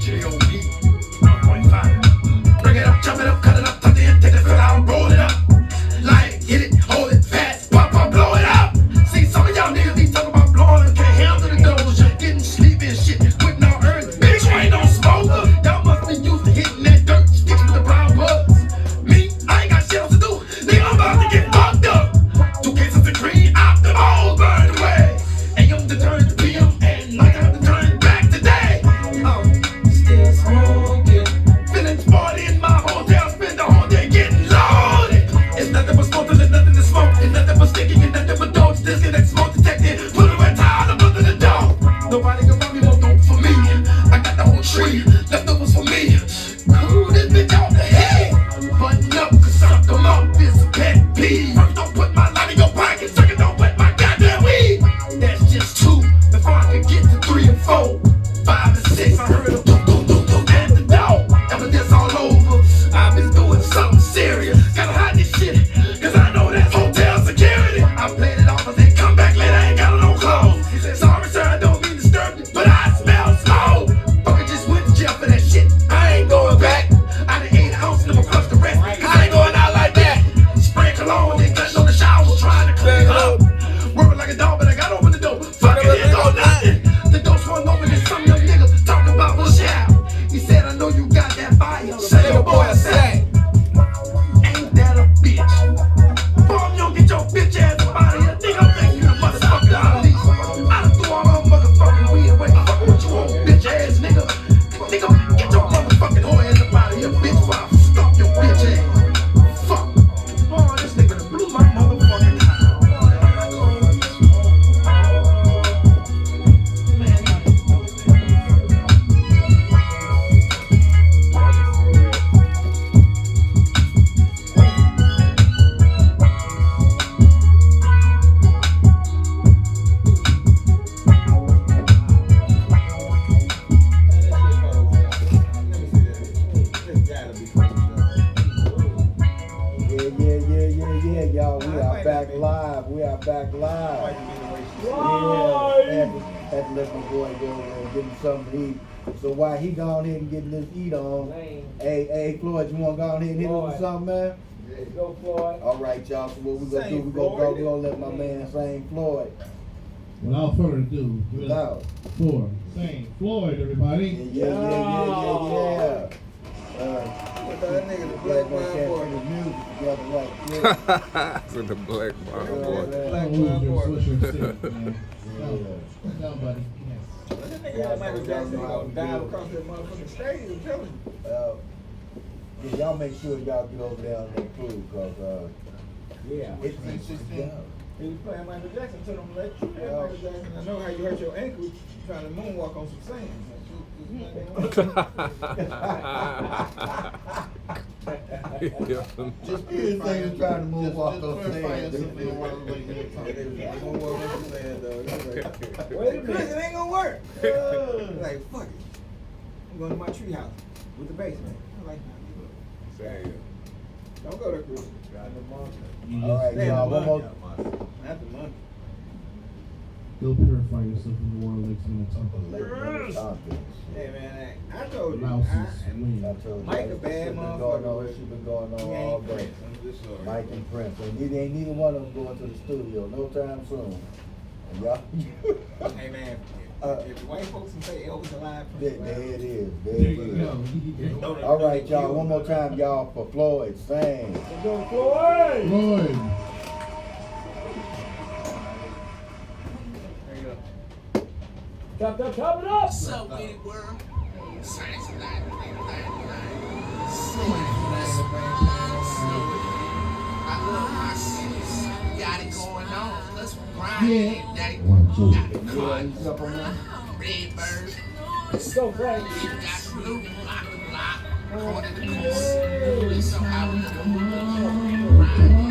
J.O.B. 1.5. Bring it up, chop it up, cut it up, tuck the end, take the foot out, roll it up. Like, hit it, hold it, fast, pop, blow it up. See, some of y'all niggas be talking about blowing, can't handle the doors, you're getting sleepy and shit, with no earth. Bitch, you ain't no smoker. Y'all must be used to hitting that dirt, sticking to the brown bugs. Me, I ain't got shit else to do. Nigga, I'm about to get fucked up. 2 cases of green, out the all burned away. And I'm determined to be him, and like I have to turn back today. Still smoking, feeling sporty in my hotel, spend the whole day getting loaded. It's nothing but smoke, there's nothing to smoke, it's nothing but sticking, it's nothing but dogs. Disconnect, smoke detected, put away tile, I'm under the dog. Nobody can run me, won't do for me. I got the whole tree, leftovers for me. Cool this bitch out the head. Button up, cause suck them up, it's a pet peeve. First, don't put my light in your pocket, second, don't wet my goddamn weed. That's just 2, before I can get to 3 and 4, 5 and 6. I heard them at the door. Evidence all over. I've been doing something serious. Gotta hide this shit, cause I know that's hotel security. I played it off and then come back later, I ain't got no clothes. He said, sorry sir, I don't mean to disturb you, but I smell smoke. Fucker just went to jail for that shit. I ain't going back. I done 8 ounces, never flushed the rest. I ain't going out like that. Spray cologne, then clutch on the shower, trying to clean up. Working like a dog, but I got over the door. Fuck it, here go nothing. The door swung open and some young niggas talking about bullshit. He said, I know you got that fire. Say your boy, I say. Ain't that a bitch? Boy, you don't get your bitch ass up out of here. Nigga, I'm making you the motherfucker out of these. I done threw all my motherfucking weed away. Fuck what you want, bitch ass nigga. Nigga, get your motherfucking whore ass up out of here, bitch, before I stomp your bitch ass. Fuck. Boy, this nigga done blew my motherfucking high. back live. We are back live. Live. Yeah, had to let my boy go over there and get him something to eat. So while he gone ahead and getting this eat on, hey Floyd, you want to go ahead and hit him with something, man? Go Floyd. All right, y'all. So what we gonna do? We gonna let my man Saint Floyd. Without further ado, give it up for Saint Floyd, everybody. Yeah. What that nigga, the black man boy. Music together like this. So the black boy. Black Who's man your boy. swisher stick, man? No, buddy. That nigga like Michael Jackson gonna dive across that motherfucking stage. I'm telling you. Yeah, y'all make sure y'all get over there on that crew, cause Yeah. it's together. He was playing Michael Jackson, told him let you play Michael Jackson. I know how you hurt your ankle trying to moonwalk on some sand. Just anything to try to move off those Wait a minute, it ain't gonna work. Like, fuck it. I'm going to my tree house with the basement. I'm like, don't go there, Chris. All right, y'all. One more. Not the money. Go purify yourself in the water lakes and Hey man, I told you. Mike a bad motherfucker. She been going on all day. Mike and Prince. Ain't neither one of them going to the studio no time soon. And y'all. Hey man, if white folks can say Elvis alive, There it is. There it is. All right, y'all. One more time, y'all, for Floyd. Sing. Go Floyd. Floyd. Chop it up. What's up, with it, world? Science and I love my cities. Got it going on. Let's grind every day. Got the car, Redbird. So great. Got blue, block to block, corner to corner. So how we grind every day.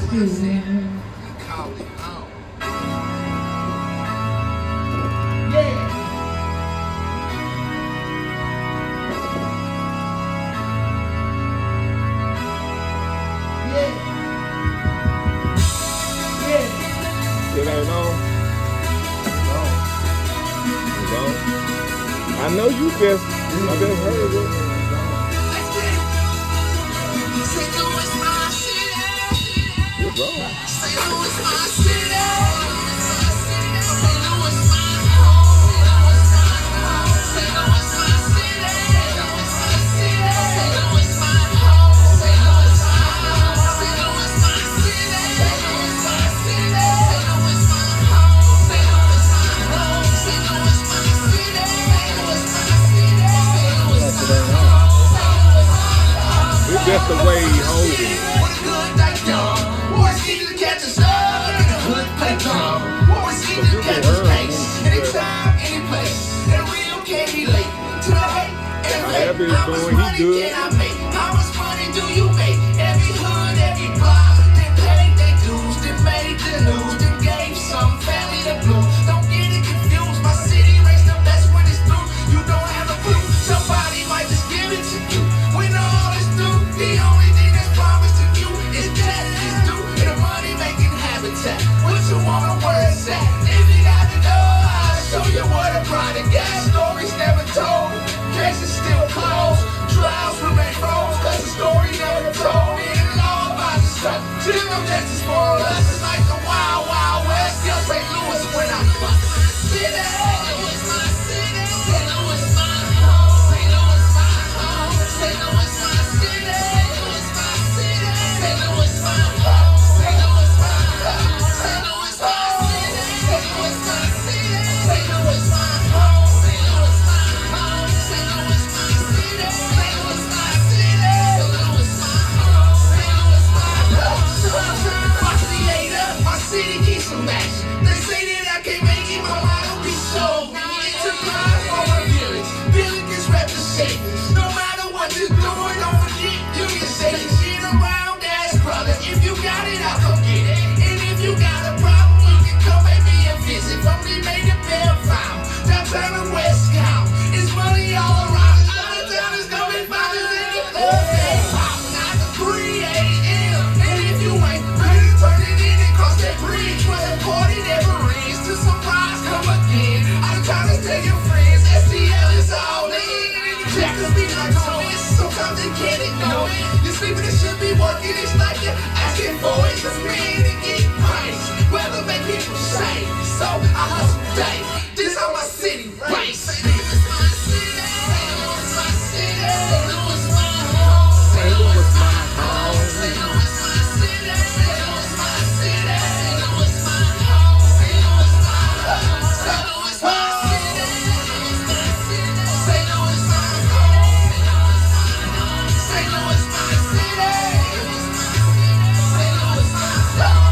Call it home. It ain't on. It's on. I know you just heard it. You're wrong. It's just the way he holds it. Whatever he's doing, he good. How much money do you make? Every hood, every block, they paid their dues, they made the news, they gave some family the blues. Don't get it confused, my city raised the best when it's through. You don't have a clue, somebody might just give it to you. When all is through, the only thing that's promised to you is that it's due in a money-making habitat. What you wanna where it's at? If you got the door, I'll show you what a product got. Stories never told, cases still closed. Trials remain froze, cause the story never told. It all about the stuff. Zero justice for us. It's like the wild, wild west. Still St. Louis when I fuck city. St. Louis, my city. St. Louis, my home. St. Louis, my home. St. Louis, my city. St. Louis, my city. St. Louis, my home. St. Louis, my home. St. Louis, my city. St. Louis, my city. St. Louis, my home. St. Louis, my home. St. Louis, my city. St. Louis, my city. St. Louis, my home. St. Louis, my home. Fox Theater, my city keeps some action. They say that I can't make it, my motto be so. Enterprise for a village. Village is represented. No matter what you're doing, don't forget you can say the shit around as brother. If you got it, I'll come get it. And if you got a problem, you can come at me and visit. From the made the bell found. Downtown and West Count. It's money all around. Out of town is coming, find it. Popping out to 3 a.m. And if you ain't ready, turn it in and cross that bridge. Where the party never ends. Till surprise come again. I'm trying to tell your friends, STL is all in. Jack will be like twins. Sometimes they can't ignore it. You sleeping, it should be working. It's like you're asking for it. Cause man, it get price. Rather make people say. So I hustle day. This on my city race. St. Louis my city. St. Louis my city. St. Louis my home. St. Louis my home. St. Louis my city. St. Louis my city. St. Louis my home. St. Louis my home. St. Louis my city. St. Louis my home. St. Louis my city. St. Louis my home.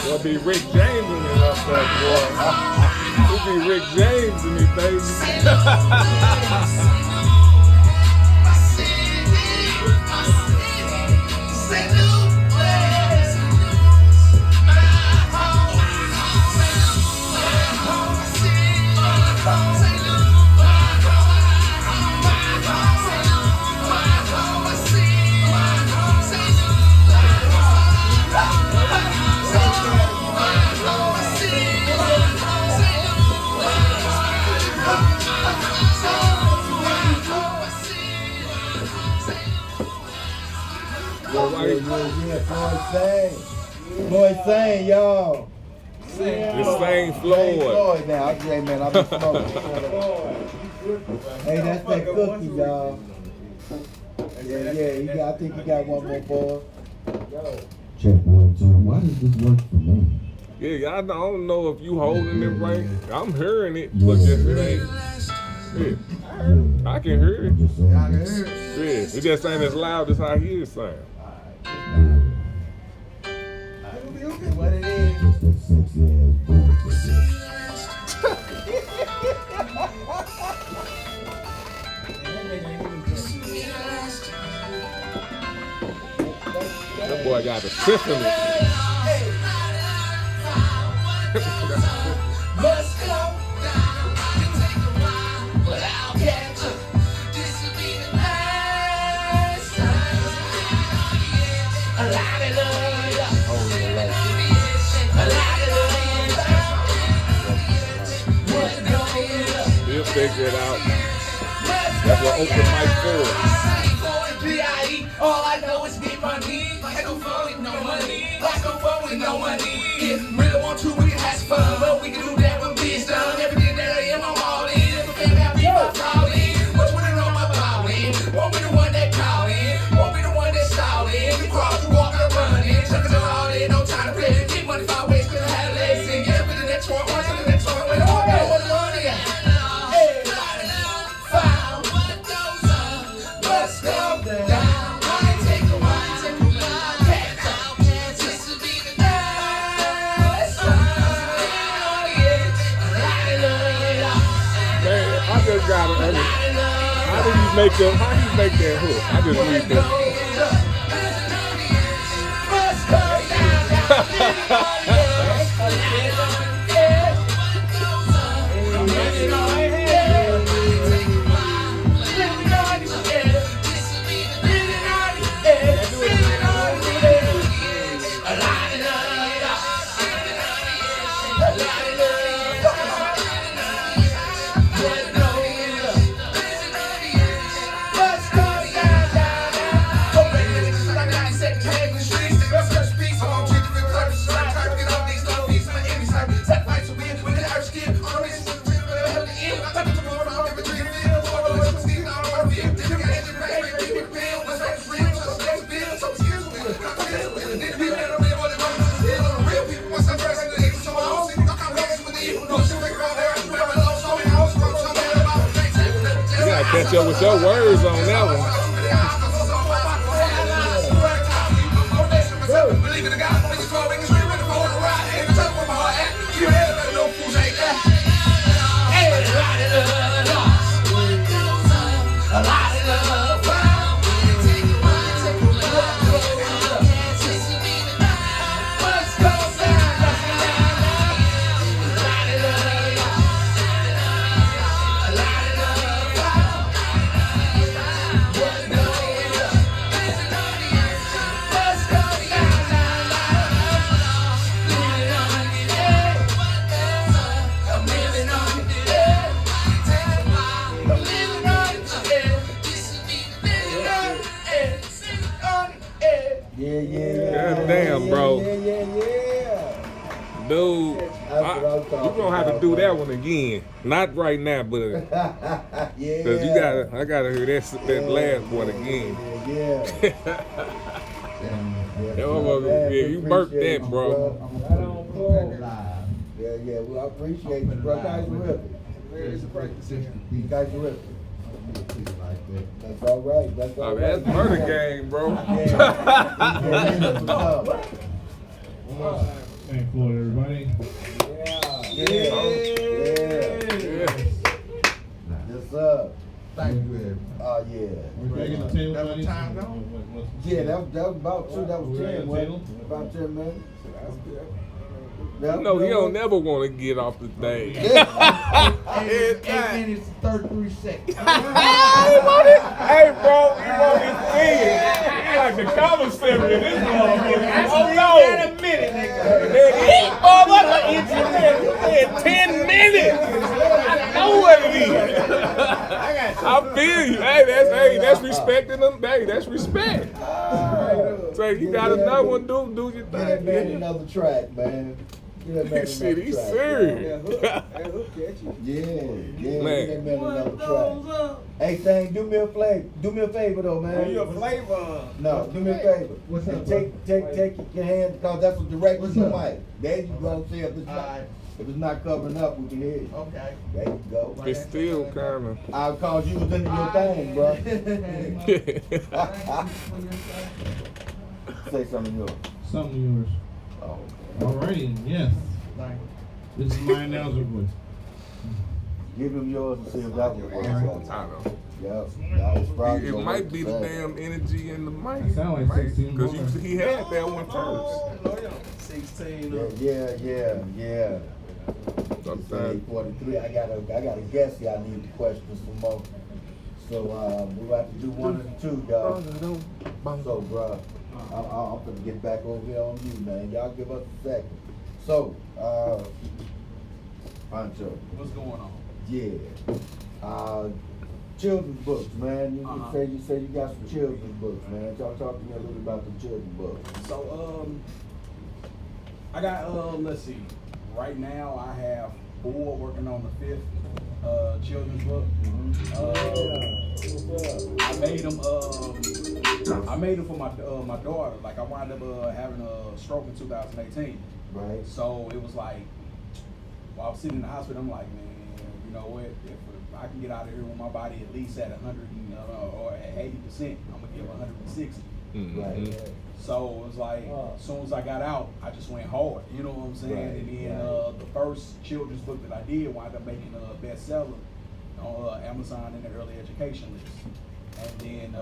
There'll be Rick James in it up there, boy. There'll be Rick James in it, baby. Floyd Sang, y'all. It's Sang Floyd. Floyd now. Okay, man, I've been smoking. Hey, that's that cookie, y'all. Yeah, I think you got one more for us. Check 1, 2. Why does this work for me? Yeah, I don't know if you holding it right. I'm hearing it, but just it ain't. Yeah. I can hear it. Yeah, it just ain't as loud as I hear it sound. What it is. Just that sexy ass That boy got a symphony. Must go down and take a while, but I'll catch up. This will be the last time. A lot of love. A lot of love. He'll figure it out. That's what open mic for. All I know is get money. Like a phone with no money. Like a phone with no money. If really want to, we can have some fun. But we can do that when it's done. Everything that I am, I'm all in. If a fan have me, I'm calling. Which one is on my bowling? Won't be the one that calling. Won't be the one that's stalling. You cross, you walk, and running. Chucking it all in, no time to play. Get money 5 ways, cause I had legs. And get up in the next one, on to the next one. Wait, I don't know what the money is. How do you make that hook? I just read that. Catch up with your words on that one. God damn, bro. Dude, you gonna have to do that one again. Not right now, but cause I gotta hear that last one again. You burped that, bro. Yeah, well, I appreciate you, bro. Guys are ripping. It's a practice. You guys are ripping. That's all right. That's all right. That's murder game, bro. Thank you, everybody. Yeah. Yes, sir. Thank you. Oh, yeah. That was time gone? Yeah, that was about 2. That was 10, wasn't it? About 10 minutes. You know, you don't never want to get off the thing. 8 minutes and 33 seconds. Hey, bro, you want to see it. You like the commissary in this motherfucker. Oh, no. a minute, nigga. You said 10 minutes. I know what it is. I feel you. Hey, that's respecting them. Hey, that's respect. So you got another one, do your Get that man thing. another track, man. Get that man Shit, another he's track, serious. man. That hook catch you. Yeah, Man. get that man another track. Hey, Thing, do me a favor though, man. You a flavor. No, do me a favor. What's up, Take your hand, because that's what directs the mic. There you go. See if it's not covering up, we can hear you. Okay. There you go. It's still kind of. I'll cause you was into your thing, bro. Say something yours. Something yours. Oh. Alrighty, yes. This is my announcer voice. Give him yours and see if that one works. I know. Yeah, It might be the damn energy in the mic. It sound like 16 Because bars. he had that one first. 16. Yeah. Sometimes. 43. I got a guest here. I need to question some more. So we'll have to do 1 and 2, y'all. So, bro, I'm gonna get back over here on you, man. Y'all give us a second. So, Pancho. What's going on? Yeah. Children's books, man. You say you got some children's books, man. Talk to me a little about the children's books. So, I got, let's see. Right now, I have 4 working on the 5th children's book. I made them for my daughter. Like, I wound up having a stroke in 2018. Right. So it was like, while I was sitting in the hospital, I'm like, man, you know what? If I can get out of here with my body at least at 100 or at 80%, I'm gonna give 160. Right. So it was like, as soon as I got out, I just went hard. You know what I'm saying? Right, And then the first children's book that I did wound up making a bestseller on Amazon in the early education list. And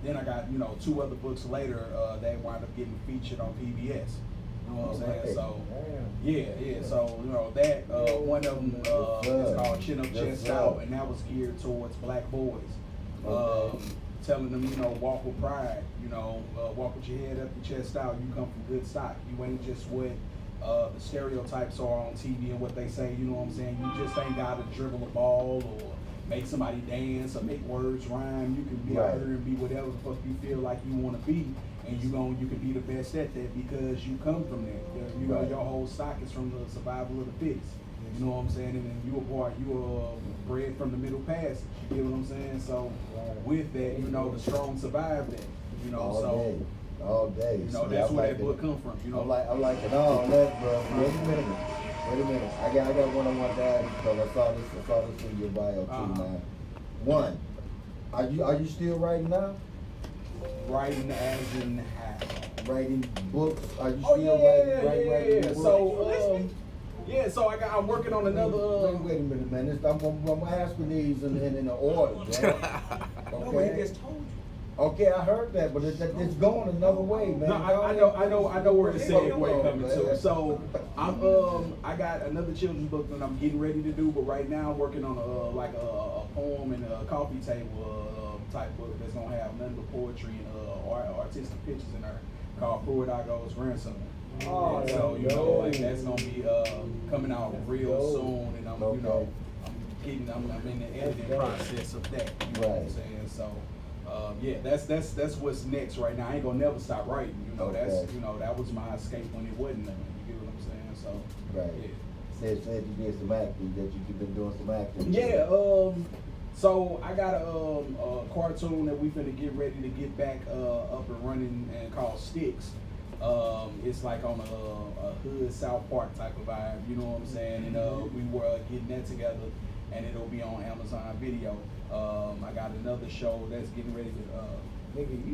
then I got 2 other books later that wound up getting featured on PBS. You know what I'm saying? So yeah. So that one of them is called Chin Up, Chest Out, and that was geared towards black boys. Telling them, walk with pride, walk with your head up, your chest out, you come from good stock. You ain't just what the stereotypes are on TV and what they say, you know what I'm saying? You just ain't got to dribble a ball or make somebody dance or make words rhyme. You can be out here and be whatever the fuck you feel like you want to be, and you can be the best at that because you come from that. Your whole stock is from the survival of the fittest. You know what I'm saying? And then you were bred from the Middle Passage. You get what I'm saying? So with that, the strong survive that. All day. That's where that book come from. I'm like it all that, bro. Wait a minute. I got one on my dad because I saw this in your bio too, man. One, are you still writing now? Writing as in how? Writing books. Are you still writing books? So I'm working on another. Wait a minute, man. I'm asking these in the order, man. Nobody just told you. Okay, I heard that, but it's going another way, man. No, I know where the segue coming to. So I got another children's book that I'm getting ready to do, but right now I'm working on a poem and a coffee table type book that's gonna have none but poetry and artistic pictures in there, called Pruitt-Igoe's Grandson. Oh, so that's gonna be coming out real soon, and I'm in the editing process of that. You know what I'm saying? So yeah, that's what's next right now. I ain't gonna never stop writing. You know, Okay. that's that was my escape when it wasn't nothing. You get what I'm saying? So Right. yeah. Said you did some acting, that you've been doing some acting. Yeah, so I got a cartoon that we finna get ready to get back up and running and called Sticks. It's like on a hood South Park type of vibe, you know what I'm saying? And we were getting that together, and it'll be on Amazon Video. I got another show that's getting ready to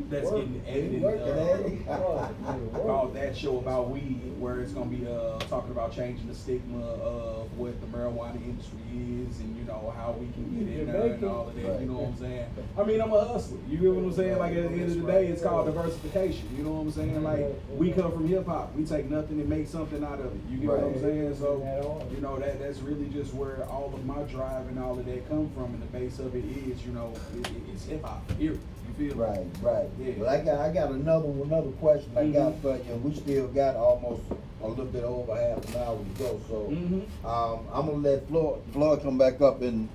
that's getting edited called That Show About Weed, where it's gonna be talking about changing the stigma of what the marijuana industry is, and you know how we can get in there and all of that. You know what I'm saying? I mean, I'm a hustler. You get what I'm saying? Like at the end of the day, it's called diversification. You know what I'm saying? Like we come from hip hop, we take nothing and make something out of it. You get what I'm saying? So you know that's really just where all of my drive and all of that come from, and the base of it is, you know, it's hip hop. Here, you feel me? Right. Yeah. Well, I got another question I got for you. We still got almost a little bit over half an hour to go. So I'm gonna let Floyd come back up and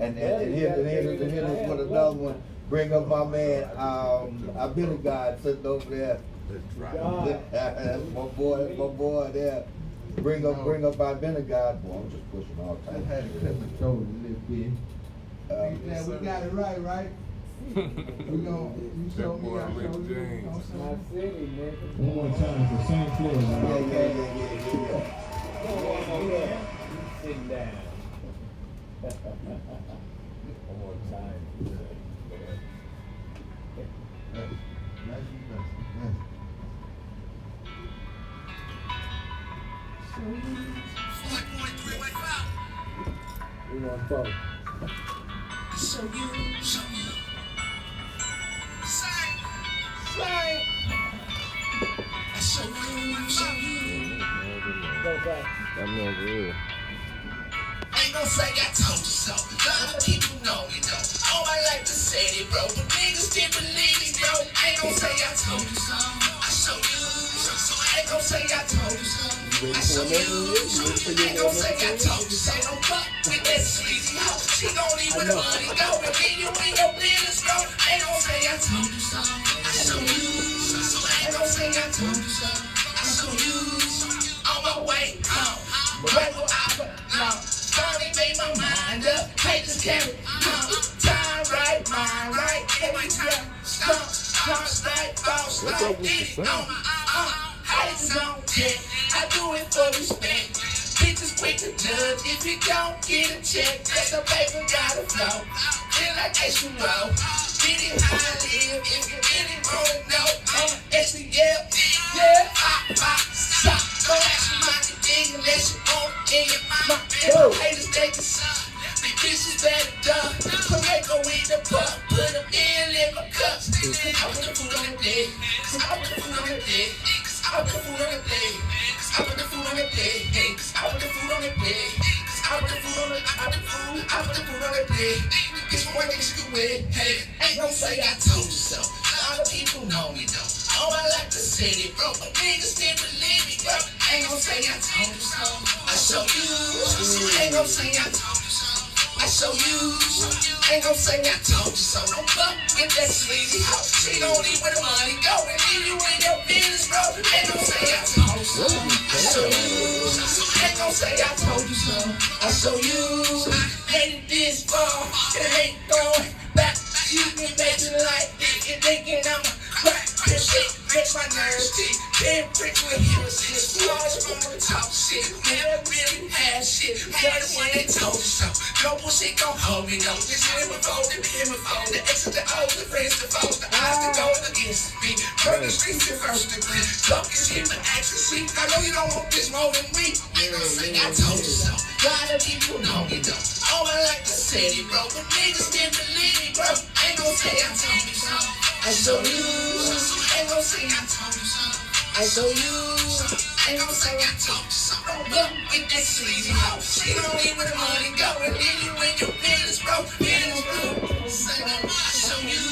hit us with another one. Bring up my man, I've been a guy sitting over there. That's my boy there. Bring up I've been a guy. Boy, I'm just pushing all the time. I had to cut the throat a little bit. Yeah, we got it right? You showed me, I showed you. My city, nigga. One more time for St. Floyd. Yeah. Sitting down. One more time. We want both. Show you. Go back. That man good. Ain't gon' say I told you so. A lot of people know me though. All my life I said it, bro. But niggas didn't believe me, bro. Ain't gon' say I told you so. I show you. So ain't gon' say I told you so. I show you. Ain't gon' say I told you so. Don't fuck with that sleazy hoe. She gon' leave where the money go. And then you in your business, bro. Ain't gon' say I told you so. I show you. So ain't gon' say I told you so. I show you. On my way home. Regular hour, no. Finally made my mind up. Hate this carry. Time right, mind right. Every step, stomp right, boss right. Get it on. Haters on deck. I do it for respect. Bitches quick to judge. If you don't get a check, let the paper gotta flow. Feel like they should know. Get it how I live. If you really wanna know, I'm an SEL. Yeah, stop. Don't ask me my thing unless you want it in your mind. Haters, they can suck. The bitches better duck. Pareco in the pup. Put them in my cups. I put the food on the plate. I put the food on the plate. I put the food on the plate. I put the food on the plate. I put the food on the plate. I put the food on the plate. I put the food on the plate. It's one thing you with. Hey, ain't no say I told you so. A lot of people know me though. All my life I said it, bro. But niggas didn't believe me, bro. Ain't gon' say I told you so. I show you. Ain't gon' say I told you so. I show you. Ain't gon' say I told you so. Don't fuck with that sleazy hoe. She gon' leave where the money go and leave you in your business, bro. Ain't gon' say I told you so. I show you. Ain't gon' say I told you so. I show you. Hated this far, it ain't going back. You can make it like this, you thinking I'm a crack. This shit makes my nerves tick. Can't prick with hypnosis. You always wanna talk shit. Never really have shit. You're the one that told you so. No bullshit gon' hold me, no. This him before, the X and the O, the friends, the foes, the eyes, the gold against me. Burn the streets in first degree. Talk is here to action, see. I know you don't want this more than me. You gon' say I told you so. A lot of people know me though. All my life I said it, bro. But niggas didn't believe me, bro. Ain't gon' say I told you so. I show you. Ain't gon' say I told you so. I show you. Ain't gon' say I told you so. Don't fuck with that sleazy hoe. She gon' leave where the money go and leave you in your business, bro. Business, bro. Say that I show you.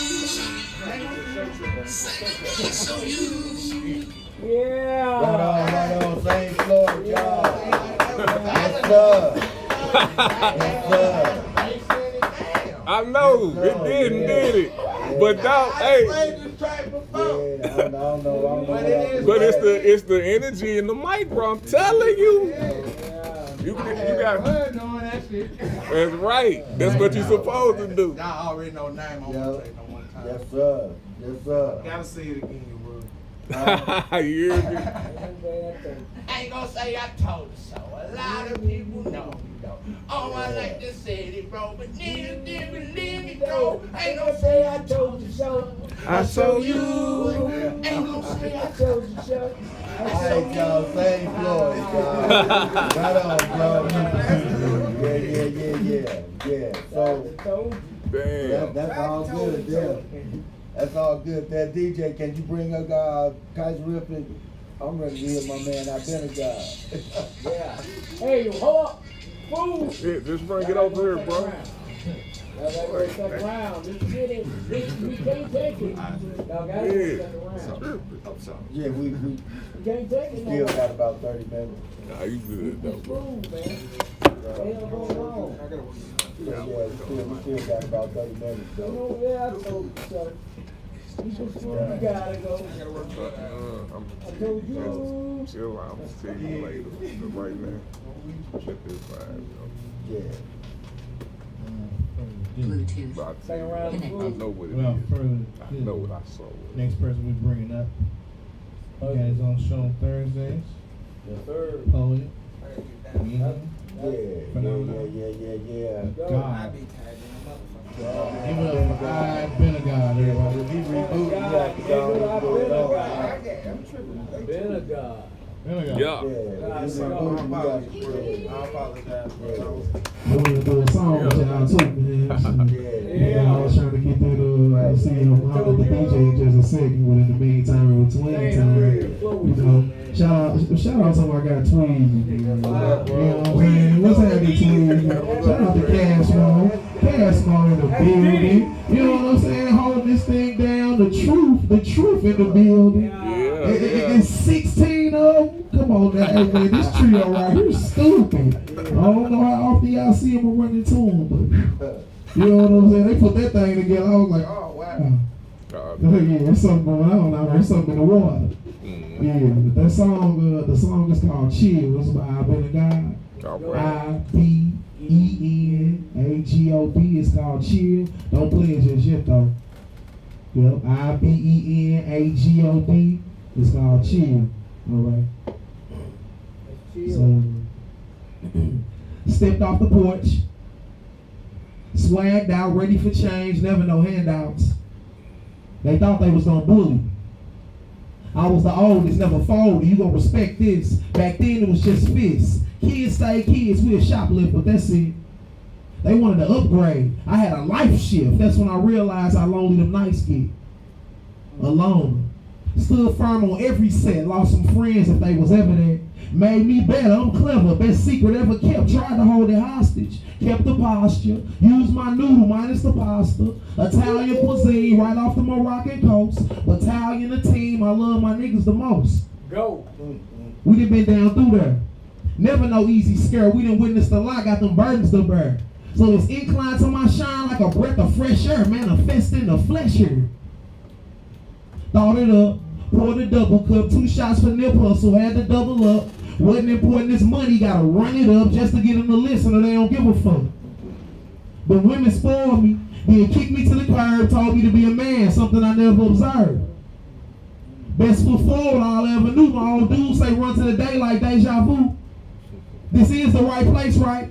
I show you. Yeah. Right on, St. Floyd, y'all. Yes, sir. Yes, sir. I know, it did it. But dog, hey. Yeah, I don't know what it is. But it's the energy in the mic, bro. I'm telling you. You got. That's right. That's what you're supposed to do. Y'all already know name. I won't say no one time. Yes, sir. Yes, sir. Gotta say it again, bro. You hear me? I ain't gonna say I told you so. A lot of people know me though. Oh, I like to say it, bro, but niggas didn't believe me though. Ain't gonna say I told you so. I saw you. Ain't gonna say I told you so. All right, y'all. Same Floyd, y'all. Right on, bro. Yeah. So, damn. That's all good. Yeah. That's all good. That DJ, can you bring up Kaiser Riffin? I'm ready to hear my man. I've been a guy. Yeah. Hey, hold up. Fool. Yeah, just bring it over here, bro. Y'all gotta go second round. This shit is, we can't take it. Y'all gotta go second round. Yeah, we Can't take it no still more. got about 30 minutes. Nah, you good though, bro. Fool, man. Hell going on. Yeah, we still got about 30 minutes. Come over there, I told you so. You just gotta go. I told you. Chill out. I'm gonna see you later. But right now, check this vibe, yo. Yeah. But Second round. I know what it Well, is. further, I know what I saw. next person we bringing up. He got his own show on Thursdays. Yes, sir. Poet. Yeah. God. Give it up for I've been a God, everybody. If he reboot, you have to go and do it all. Been a god. Been a God. Yeah. Yeah, if he reboot, you have to do it. I apologize, bro. I wanted to do a song with y'all too, man. I was trying to get through the see him out with the DJ in just a second, but in the meantime, in between time, you know, shout out to my guy Tweez. You know what I'm saying? What's happening, Tweez? Shout out to Cash Mo in the building. You know what I'm saying? Holding this thing down, the truth in the building. It's 16 of them. Come on now, hey man, this trio right here is stupid. I don't know how often y'all see him or run into him, but you know what I'm saying? They put that thing together. I was like, oh wow. Yeah, there's something going on out there. There's something in the water. Yeah, that song, the song is called Chill. It's by I've Been a God. IBENAGOD. It's called Chill. Don't play it just yet though. Yep, IBENAGOD. It's called Chill. All right. So, stepped off the porch, swagged out, ready for change, never no handouts. They thought they was gonna bully. I was the oldest, never folded. You gonna respect this. Back then it was just fists. Kids stay kids, we a shoplift, but that's it. They wanted to upgrade. I had a life shift. That's when I realized how lonely them nights get. Alone. Stood firm on every set. Lost some friends if they was ever there. Made me better. I'm clever. Best secret ever kept. Tried to hold it hostage. Kept the posture. Used my noodle minus the pasta. Italian cuisine right off the Moroccan coast. Battalion a team. I love my niggas the most. Go. We done been down through there. Never no easy scare. We done witnessed a lot. Got them burdens to bear. So it's inclined to my shine like a breath of fresh air. Manifest in the flesh here. Thought it up. Poured a double cup. 2 shots for nip hustle. Had to double up. Wasn't important this money. Gotta run it up just to get them to listen or they don't give a fuck. But women spoiled me. Then kicked me to the curb. Told me to be a man. Something I never observed. Best foot forward all I ever knew. My old dude say run to the day like deja vu. This is the right place, right?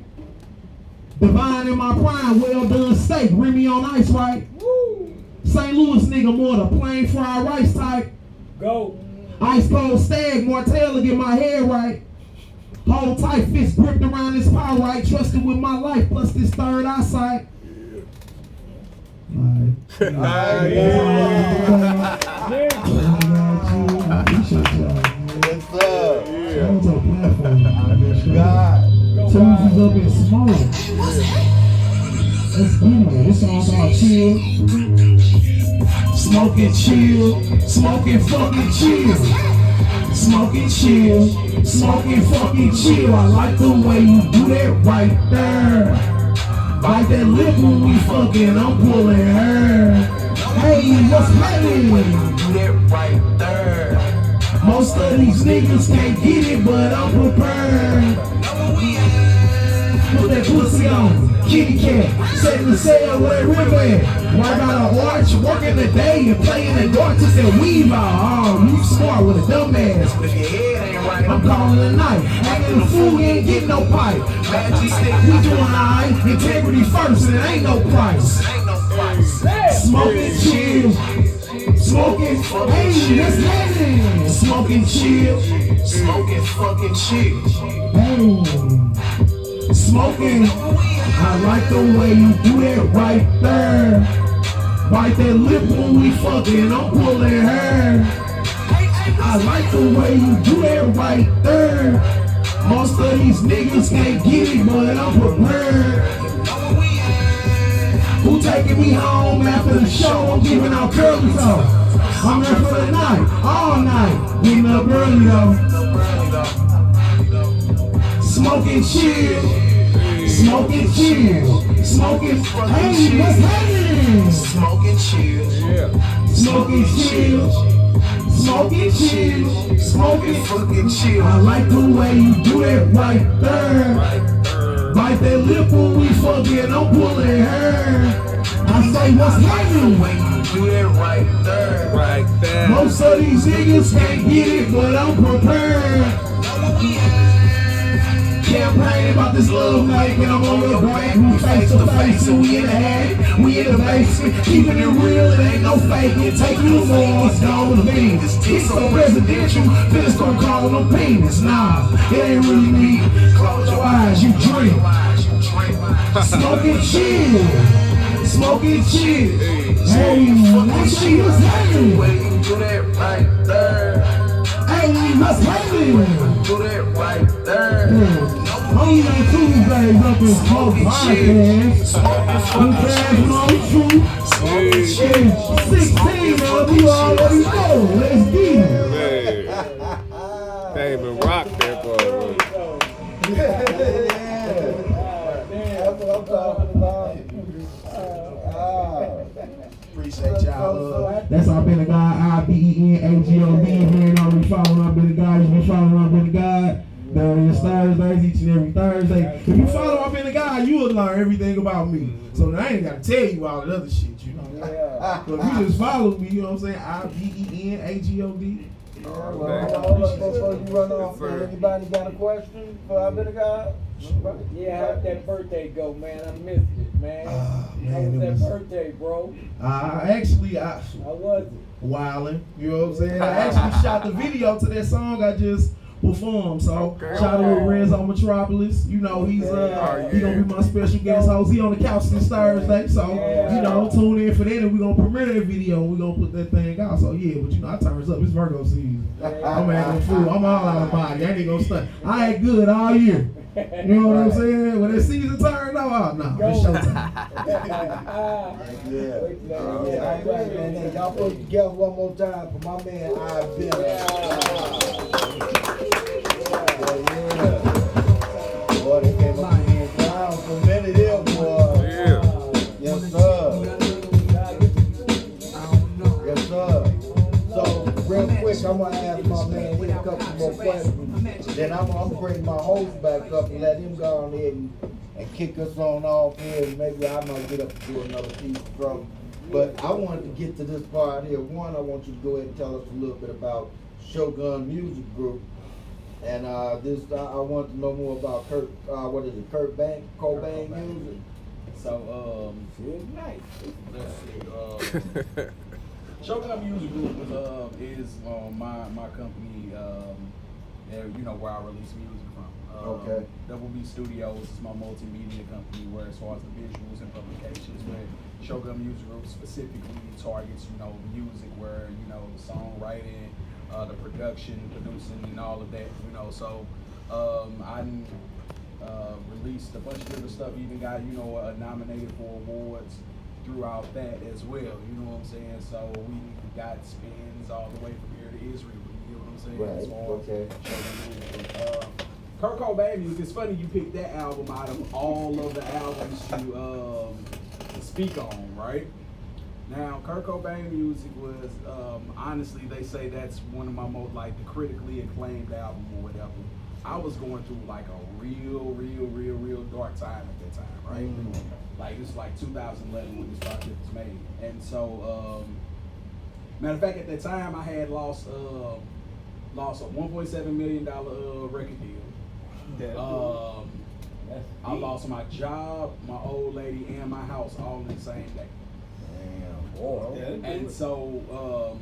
Divine in my prime, well done steak, Remy on ice, right? Woo. St. Louis nigga, more the plain fried rice type. Go. Ice cold stag, Martell to get my hair right. Hold tight, fist gripped around this power right. Trusted with my life, plus this third eyesight. Alright. Yes, sir. Tuesdays up in smoke. Let's get it. This song called Chill. Smoking chill. Smoking fucking chill. Smoking chill. Smoking fucking chill. I like the way you do that right there. Bite that lip when we fucking, I'm pulling her. Hey, what's happening? Do that right there. Most of these niggas can't get it, but I'm prepared. Put that pussy on, kitty cat, setting the sail with that ribbon. Work out an arch, working the day and playing the dark to that weave out. Oh, you smart with a dumb ass. If your head ain't right, I'm calling it a night. Acting a fool, you ain't getting no pipe. Magic stick, We doing alright, integrity first, and it ain't no price. ain't no price. Smoking chill, smoking, hey, what's happening? Smoking chill, Smoking fucking chill. hey, smoking. I like the way you do that right there. Bite that lip when we fucking, I'm pulling hair. I like the way you do that right there. Most of these niggas can't get it, but I'm prepared. Who taking me home after the show? I'm giving out curly toes. I'm there for the night, all night. Getting up early though. Smoking chill. Smoking chill. Smoking. Hey, what's happening? Smoking chill. Yeah. Smoking chill. Smoking chill. Smoking fucking chill. I like the way you do that right there. Bite that lip when we fucking, I'm pulling hair. I say, what's happening? When you do that right there. Right there. Most of these niggas can't get it, but I'm prepared. Campaign about this love making, I'm on the brand. We face to face and we in the head, we in the basement. Keeping it real, it ain't no faking. Take you for us, go to Venus. It's so residential, Vince gon' call them penis. Nah, it ain't really me. Close your eyes, you drink. Smoking chill. Smoking chill. Hey, that shit was happening. When you do that right there. Hey, what's happening? Do that right there. Only on Tuesdays up in Smoke Podcast. We pass no truth. 16, man, you already know. Let's get it. Man. They even rock that boy. That's what I'm talking about. Appreciate y'all. That's I've been a guy, IBENAGOD. If you ain't already following, I've been a guy. You been following, I've been a guy. It's Thursdays, each and every Thursday. If you follow I've been a guy, you will learn everything about me. So I ain't got to tell you all that other shit, you know. So if you just follow me, you know what I'm saying? IBENAGOD. Before you run off, anybody got a question for I've been a guy? Yeah, how'd that birthday go, man? I missed it, man. How was that birthday, bro? Actually, How was it? Wildin', you know what I'm saying? I actually shot the video to that song I just performed. So shout out to Renzo Metropolis. You know, he's gonna be my special guest host. He on the couch this Thursday. So, you know, tune in for that and we're gonna premiere that video and we're gonna put that thing out. So yeah, but you know, I turns up, it's Virgo season. I'm acting a fool. I'm all out of body. I ain't gonna stunt. I ain't good all year. You know what I'm saying? When that season turned off, no, it's showtime. Yeah. Y'all put it together one more time for my man I've been. Boy, they came up here down for a minute there, boy. Yeah. Yes, sir. Yes, sir. So, real quick, I'm gonna ask my man here a couple more questions. Then I'm gonna bring my host back up and let him go on ahead and kick us on off here. And maybe I might get up and do another piece from. But I wanted to get to this part here. One, I want you to go ahead and tell us a little bit about Shogun Music Group. And I want to know more about Kurt Cobain Music. So, Shogun Music Group is my company, you know, where I release music from. Okay. Double B Studios is my multimedia company where as far as the visuals and publications, where Shogun Music Group specifically targets, you know, music where, you know, the songwriting, the production, producing, and all of that, you know. So I released a bunch of different stuff, even got, you know, nominated for awards throughout that as well, you know what I'm saying? So we got spins all the way from here to Israel, you know what I'm saying? Right, As far okay. as Kurt Cobain Music, it's funny you picked that album out of all of the albums to speak on, right? Now, Kurt Cobain music was, honestly, they say that's one of my most, like, the critically acclaimed album or whatever. I was going through, like, a real dark time at that time, right? Like, it's like 2011 when this project was made. And so, matter of fact, at that time, I had lost a $1.7 million record deal. I lost my job, my old lady, and my house all in the same day. And so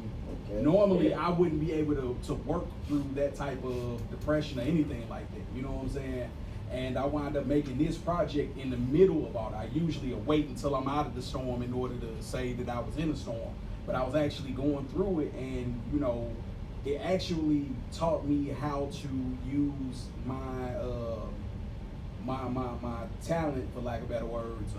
normally I wouldn't be able to work through that type of depression or anything like that. You know what I'm saying? And I wound up making this project in the middle of all that. I usually wait until I'm out of the storm in order to say that I was in a storm. But I was actually going through it, and you know, it actually taught me how to use my my talent, for lack of better words,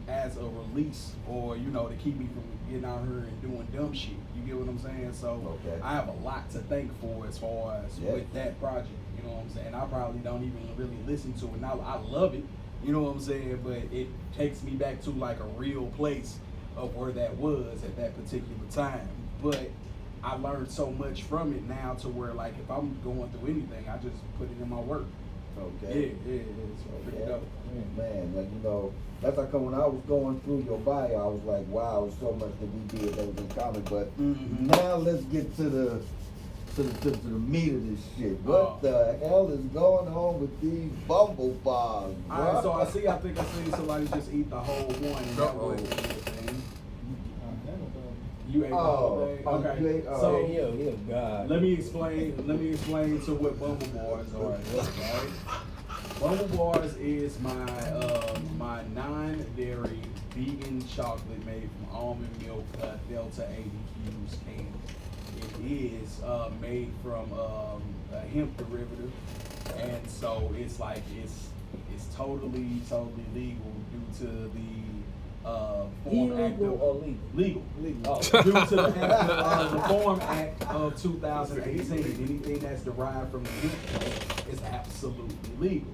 as a release, or you know, to keep me from getting out here and doing dumb shit. You get what I'm saying? So I have a lot to thank for as far as with that project. You know what I'm saying? I probably don't even really listen to it now. I love it. You know what I'm saying? But it takes me back to like a real place of where that was at that particular time. But I learned so much from it now to where, like, if I'm going through anything, I just put it in my work. Okay. Yeah, it's pretty dope. Man, like, you know, that's like when I was going through your bio, I was like, wow, there's so much that we did that was in common. But now let's get to the meat of this shit. What the hell is going on with these Bumble Bars? Alright, so I think I see somebody just eat the whole one, and that was the thing. You ate the whole thing? Okay. So let me explain to what Bumble Bars are. Right? Bumble Bars is my non-dairy vegan chocolate made from almond milk, Delta 80 Fuse candy. It is made from a hemp derivative, and so it's like it's totally legal due to the Reform Act of legal. Due to the Reform Act of 2018. Anything that's derived from the hemp is absolutely legal.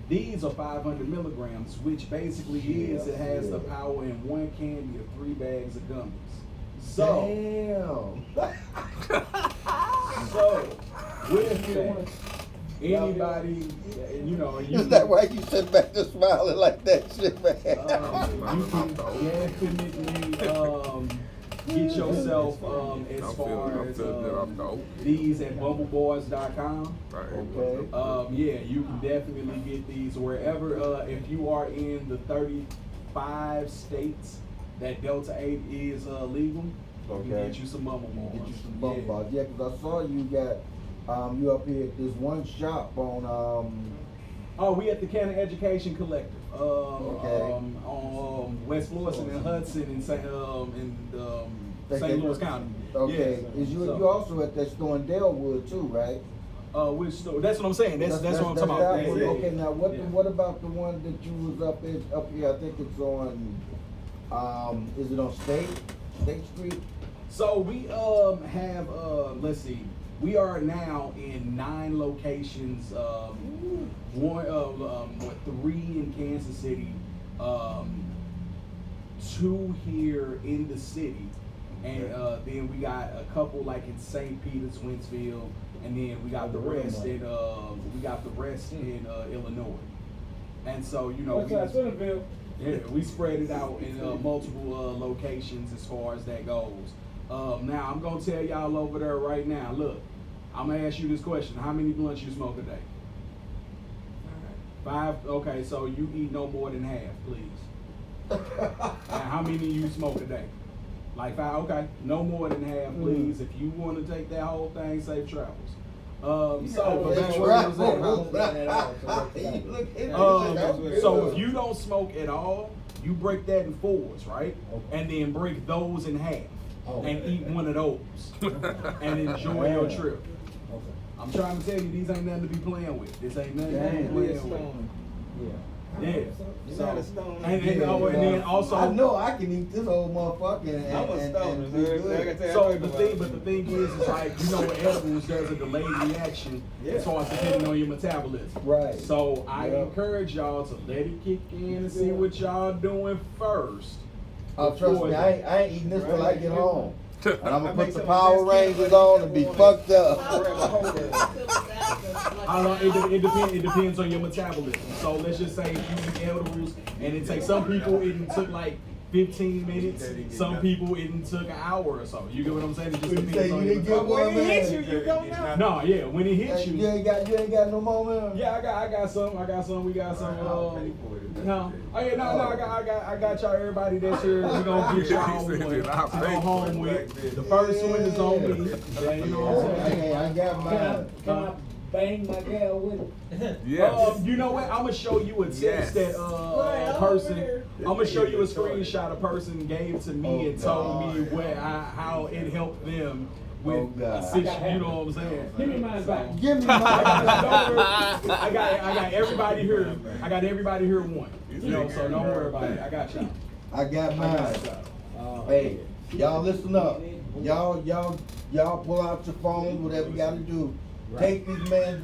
These are 500 milligrams, which basically it has the power in one candy of 3 bags of gummies. So, with that, anybody, you know, is that why you sit back there smiling like that shit, man? You can definitely get yourself as far as these at bumbleboys.com. Okay. Yeah, you can definitely get these wherever. If you are in the 35 states that Delta 8 is legal, you can get you some Bumble Bars. Get you some Bumble Bars. Yeah, because I saw you got you up here at this one shop on we at the Cannon Education Collective. On West Florissant and Hudson in St. Louis County. Okay. Yes. You also at that store in Delwood too, right? Which store? That's what I'm saying. That's what I'm talking about. Yeah. Okay, now what about the one that you was up here? I think it's on is it on State Street? So we have let's see. We are now in 9 locations. 3 in Kansas City, 2 here in the city, and then we got a couple like in St. Peter's, Wentzville, and then we got the rest in Illinois. And so you know, we spread it out in multiple locations as far as that goes. Now I'm gonna tell y'all over there right now. Look, I'm gonna ask you this question: how many blunts you smoke a day? 5. Okay, so you eat no more than half, please. And how many you smoke a day? Like 5. Okay, no more than half, please. If you want to take that whole thing, safe travels. So if you don't smoke at all, you break that in 4s, right? And then break those in half. And eat one of those and enjoy your trip. I'm trying to tell you, these ain't nothing to be playing with. This ain't nothing to be playing with. Yeah. So, and then also, I know I can eat this old motherfucker and be good. So the thing is like, you know, with edibles, there's a delayed reaction as far as depending on your metabolism. Right. So I encourage y'all to let it kick in and see what y'all doing first. Trust me, I ain't eating this till I get home. And I'm gonna put the Power Rangers on and be fucked up. It depends on your metabolism. So let's just say if you eat edibles and it takes some people it took like 15 minutes. Some people it took an hour or so. You get what I'm saying? It just depends on your metabolism. When it hits you, you go now. No, yeah, when it hits you. You ain't got no more, man. Yeah, I got some. We got some. No. Oh yeah, no. I got y'all. Everybody that's here, we gonna get y'all one to go home with. The first one is on me. Yeah, you know what I'm saying? I got mine. Can I bang my gal with it? Yes. You know what? I'm gonna show you a text that a person. I'm gonna show you a screenshot a person gave to me and told me how it helped them with a situation. You know what I'm saying? Give me mine back. Give me mine. I got everybody here. I got everybody here one. You know, so don't worry about it. I got y'all. I got mine. Hey, y'all listen up. Y'all pull out your phones, whatever you gotta do. Take this man's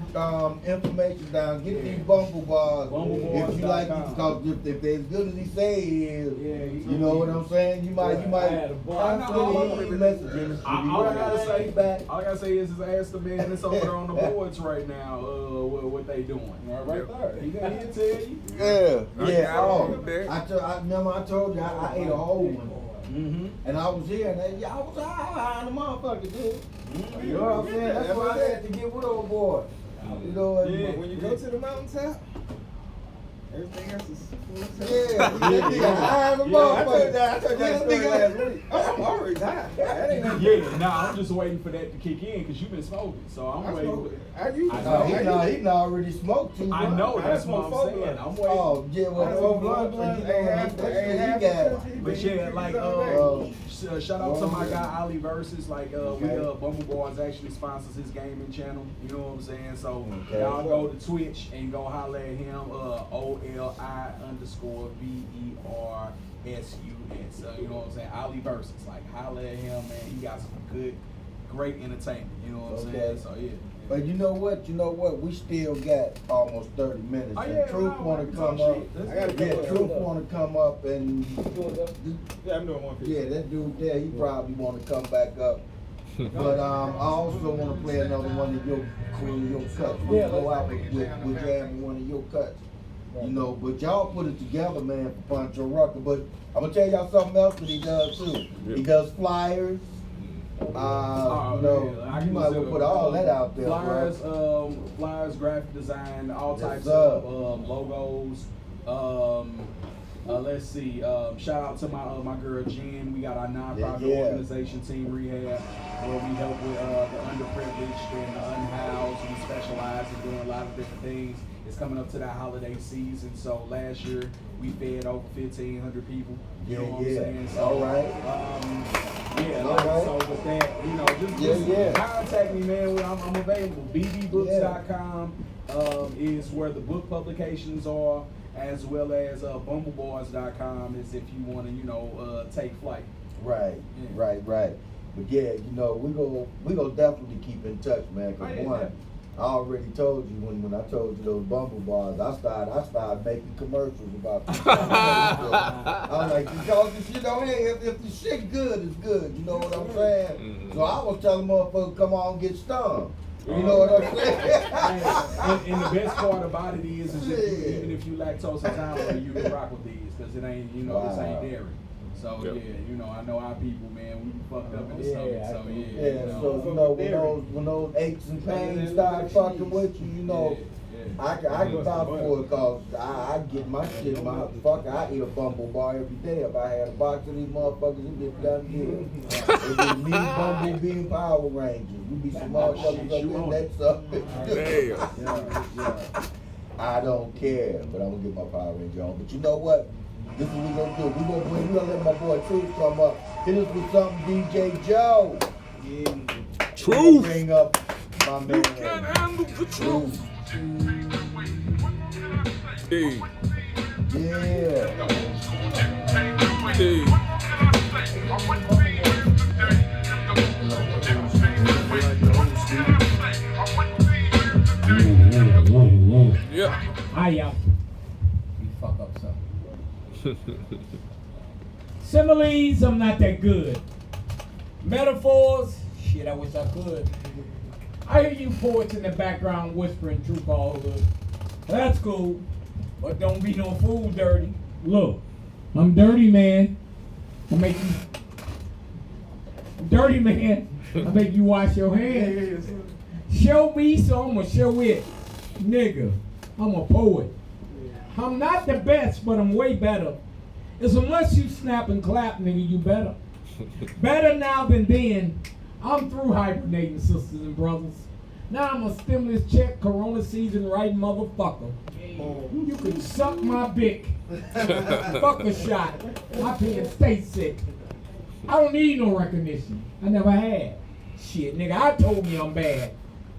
information down. Get these Bumble Bars. If you like it, because if they're as good as he say he is, you know what I'm saying? You might message him. All I gotta say is ask the man that's over there on the boards right now what they doing. Right there. He'll tell you. Yeah. I remember I told you I ate a whole one. And I was here, and I was high in the motherfucker, dude. You know what I'm saying? That's why I had to get with old boy. You know what I mean? When you go to the mountaintop, everything else is that nigga high in the motherfucker. I told you that story last week. I'm already high. That ain't nothing. Yeah, nah, I'm just waiting for that to kick in because you've been smoking. So I'm waiting. He already smoked too. I know, that's what I'm saying. I'm waiting. Oh, yeah, well, but yeah, like, shout out to my guy Ali Versus. Like, Bumble Bars actually sponsors his gaming channel. You know what I'm saying? So y'all go to Twitch and go holler at him. OLI_VERSUS. You know what I'm saying? Ali Versus. Like, holler at him, man. He got some great entertainment. You know what I'm saying? So yeah. But you know what? We still got almost 30 minutes. And Truth want to come up. Truth want to come up and. Yeah, I'm doing one piece. Yeah, that dude there, he probably want to come back up. But I also want to play another one of your cuts. We go out with jamming one of your cuts. You know, but y'all put it together, man, for Pancho Rucker. But I'm gonna tell y'all something else that he does too. He does flyers. You might as well put all that out there. Flyers, graphic design, all types of logos. Let's see. Shout out to my girl Jen. We got our nonprofit organization, Team Rehab, where we help with the underprivileged and the unhoused. We specialize in doing a lot of different things. It's coming up to that holiday season, so last year we fed over 1,500 people. You know what I'm saying? So, all right. So with that, you know, just contact me, man. I'm available. bbooks.com is where the book publications are, as well as bumblebars.com is if you want to, you know, take flight. Right. But yeah, you know, we go definitely keep in touch, man. Cause I already told you when I told you those Bumble Bars, I started making commercials about this. I was like, because you know, hey, if the shit good, it's good. You know what I'm saying? So I was telling motherfuckers, come on, get stung. You know what I'm saying? And the best part about it is even if you lactose intolerant, you can rock with these because it ain't, you know, this ain't dairy. So yeah, you know, I know our people, man, we fucked up in the stomach. So so you know, when those aches and pains start fucking with you, you know, I can vouch for it because I get my shit, motherfucker. I eat a Bumble Bar every day. If I had a box of these motherfuckers, it'd be done deal. It'd be me, Bumblebee, and Power Rangers. We be some motherfuckers up in that stuff. I don't care, but I'm gonna get my Power Ranger on. But you know what? This is what we're gonna do. We're gonna let my boy Truth come up. Hit us with something, DJ Joe. Truth. Bring up my man. You can't handle the truth. Hey. Yeah. Hey. Yeah. Hi, y'all. You fuck up something. Similes, I'm not that good. Metaphors, shit, I wish I could. I hear you poets in the background whispering truth all good. That's cool, but don't be no fool dirty. Look, I'm dirty, man. I'm dirty, man. I make you wash your hands. Show me, so I'm gonna show it. Nigga, I'm a poet. I'm not the best, but I'm way better. It's unless you snap and clap, nigga, you better. Better now than then. I'm through hibernating, sisters and brothers. Now I'm a stimulus check, corona season right motherfucker. You can suck my dick. Fuck a shot. I can't stay sick. I don't need no recognition. I never had. Shit, nigga, I told me I'm bad.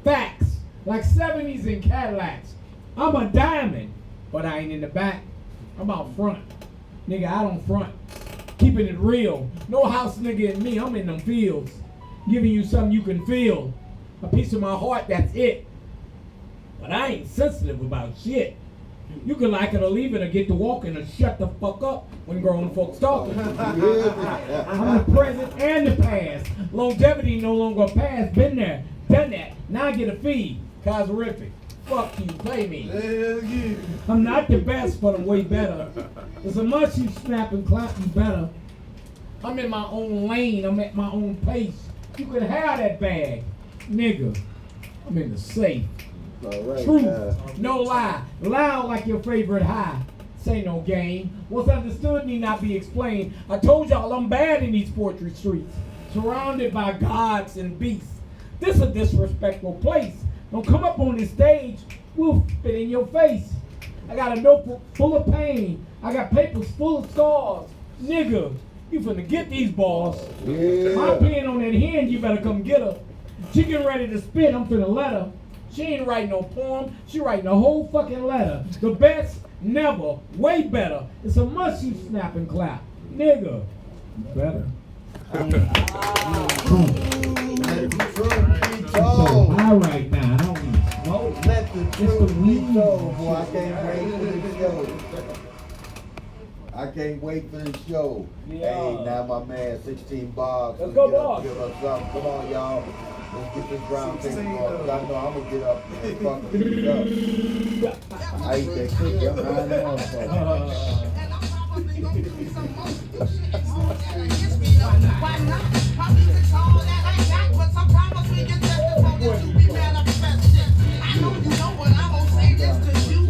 Facts. Like 70s and Cadillacs. I'm a diamond, but I ain't in the back. I'm out front. Nigga, I don't front. Keeping it real. No house nigga in me, I'm in them fields. Giving you something you can feel. A piece of my heart, that's it. But I ain't sensitive about shit. You can like it or leave it or get to walking or shut the fuck up when grown folks talking. I'm the present and the past. Longevity no longer past. Been there, done that. Now I get a fee. Coserific. Fuck you, play me. I'm not the best, but I'm way better. There's so much you snap and clap, you better. I'm in my own lane. I'm at my own pace. You can have that bag. Nigga, I'm in the safe. Truth, no lie. Loud like your favorite high. Say no game. What's understood need not be explained. I told y'all I'm bad in these poetry streets. Surrounded by gods and beasts. This a disrespectful place. Don't come up on this stage. We'll spit in your face. I got a notebook full of pain. I got papers full of scars. Nigga, you finna get these balls. My pen on that hand, you better come get her. She getting ready to spit, I'm finna let her. She ain't writing no poem, she writing a whole fucking letter. The best, never, way better. It's a must you snap and clap. Nigga, better. All right now, don't be smoke. Let the truth be told, boy. I can't wait for the show. I can't wait for the show. Yeah. Hey, now my man, 16 bars. Let's go, get up, boss. give us something. Come on, y'all. Let's get this round thing going. 'Cause I know I'm gonna get up and fuck this up. I ate that cookie. I'm riding on Why not? My music's all that I got, but sometimes we get tested for this to be manifested. I know you know what I'm gonna say this to you.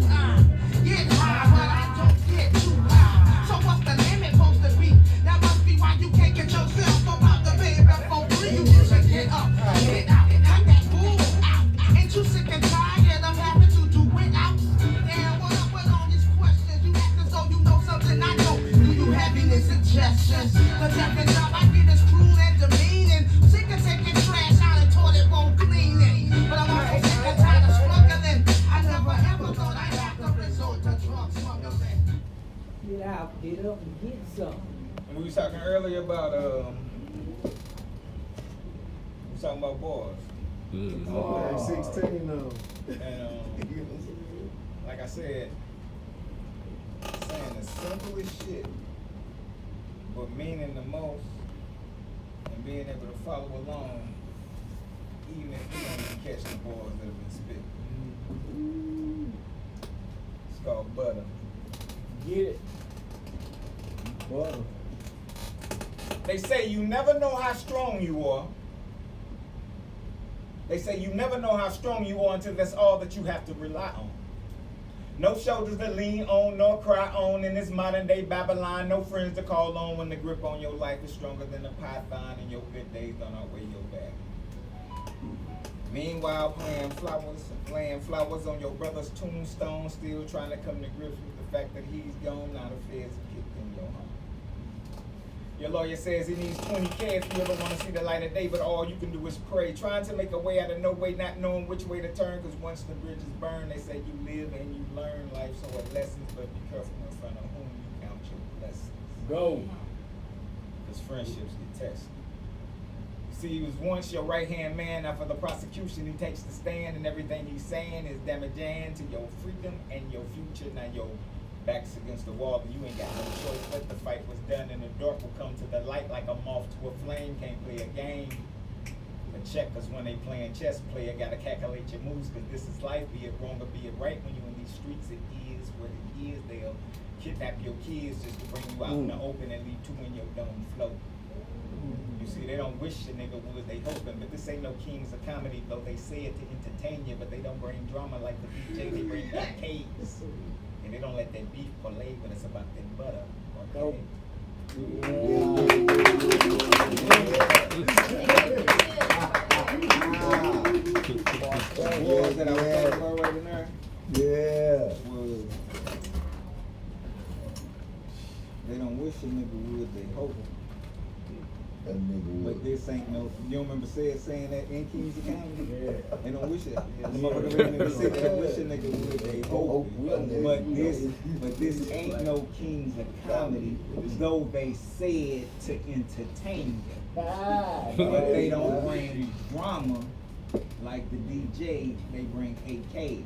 Get high, but I don't get too high. So what's the limit supposed to be? That must be why you can't get yourself up out the bed before 3. You should get up, get out, cut that bull out. Ain't you sick and tired of having to do it out? And what up with all these questions? You act as though you know something I know. Do you have any suggestions? Cause every time I get this cruel and demeaning, sick of taking trash out of toilet won't clean it. But I'm also sick and tired of struggling. I never ever thought I'd have to resort to drug smuggling. Get out, get up, and get some. And we was talking earlier about we was talking about boys. Oh, 16 of And like I said, saying the simplest shit, but meaning the most, and being able to follow along, even if you don't even catch the balls that have been spit. It's called butter. Get it. Butter. They say you never know how strong you are. They say you never know how strong you are until that's all that you have to rely on. No shoulders to lean on, nor cry on in this modern day Babylon. No friends to call on when the grip on your life is stronger than a python and your good days don't outweigh your bad. Meanwhile, playing flowers on your brother's tombstone, still trying to come to grips with the fact that he's gone. Now the feds have kicked in your home. Your lawyer says he needs 20K if you ever want to see the light of day, but all you can do is pray. Trying to make a way out of no way, not knowing which way to turn, because once the bridges burn, they say you live and you learn life, so what lessons, but be careful in front of whom you count your blessings. Go. Because friendships get tested. See, he was once your right-hand man. Now for the prosecution, he takes the stand, and everything he's saying is damaging to your freedom and your future. Now your backs against the wall, and you ain't got no choice but the fight was done, and the dark will come to the light like a moth to a flame. Can't play a game. But checkers when they playing chess, player gotta calculate your moves, cause this is life, be it wrong or be it right. When you in these streets, it is what it is. They'll kidnap your kids just to bring you out in the open and leave two in your dome float. You see, they don't wish a nigga would, they hoping, but this ain't no Kings of Comedy, though they say it to entertain you, but they don't bring drama like the DJ, they bring back caves. And they don't let that beef parlay when it's about that butter or cake. Boys that I was talking about right in there. Yeah. Was they don't wish a nigga would, they hope. That nigga would. But this ain't no, you don't remember saying that in Kings of Comedy? Yeah. They don't wish it. The motherfucker really never said that. Wish a nigga would, they hope. But this ain't no Kings of Comedy, though they said to entertain you. But they don't bring drama like the DJ, they bring AKs.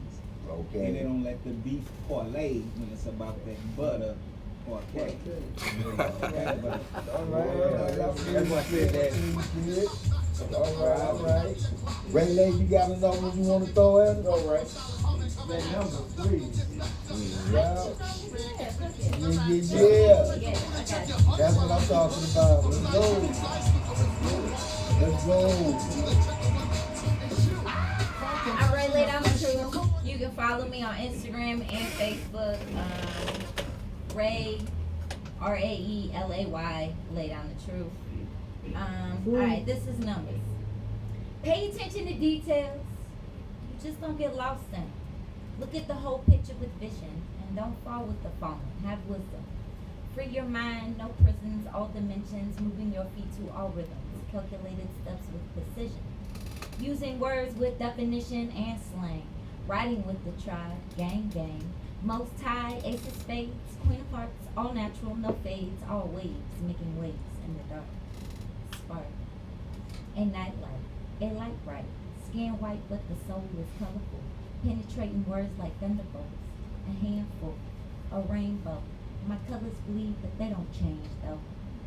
Okay. And they don't let the beef parlay when it's about that butter or cake. That's why I said that. All right. Ray Lay, you got a number you want to throw in? All right. That number, please. Yeah. That's what I'm talking about. Let's go. Let's go. I Ray Lay Down the Truth. You can follow me on Instagram and Facebook. Ray, RAELAY, Lay Down the Truth. Alright, this is numbers. Pay attention to details. You just don't get lost in it. Look at the whole picture with vision and don't fall with the phone. Have wisdom. Free your mind, no prisons, all dimensions, moving your feet to all rhythms, calculated steps with precision. Using words with definition and slang. Riding with the tribe, gang, gang. Most high, ace of spades, queen of hearts, all natural, no fades, all waves, making waves in the dark. Spark. A nightlight, a light bright, skin white but the soul is colorful, penetrating words like thunderbolts, a handful, a rainbow. My colors bleed but they don't change though.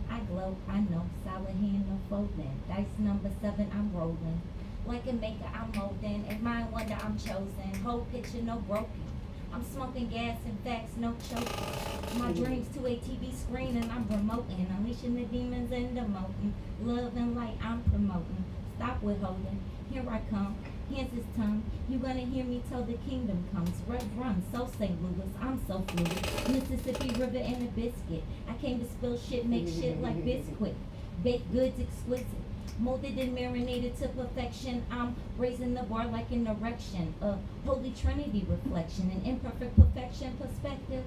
I glow, I know, solid hand, no folding, dice number 7, I'm rolling. Like a maker, I'm molding, in my wonder I'm chosen, whole picture, no broken. I'm smoking gas and facts, no choking. My dreams to a TV screen and I'm remoting. Unleashing the demons and demoting. Love and light I'm promoting. Stop withholding. Here I come. Hands his tongue. You gonna hear me till the kingdom comes. Red run, so St. Louis. I'm so fluid. Mississippi River and a biscuit. I came to spill shit, make shit like Bisquick. Baked goods exquisite. Molded and marinated to perfection. I'm raising the bar like an erection. A Holy Trinity reflection. An imperfect perfection perspective.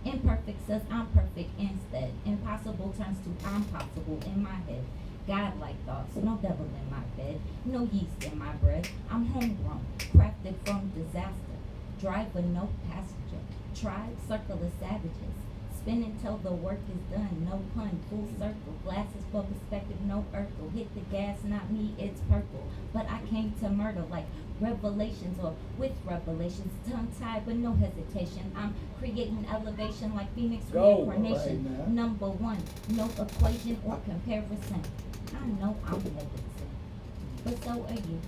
Imperfect says I'm perfect instead. Impossible turns to I'm possible in my head. Godlike thoughts, no devil in my bed. No yeast in my bread. I'm homegrown, crafted from disaster. Driver, no passenger. Tribe, circle of savages. Spin until the work is done, no pun, full circle. Glasses for perspective, no Urkel. Hit the gas, not me, it's purple. But I came to murder like revelations or with revelations. Tongue tied but no hesitation. I'm creating elevation like Phoenix reincarnation. Right, number 1, no equation or comparison. I know I'm hesitant, but so are you.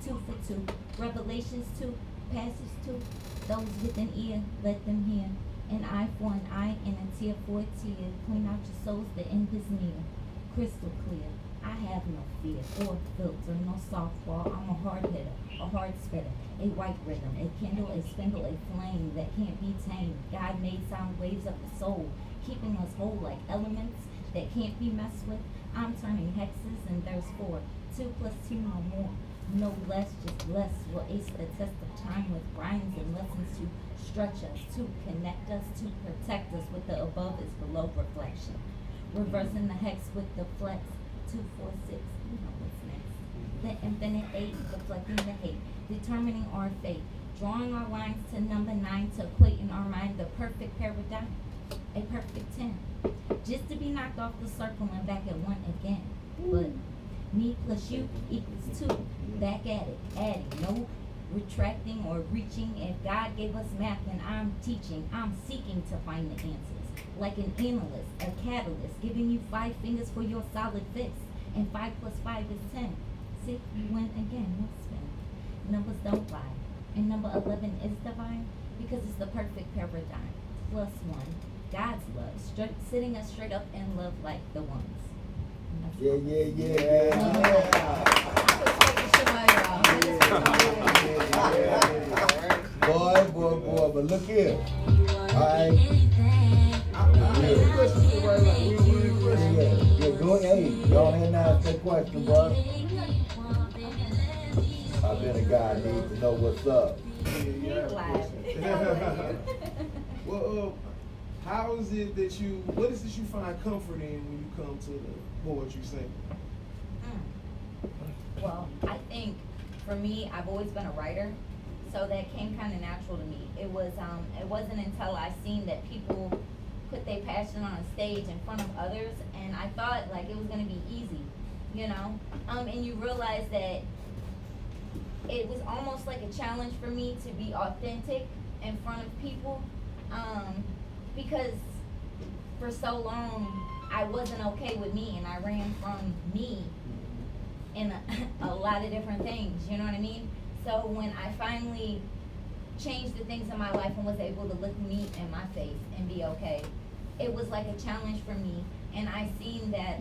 2 for 2, Revelations 2, passage 2. Those with an ear, let them hear. An eye for an eye and a tear for a tear. Point out your souls, the end is near. Crystal clear. I have no fear or filter, no softball. I'm a hard hitter, a hard spitter, a white rhythm, a kindle, a spindle, a flame that can't be tamed. God made sound waves of the soul, keeping us whole like elements that can't be messed with. I'm turning hexes and there's 4. 2 plus 2, no more. No less, just less. Will ace the test of time with rhymes and lessons to stretch us, to connect us, to protect us with the above is below reflection. Reversing the hex with the flex. 2, 4, 6, you know what's next. The infinite 8, deflecting the hate, determining our fate. Drawing our lines to number 9 to equate in our mind the perfect paradigm. A perfect 10. Just to be knocked off the circle and back at 1 again. But me plus you equals 2. Back at it, adding, no retracting or reaching. If God gave us math and I'm teaching, I'm seeking to find the answers. Like an analyst, a catalyst, giving you 5 fingers for your solid fist. And 5 plus 5 is 10. See, you win again, no spin. Numbers don't lie. And number 11 is divine because it's the perfect paradigm. Plus 1, God's love, sitting us straight up in love like the ones. Yeah. Boy, but look here. Alright. Yeah, go ahead. Y'all ain't ask that question, bro. I've been a guy that needs to know what's up. Well, how is it that what is it you find comfort in when you come to the poetry singing? Well, I think for me, I've always been a writer, so that came kind of natural to me. It wasn't until I seen that people put their passion on a stage in front of others, and I thought like it was gonna be easy, you know. And you realize that it was almost like a challenge for me to be authentic in front of people, because for so long I wasn't okay with me, and I ran from me in a lot of different things, you know what I mean? So when I finally changed the things in my life and was able to look me in my face and be okay, it was like a challenge for me, and I seen that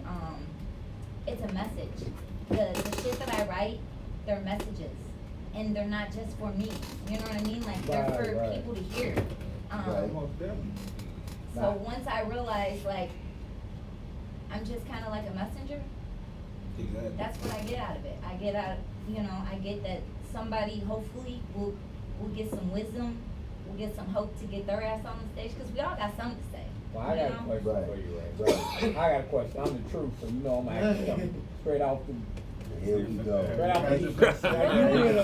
it's a message. The shit that I write, they're messages, and they're not just for me, you know what I mean? Like they're for people to hear. So once I realized like I'm just kind of like a messenger, that's what I get out of it. I get that somebody hopefully will get some wisdom, will get some hope to get their ass on the stage, because we all got something to say. Well, I got a question for you, right? I got a question. I'm the truth, so you know I'm gonna ask you something straight off the. Here we go. Straight off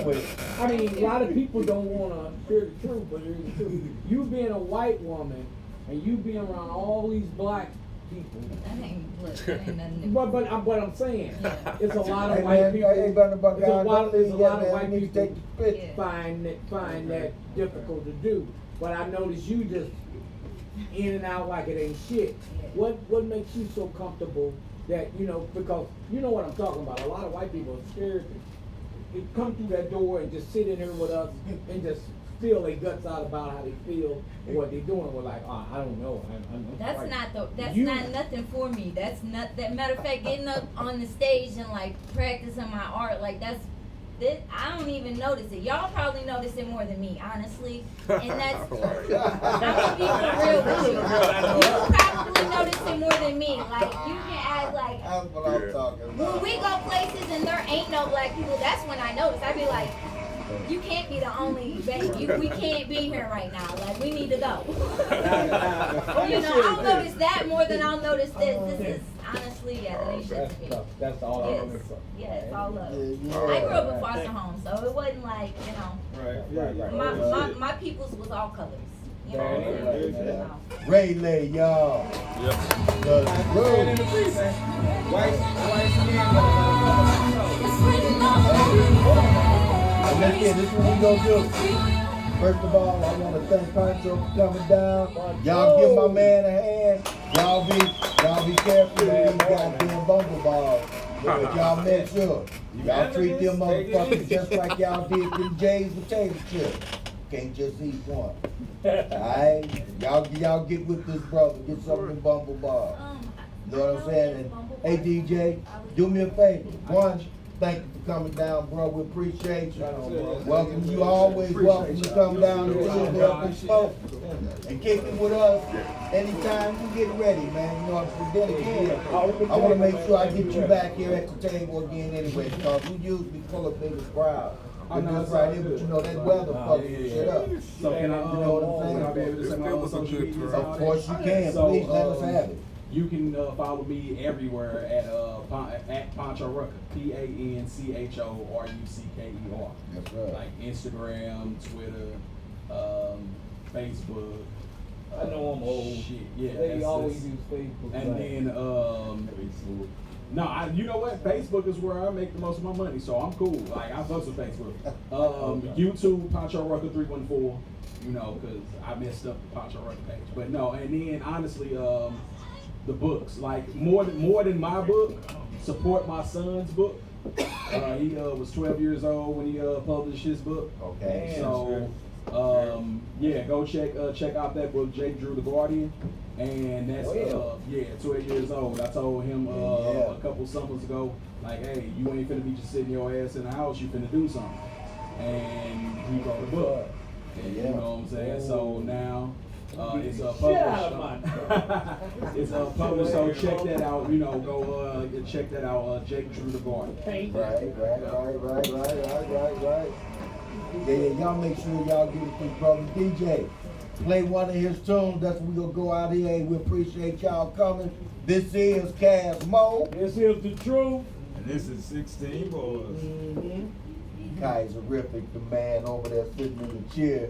the. I mean, a lot of people don't wanna hear the truth, but here's the truth. You being a white woman and you being around all these black people. That ain't nothing new. But I'm saying, it's a lot of white people. There's a lot of white people find that difficult to do. But I notice you just in and out like it ain't shit. What makes you so comfortable that, you know, because you know what I'm talking about. A lot of white people are scared to come through that door and just sit in here with us and just feel their guts out about how they feel and what they're doing. We're like, oh, I don't know. That's right. not nothing for me. That's not that. Matter of fact, getting up on the stage and like practicing my art, like I don't even notice it. Y'all probably notice it more than me, honestly. And that's I'm gonna be for real with you. You probably notice it more than me. Like you can act like that's what I'm talking about. When we go places and there ain't no black people, that's when I notice. I be like, you can't be the only baby. We can't be here right now. Like, we need to go. You know, I'll notice that more than I'll notice this. This is honestly, that ain't shit to me. That's all I know. Yeah, it's all love. I grew up in foster home, so it wasn't like, you know, my peoples was all colors. You know what I'm saying? Ray Lay, y'all. Man in the precinct. White And let's get this is what we gonna do. First of all, I want to thank Pancho for coming down. Y'all give my man a hand. Y'all be careful with these goddamn bumble balls. But y'all make sure y'all treat them motherfuckers just like y'all did them Jay's potato chips. Can't just eat one. Alright? Y'all get with this brother. Get some of them bumble balls. You know what I'm saying? And, hey DJ, do me a favor. One, thank you for coming down, bro. We appreciate you. Welcome. You always welcome to come down and chill up and smoke and kick it with us anytime we get ready, man. You know, then again, I want to make sure I get you back here at the table again anyway, because we usually pull a bigger crowd. With this right here, but you know that weather fucks shit up. So can I, you know what I'm saying? I'll be able to say my own social media. Of course you can. So, Please let us have it. You can follow me everywhere at Pancho Rucker, PANCHORUCKER. That's right. Like Instagram, Twitter, Facebook. I know I'm old. Shit, yeah. They always use Facebook. And then No, you know what? Facebook is where I make the most of my money, so I'm cool. Like, I fuck with Facebook. YouTube, Pancho Rucker 314, you know, because I messed up the Pancho Rucker page. But no, and then honestly, the books, like more than my book, support my son's book. He was 12 years old when he published his book. Okay. So, yeah, go check out that book, Jake Drew the Guardian. And that's 12 years old. I told him a couple summers ago, like, hey, you ain't finna be just sitting your ass in the house, you finna do something. And he wrote a book. And you know what I'm saying? So now it's published. It's published, so check that out. You know, go check that out. Jake Drew the Guardian. Right. Yeah, y'all make sure y'all give it to brother DJ. Play one of his tunes. That's what we gonna go out here. Hey, we appreciate y'all coming. This is Cass Mo. This is the truth. And this is 16 Boys. Kaiserific, the man over there sitting in the chair.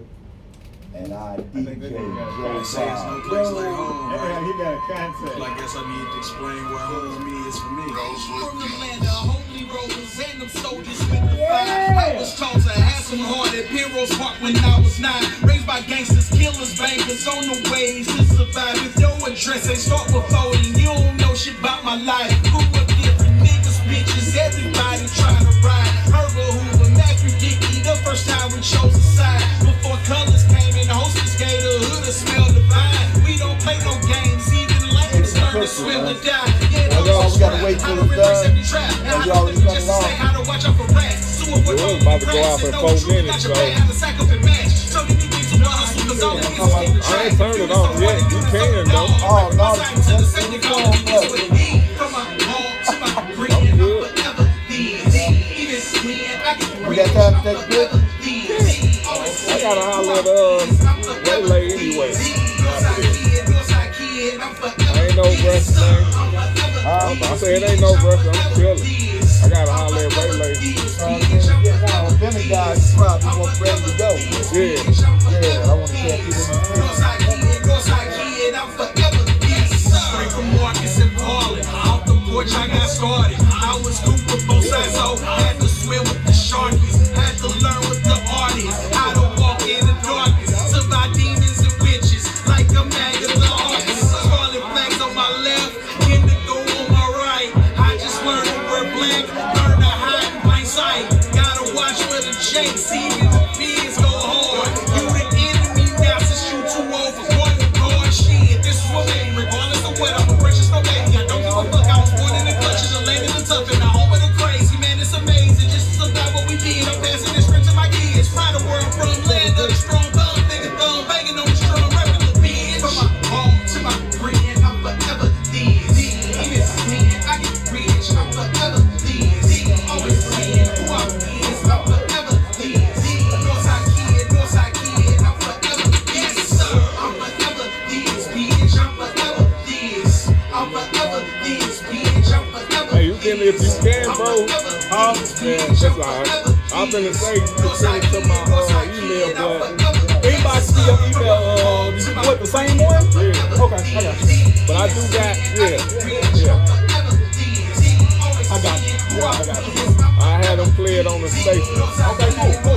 And I DJ Joe Say it's no place like home, right? He got a concept. Like, guess I need to explain where home to me is for me. From the land of holy rollers and them soldiers with the fire. I was taught to have some heart at Penrose Park when I was 9. Raised by gangsters, killers, bankers on the ways to survive. If your address ain't start with 40, you don't know shit about my life. Grew up different niggas, bitches, everybody trying to ride. Herbal Hoover, Matthew Dickey, the first time we chose a side. Before colors came in, the hostess gave the hood a smell divine. We don't play no games, even lanes learn to swim or die. Yeah, we gotta wait till it's done. You already cut it off. We're about to go out for 4 minutes, so I ain't turned it off yet. You can though. Oh no, I'm good. We got time to take a break? I gotta holler at Waylay anyway. I ain't no rush thing. I say it ain't no rush, I'm chilling. I gotta holler at Waylay. Then the guys probably want ready to go. Yeah, I want to catch you in the from Marcus and Parlin, off the porch I got started. I was cooped with both sides, so had to swim with the sharkies. Had to learn with the artists, how to walk in the darkness. Survive demons and witches, like a Agatha artist. Scarlet flags on my left, indigo on my right. I just learned to wear black, learn to hide in plain sight. Gotta watch where the jakes, even the pigs go hard. You the enemy now since you too old for point and guard. Shit, this is what made me, regardless of what I'm a precious no baby. I don't give a fuck, I was born in the clutches of land in the tough and I home with the crazy. Man, it's amazing just to survive what we did. I'm passing this strength to my kids. Proud of where I'm from, land of the strong thumb, nigga thumb, banging on the drum, rapping the beats. From my home to my grid, I'm forever this. Even when I get rich, I'm forever this. Always saying who I is, I'm forever this. Northside kid, I'm forever this. Sir, I'm forever this, bitch, I'm forever this. I'm forever this, bitch, I'm forever. hey, you can if you can, bro. Yeah, that's all right. I'm gonna say you can send it to my email, but anybody see your email? What, the same one? Yeah. Okay, I got you. But I do got, yeah. I got you. I had them play it on the station. Okay, cool.